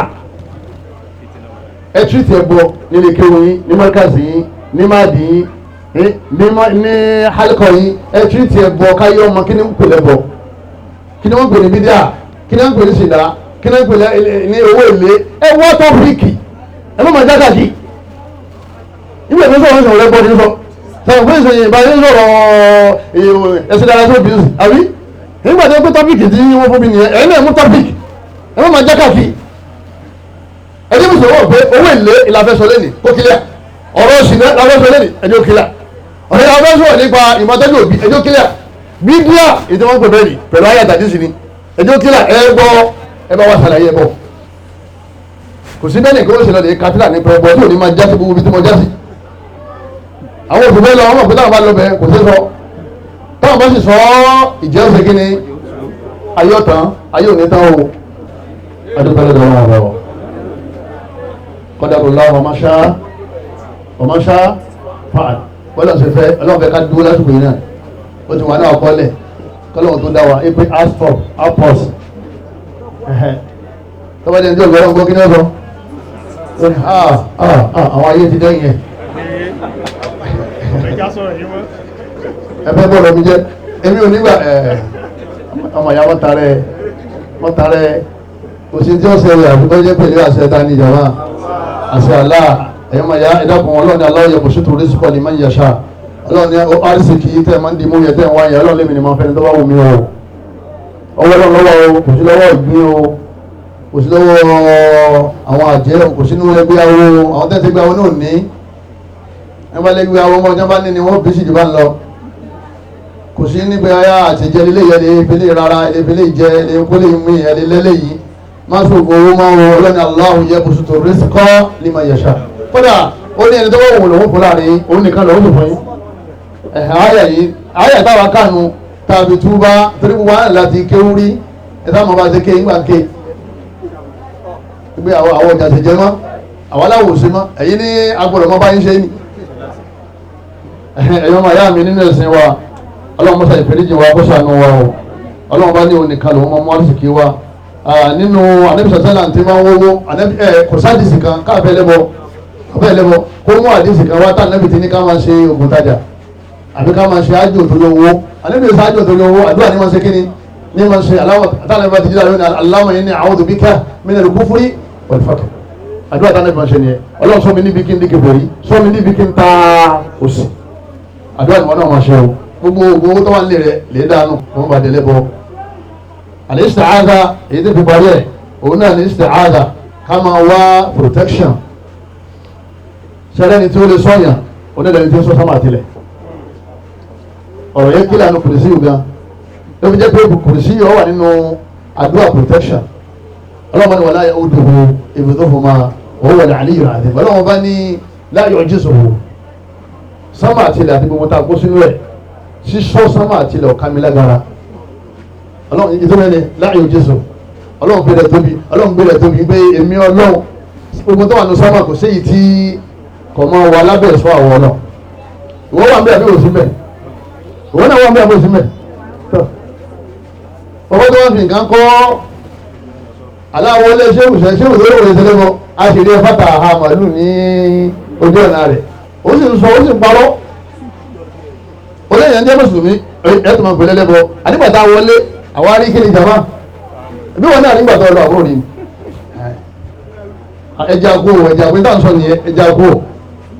ẹ tírìtì ẹ bọ nílé kéwòn yín ní mọ́ríkàsì yín ní máàdì yín ní hálíkọ̀ yín ẹ tírìtì ẹ bọ káyọ̀ ọmọ kí ni ń pèlè bọ kí ni wọ́n pè ní bídíà kí ni wọ́n pè ní ṣìdá kí ni wọ́n pè ní owó èlé ẹ wọ́ tọ́pìkì ẹ má máa já kàkí ìwé mi sọ̀rọ̀ sọ̀rọ̀ lẹ́bọ̀ ní sọ sọ̀rọ̀ fún ìsòyìn ìbáyé sọ̀rọ̀ ẹ̀sìn dára tó bí àbí nígbà tó pé tọ́pìkì tí wọ́n fún mi nìyẹn ẹ̀yin náà mú tọ́pìkì ẹ má máa já kàkí ẹni bí sọ̀rọ̀ pé owó èlé ìlàfẹ́sọ lẹ́nì kó kílíà ọ̀rọ̀ òṣìlẹ̀ ìlàfẹ́sọ lẹ́nì ẹni ó kílíà ọ̀rọ̀ ìlàfẹ́sọ nípa ìmọ̀tẹ́jú òbí ẹni ó kílíà bídíà ètò wọn pè bẹ́ẹ̀ni pẹ̀lú ayé àtàdé sí ni ẹni ó kílíà ẹ gbọ́ ẹ bá wá ṣàlàyé ẹ bọ̀ kò sí bẹ́ẹ̀ nìkan ó ṣe lọ lè kápítà ní pẹ̀lú tí ò ní máa jásí gbogbo ibi tí mo jásí àwọn òṣùpẹ́ lọ ọmọ òpótá bá lọ bẹ kò sí sọ táwọn bá sì sọ ìjẹ́ òṣè kí ni ayé ọ̀tán ayé òní tán o adúpẹ́ lọ́dọ̀ wọn ọ̀rọ̀ kọ́dàbọ̀lá ọmọṣá fàá bọ́lá ṣe fẹ́ ọlọ́fẹ́ ká dúró lásìkò yìí náà ó ti wà náà kọ́lẹ̀ kọ́lọ́wọ́ tó dá wa ipe aspop apos tọ́bàdé ní ọgbọ́n ọgbọ́n kí ní ọ̀sọ́ àwọn ayé ti dẹ́yìn ẹ̀ ẹ̀fẹ́ bọ́ọ̀lù mi jẹ́ èmi ò nígbà ọmọ ìyá mọ́tàrẹ́ òsì tí ó ṣẹlẹ̀ àbúkọ́ jẹ́ pẹ̀lú àṣẹ ta ní ìjọba àṣẹ àlá ẹ̀yọ́ máa ya ẹ̀dàkùn ọlọ́ni aláwọ̀ kò ṣètò oríṣìíkọ́ ní máa ń yàṣà ọlọ́ni àrísìkì tẹ́ máa ń di mú yẹ tẹ́ ń wáyé ọlọ́ni lèmi ni máa ń fẹ́ni tó bá wù mí o ọwọ́ lọ́wọ́ o kò sí lọ́wọ́ ìgbín o kò sí lọ́wọ́ àwọn àjẹ́ kò sínú ẹgbẹ́ awo àwọn tẹ́tẹ́ gbé awo náà ní ẹgbẹ́ lẹ́gbẹ́ awo ọmọ ìjọba ní ni wọ́n bí sí ìjọba ń lọ kò sí nígbẹ́ ayá àtẹ̀jẹ́ ilé yẹn lè fi lè rárá ilé fi lè jẹ ilé kó lè mú ìyẹn lè lélẹ̀ yìí máa sọ owó máa wọ ọlọ́ni Allahu yabsutu rizqa liman yasha kódà ó ní ẹni tó wọ́n wò lòun fún láàrin òun nìkan lòun sì fún yín àyà táwa kànú tàbí túbá torí gbogbo àwọn láti kéwú rí ẹ̀ta mọ̀ bá ṣe ké ńgbà ké gbé àwọn ọjà ṣe jẹ mọ́ àwọn aláwò sí mọ́ ẹ̀yìn ní agbọ̀dọ̀ mọ́ bá yín ṣe ní ẹ̀yọ́ máa yá mi nínú ẹ̀sìn wa ọlọ́run mọ́sá ìfẹ́ríjì wa kó ṣàánú wa o ọlọ́run bá ní òun nìkan lòun mọ́ àrísìkí wa nínú Ànábì sọ́sẹ́là tí máa ń wówó kò sáàdìsì kan káàfẹ́ lẹ́bọ kó mú àdìsì kan wá tá Ànábì ti ní ká máa ṣe ògùn tajà àbí ká máa ṣe ájò tó lówó Ànábì ṣe ájò tó lówó àdúrà ní máa ṣe kíni ní máa ṣe aláwọ̀ ti jíra lónìí Allahumma inni a'udhu bika minal kufri wal faqr àdúrà tá Ànábì máa ṣe nìyẹn ọlọ́run sọ mi níbi kí n díkì bòrí sọ mi níbi kí n ta òsì àdúrà ni wọn náà máa ṣe o gbogbo owó tó wà nílé rẹ lè dànù wọn bá délé bọ àlè isti'adha èyí tó fi parí ẹ òun náà ní isti'adha ká máa wá protection ṣẹlẹ̀ ni tí ó lè sọyàn onílẹ̀ tí ó sọ sọmọ àtìlẹ̀ ọ̀rọ̀ yẹn kílẹ̀ àánú kùrìsí yìí gan ló fi jẹ́ pé kùrìsí yìí wà nínú àdúrà protection ọlọ́mọ ni wala ya'uduhu hifdhuhuma wa huwa al-'aliyyul 'azim ọlọ́mọ bá ní la yu'jizuhu sọmọ àtìlẹ̀ àti gbogbo tá a kó sínú ẹ̀ sísọ sọmọ àtìlẹ̀ ọ̀kámilágara ọlọ́run ìdúmẹ́ni láàyò jésù ọlọ́run gbé rẹ̀ tóbi pé èmi ọlọ́run gbogbo tó wà ní sọ́mà kò séyìí tí kò mọ́ wa lábẹ́ ẹ̀ṣọ́ àwọn ọ̀nà ìwọ wà ń bẹ̀ àbí òsì mẹ́ ìwọ náà wà ń bẹ̀ àbí òsì mẹ́ ọwọ́ tó wọ́n fi nǹkan kọ́ aláwọ̀ ilé ṣéwù tó lówó ìṣẹ́lẹ̀ mọ́ a sì rí ẹfátà àmàlù ní ojú ọ̀nà rẹ̀ ó sì ń sọ ó sì ń parọ́ ó lè yàn jẹ́ mùsùlùmí ẹ̀tùn máa ń pèlè lẹ́bọ̀ àdìgbàtà wọlé àwọn aríkìlì jama bí wọn náà nígbà tó lọ àbúrò ni ẹja kó ẹja pé táwọn sọ nìyẹn ẹja kó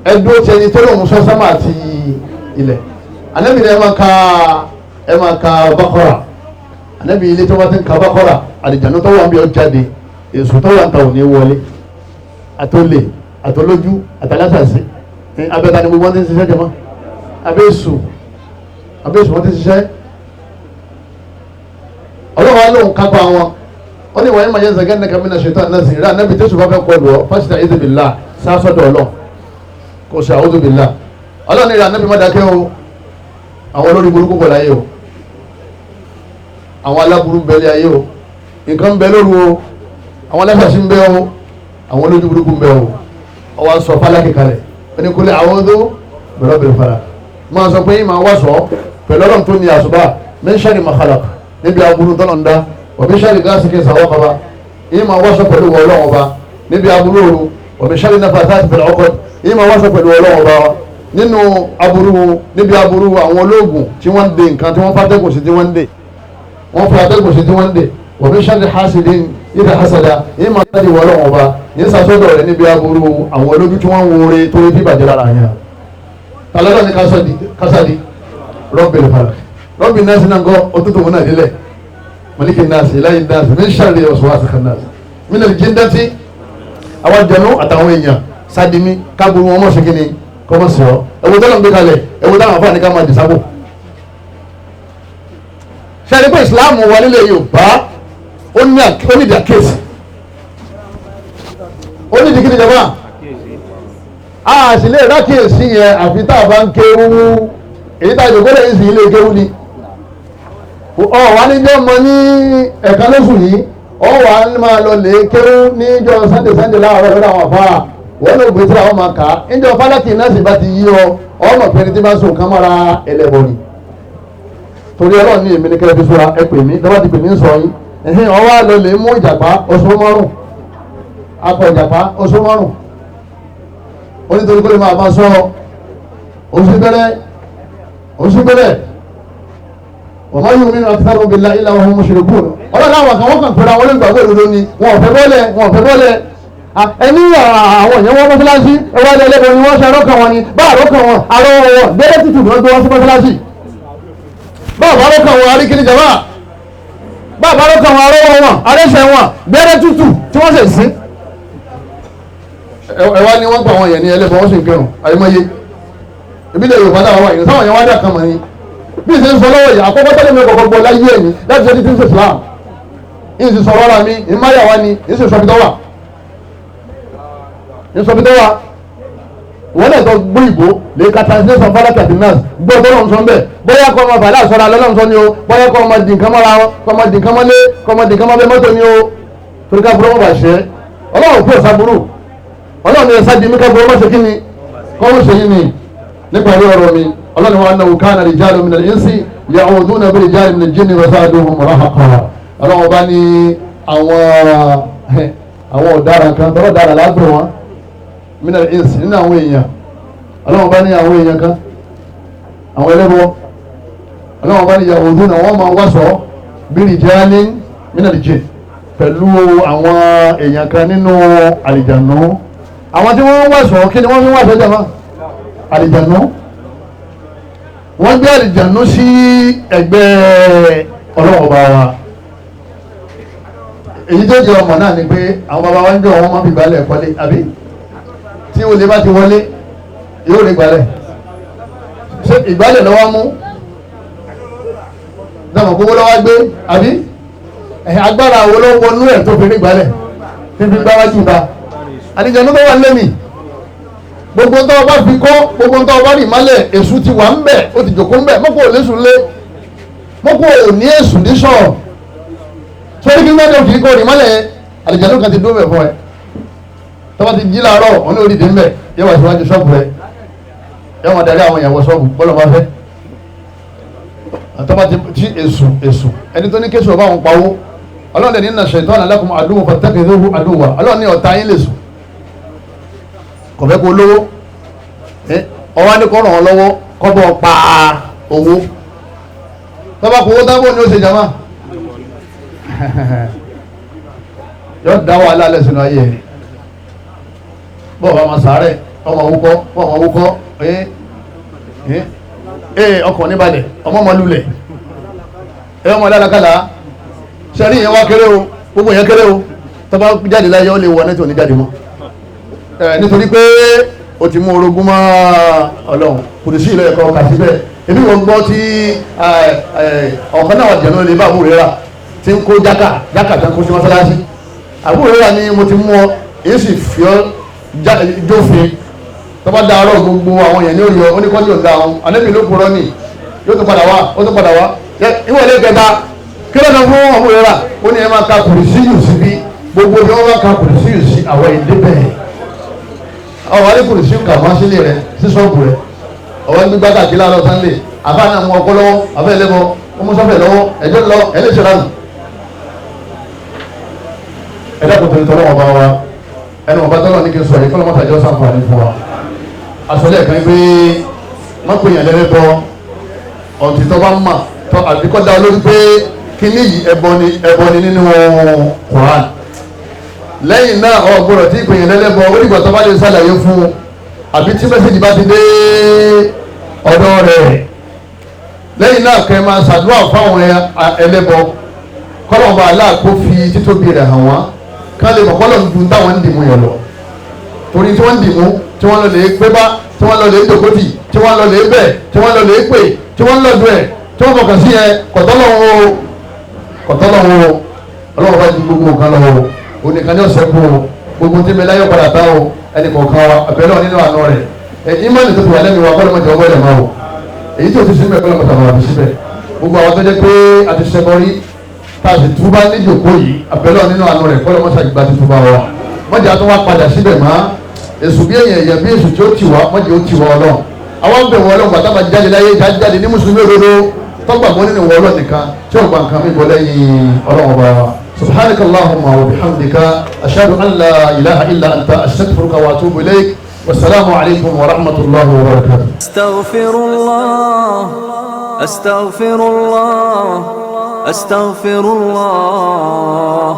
ẹdúró tí ẹni tó lóun sọ sámà àti ilẹ̀ Ànábì ẹ máa ka Baqara Ànábì ilé tó bá ti ń ka Baqara àlìjànú tó wà ń bí ọ jáde èso tó wà ń ta òní wọlé àtọlẹ àtọlójú àtàlásàsì abẹ́ta ni gbogbo wọn ti ń ṣiṣẹ́ jama abẹ́sù wọn ti ń ṣiṣẹ́ ọlọ́wọ́ lóun kápá wọn ó ní wọ́n yẹn máa yẹn zagẹ́ nìkan mìíràn ṣètò ànáṣì rí ànábì tó ṣùgbọ́n fẹ́ kọlu ọ fásitì àìsí bìlá sásọ́dọ̀ ọlọ́ kò sí àwọn bìlá ọlọ́ni rí ànábì má dákẹ́ o àwọn olórí burúkú bọ̀ láyé o àwọn aláburú ń bẹ lé ayé o nǹkan ń bẹ lóru o àwọn aláṣàṣì ń bẹ o àwọn olójú burúkú ń bẹ o ọwọ́ sọ fálákì kalẹ̀ ẹni kúlẹ̀ àwọn ọdún bẹ̀rẹ̀ bẹ̀rẹ̀ fara máa sọ pé yín máa wá sọ pẹ̀lú ọlọ́run tó ní àṣùbà min sharri ma khalaq níbi aburú tọ́nà ń dá wa min sharri ghasiqin idha waqab yìí máa wáṣọ pẹ̀lú ọlọ́run ọba níbi aburú òru wa min sharri naffathati fil 'uqad yìí máa wáṣọ pẹ̀lú ọlọ́run ọba nínú aburú níbi aburú àwọn ológun tí wọ́n ń de nǹkan tí wọ́n fàtẹ́kùn sí tí wọ́n ń de wọ́n fi àtẹ́kùn sí tí wọ́n ń de wa min sharri hasidin idha hasada yìí máa tẹ́lẹ̀ ọlọ́run ọba yìí sàsọ́dọ̀ rẹ̀ níbi aburú àwọn olójú tí wọ́n ń wọre tó rí bíbàjẹ́ lára yẹn tàlọ́dọ̀ ní kásádì Rabbil falaq Rabbi nasi náà kọ́ òtútù wọn náà nílẹ̀ maliki nasi ilayi nasi min sharri waswasi khannas min al-jinnati àwọn jẹnu àtàwọn èèyàn sádìmí káàbùrù wọn mọ̀ sí kí ni kọ́ mọ̀ sí ọ ẹ̀wù tó lọ́n gbé kalẹ̀ ẹ̀wù táwọn afọ́ àníkà máa dìsábò. sẹ́ni pé ìsìláàmù wà nílẹ̀ Yorùbá ó ní ìdí àkéèsì ó ní ìdí kí ni jọba a sì lè rákèésí yẹn àfi tá a bá ń kéwú èyí tá a jòkó lẹ́yìn sí ilé kéwú ni ọ̀wá níjọ́ mọ ní ẹ̀ka lóṣù yìí ọ̀wá máa lọ lè kéwú níjọ́ sunday láàárọ̀ lọ́dọ̀ àwọn afárá wọ́n lè gbé tí àwọn máa kà á níjọ́ fálákì náà sì bá ti yí ọ ọmọ pẹ̀lú tí bá so nǹkan mọ́ra ẹlẹ́bọ ni torí ọlọ́run ní èmi ní kẹlẹ́ fi sọ́ra ẹ pè mí dábàá ti pè mí ń sọ yín ẹ̀hìn ọwọ́ lọ lè mú ìjàpá oṣù márùn akọ ìjàpá oṣù márùn onítorí kó lè máa bá sọ oṣù bẹ̀rẹ̀ wọ́n máa yóò nínú akitaro billahi illa wa hum mushrikun ọlọ́run àwọn kan wọ́n kàn pẹ̀lú àwọn olùgbàgbọ́ òdodo ni wọn ò fẹ́ bọ́lẹ̀ ẹni àwọn èèyàn wọn mọ́sálásí ẹwà ilẹ̀ ẹlẹ́bọn ni wọ́n ṣe àrọ́kàn wọn ni bá àrọ́kàn wọn àrọ́ wọn gbẹ́rẹ́ títù ni wọ́n gbé wọn sí mọ́sálásí bá àrọ́kàn wọn aríkiri jàmá bàbá ló kàn wọn arọ́wọ́ wọn arẹ́sẹ̀ wọn bẹ́rẹ̀ tútù tí wọ́n sì sí. ẹ̀wá ni wọ́n gbà wọn yẹn ní ẹlẹ́bọn wọ́n sì ń kẹrùn àyèmọ́yé ìbílẹ̀ Yorùbá táwọn wáyé táwọn yẹn wá dà kan mọ̀ ní bí ìṣe ń sọ lọ́wọ́ yìí àkọ́kọ́ tẹ́lẹ̀ mi kọ̀kọ́ gbọ́ láyé ẹ̀mí láti ṣe títí Islam ìyìn sì sọ̀rọ̀ ara mi ìmáyàwá ni ìyìn sì sọ̀bìtọ́wà ìsọ̀bìtọ́wà wọ́n lè tọ́ gbé ìbò lè ka translation fara kàdí náà gbọ́ tó lọ́n sọ ń bẹ̀ bóyá kọ́ ọmọ bàdá sọ́ra lọ́lọ́n sọ ni o bóyá kọ́ ọmọ dì nǹkan mọ́ra kọ́ ọmọ dì nǹkan mọ́lé kọ́ ọmọ dì nǹkan mọ́lé mọ́tò ni o torí ká burú wọn bá ṣe ọlọ́run kú ọ̀sá burú ọlọ́run ní ẹ̀sá di mí ká burú wọn ṣe kí ni kọ́ wọ́n ṣe yín ni nípa orí ọ̀rọ̀ mi ọlọ́run wa náà kana rijalun minal insi ya'uduna bi rijalin minal jinni wa zaduhum rahaqa ọlọ́run bá ní àwọn ọ̀daràn kan tọ́rọ̀ dára lágbè wọn minal insi nínú àwọn èèyàn ọlọ́run bá ní àwọn èèyàn kan àwọn ẹlẹ́bọ ọlọ́run bá ní ya'uduna wọ́n máa wáṣọ bi rijalin minal jinn pẹ̀lú àwọn èèyàn kan nínú àlìjànú àwọn tí wọ́n wáṣọ kí ni wọ́n fi wáṣọ jàmá àlìjànú wọ́n gbé àlìjànú sí ẹgbẹ́ ọlọ́run bá wa èyí tó jẹ́ ọmọ náà ni pé àwọn bàbá wa ń jọ wọn máa fi gbálẹ̀ kọ́lé àbí tí olè bá ti wọlé yóò rí gbálẹ̀ ṣé ìgbálẹ̀ lọ́wọ́ mú dáàmú gbogbo lọ́wọ́ gbé àbí agbára wo ló wọnú ẹ̀ tó fi rí gbálẹ̀ fífi gbáwájú ta àlìjànú tó wà lẹ́mìí gbogbo tó o bá fi kọ́ gbogbo tó o bá rì málẹ̀ èṣù ti wà ń bẹ̀ ó ti jòkó ń bẹ̀ mọ́kò ò lésù lé mọ́kò ò ní èṣù ní sọ̀rọ̀ sórí kí n gbọ́dọ̀ kì í kọ́ rì málẹ̀ àlìjànú kan ti dúró bẹ̀ fún ẹ tọ́ba ti jí láàárọ̀ wọn ní oríire ń bẹ̀ yẹ wà síwájú ṣọ́ọ̀bù rẹ yẹ wọn darí àwọn ìyàwó ṣọ́ọ̀bù bọ́lọ̀ máa fẹ́ tọ́ba ti èṣù ẹni tó ní kéṣù ọba àwọn pawó ọlọ́run ní inna shaytana lakum aduwwun fattakhidhuhu aduwwa ọlọ́run ní ọ̀tá yín lè sùn kọ̀fẹ́ kó lówó ọwọ́ ní kọ́ ràn án lọ́wọ́ kọ́bọ̀ pa owó tọ́ba kò owó tábọ̀ ni ó ṣe jama yóò dá wàhálà lẹ́sìn ayé rẹ̀ bọ́ọ̀ bá máa sàárẹ̀ ọmọ wúkọ́ ọmọ wúkọ́ ọkọ̀ níbalẹ̀ ọmọ ọmọlúlẹ̀ ọmọ alákàlà sẹ́rí ìyẹn wá kéré o gbogbo ìyẹn kéré o tọ́ba jáde láyé ó lè wọ nẹ́tì òní jáde mọ́ nítorí pé o ti mú orogún mọ́ ọlọ́run kò sí ilẹ̀ ẹ̀kọ́ kà síbẹ̀ ebi wọ́n gbọ́ tí ọ̀kan náà jẹ̀ náà lè bá àbúrò rẹ̀ tí ń kó jákà tó ń kó sí mọ́sálásí àbúrò rẹ̀ ni mo ti mú ọ èyí sì fi ọ́ jófin tọ́ba dáárọ̀ gbogbo àwọn èèyàn ní òye oníkọ́jú ọ̀dà àwọn àlẹ́bí ló purọ́ ní yóò tún padà wá ó tún padà wá ìwọ̀n ilé kẹta kí ló dán fún àbúrò rẹ̀ ó ní ẹ máa ka kùrìsíyù síbi gbogbo bí wọ́n bá ka kùrìsíyù sí àwọn èdè bẹ́ẹ̀ àwọn arékùnrin sí kà máa sílé rẹ sí ṣọ́ọ̀bù rẹ ọwọ́ gbígbá káàkiri láàárọ̀ sunday àbá náà mú ọkọ lọ́wọ́ àbẹ́ ẹlẹ́bọ ọmọ sọ́fẹ̀ lọ́wọ́ ẹjọ́ lọ ẹlẹ́sẹ̀ lánàá ẹ̀dàkùn tó ń tọ́lọ́ ọba wa ẹnu ọba tọ́lọ́ ní kí n sọ yìí kọ́lọ́ mọ́tàjọ́ sàǹfààní fún wa àsọlẹ̀ kan pé mọ́pìyàn lẹ́lẹ́bọ ọ̀tí tó bá ń mà tọ́ àbíkọ́ dá olórí pé kíní yìí ẹbọ ni nínú Quran lẹ́yìn náà ọgbọ̀rọ̀ tí ìpèyàn lẹ́lẹ́bọ onígbà tó bá lè ṣàlàyé fún àbí tí mẹ́sẹ̀jì bá ti dé ọ̀dọ̀ rẹ̀ lẹ́yìn náà kẹ́ máa ṣàdúrà fáwọn ẹlẹ́bọ kọ́lọ̀mọba aláàkó fi títóbi rẹ̀ hàn wọ́n ká lè mọ̀ kọ́lọ̀ ju táwọn ń dìmú yẹn lọ torí tí wọ́n ń dìmú tí wọ́n lọ lè gbé bá tí wọ́n lọ lè dòkótì tí wọ́n lọ lè bẹ̀ tí wọ́n lọ lè pè tí wọ́n lọ dùn ẹ̀ tí wọ́n fọkàn sí yẹn kọ̀tọ́lọ́wọ́ ọlọ́wọ́ bá ju gbogbo nǹkan lọ́wọ́ onìkan ní ọ̀sẹ̀ kú o gbogbo tí mi láyọ̀ padà tá o ẹnì kọ̀ọ̀kan wa àbẹ̀lẹ̀ nínú àná rẹ̀ ìmọ̀lẹ̀ tó ti wà lẹ́nu wa kọ́lọ́ mọ̀jọ̀ ọgbọ́n ẹ̀ máa o èyí tó ti síbẹ̀ kọ́lọ́ mọ̀jọ̀ àwọn àfi síbẹ̀ gbogbo àwọn tó jẹ́ pé a ti ṣẹbọ rí tá a sì túbá níjòkó yìí àbẹ̀lẹ̀ nínú àná rẹ̀ kọ́lọ́ mọ̀jọ̀ àgbà ti túbá wa mọ̀jọ̀ àtúwá padà síbẹ̀ má èṣù bí èèyàn bí èṣù tí ó ti wá mọ̀jọ̀ ó ti wá ọlọ́run àwọn bẹ̀ wọ́n ọlọ́run bàtà máa jáde láyé jáde ní mùsùlùmí òdodo tọ́gbàgbọ́ nínú wọ́n ọlọ́run nìkan tí ó gba nǹkan mi bọ́ lẹ́yìn ọlọ́run ọba wa. سبحانك اللهم وبحمدك أشهد أن لا إله إلا أنت أستغفرك وأتوب إليك والسلام عليكم ورحمة الله وبركاته أستغفر الله أستغفر الله أستغفر الله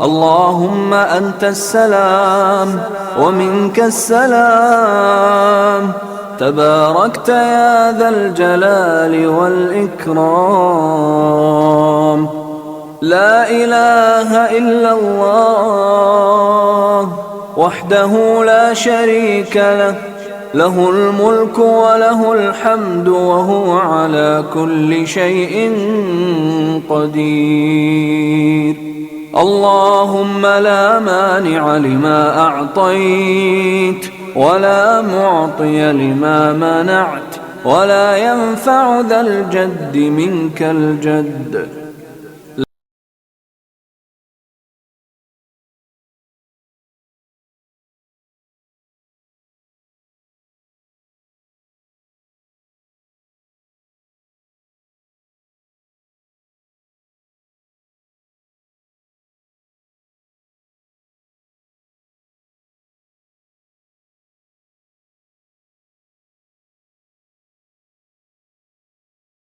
اللهم أنت السلام ومنك السلام تباركت يا ذا الجلال والإكرام لا إله إلا الله وحده لا شريك له، له الملك وله الحمد وهو على كل شيء قدير. اللهم لا مانع لما أعطيت ولا معطي لما منعت ولا ينفع ذا الجد منك الجد.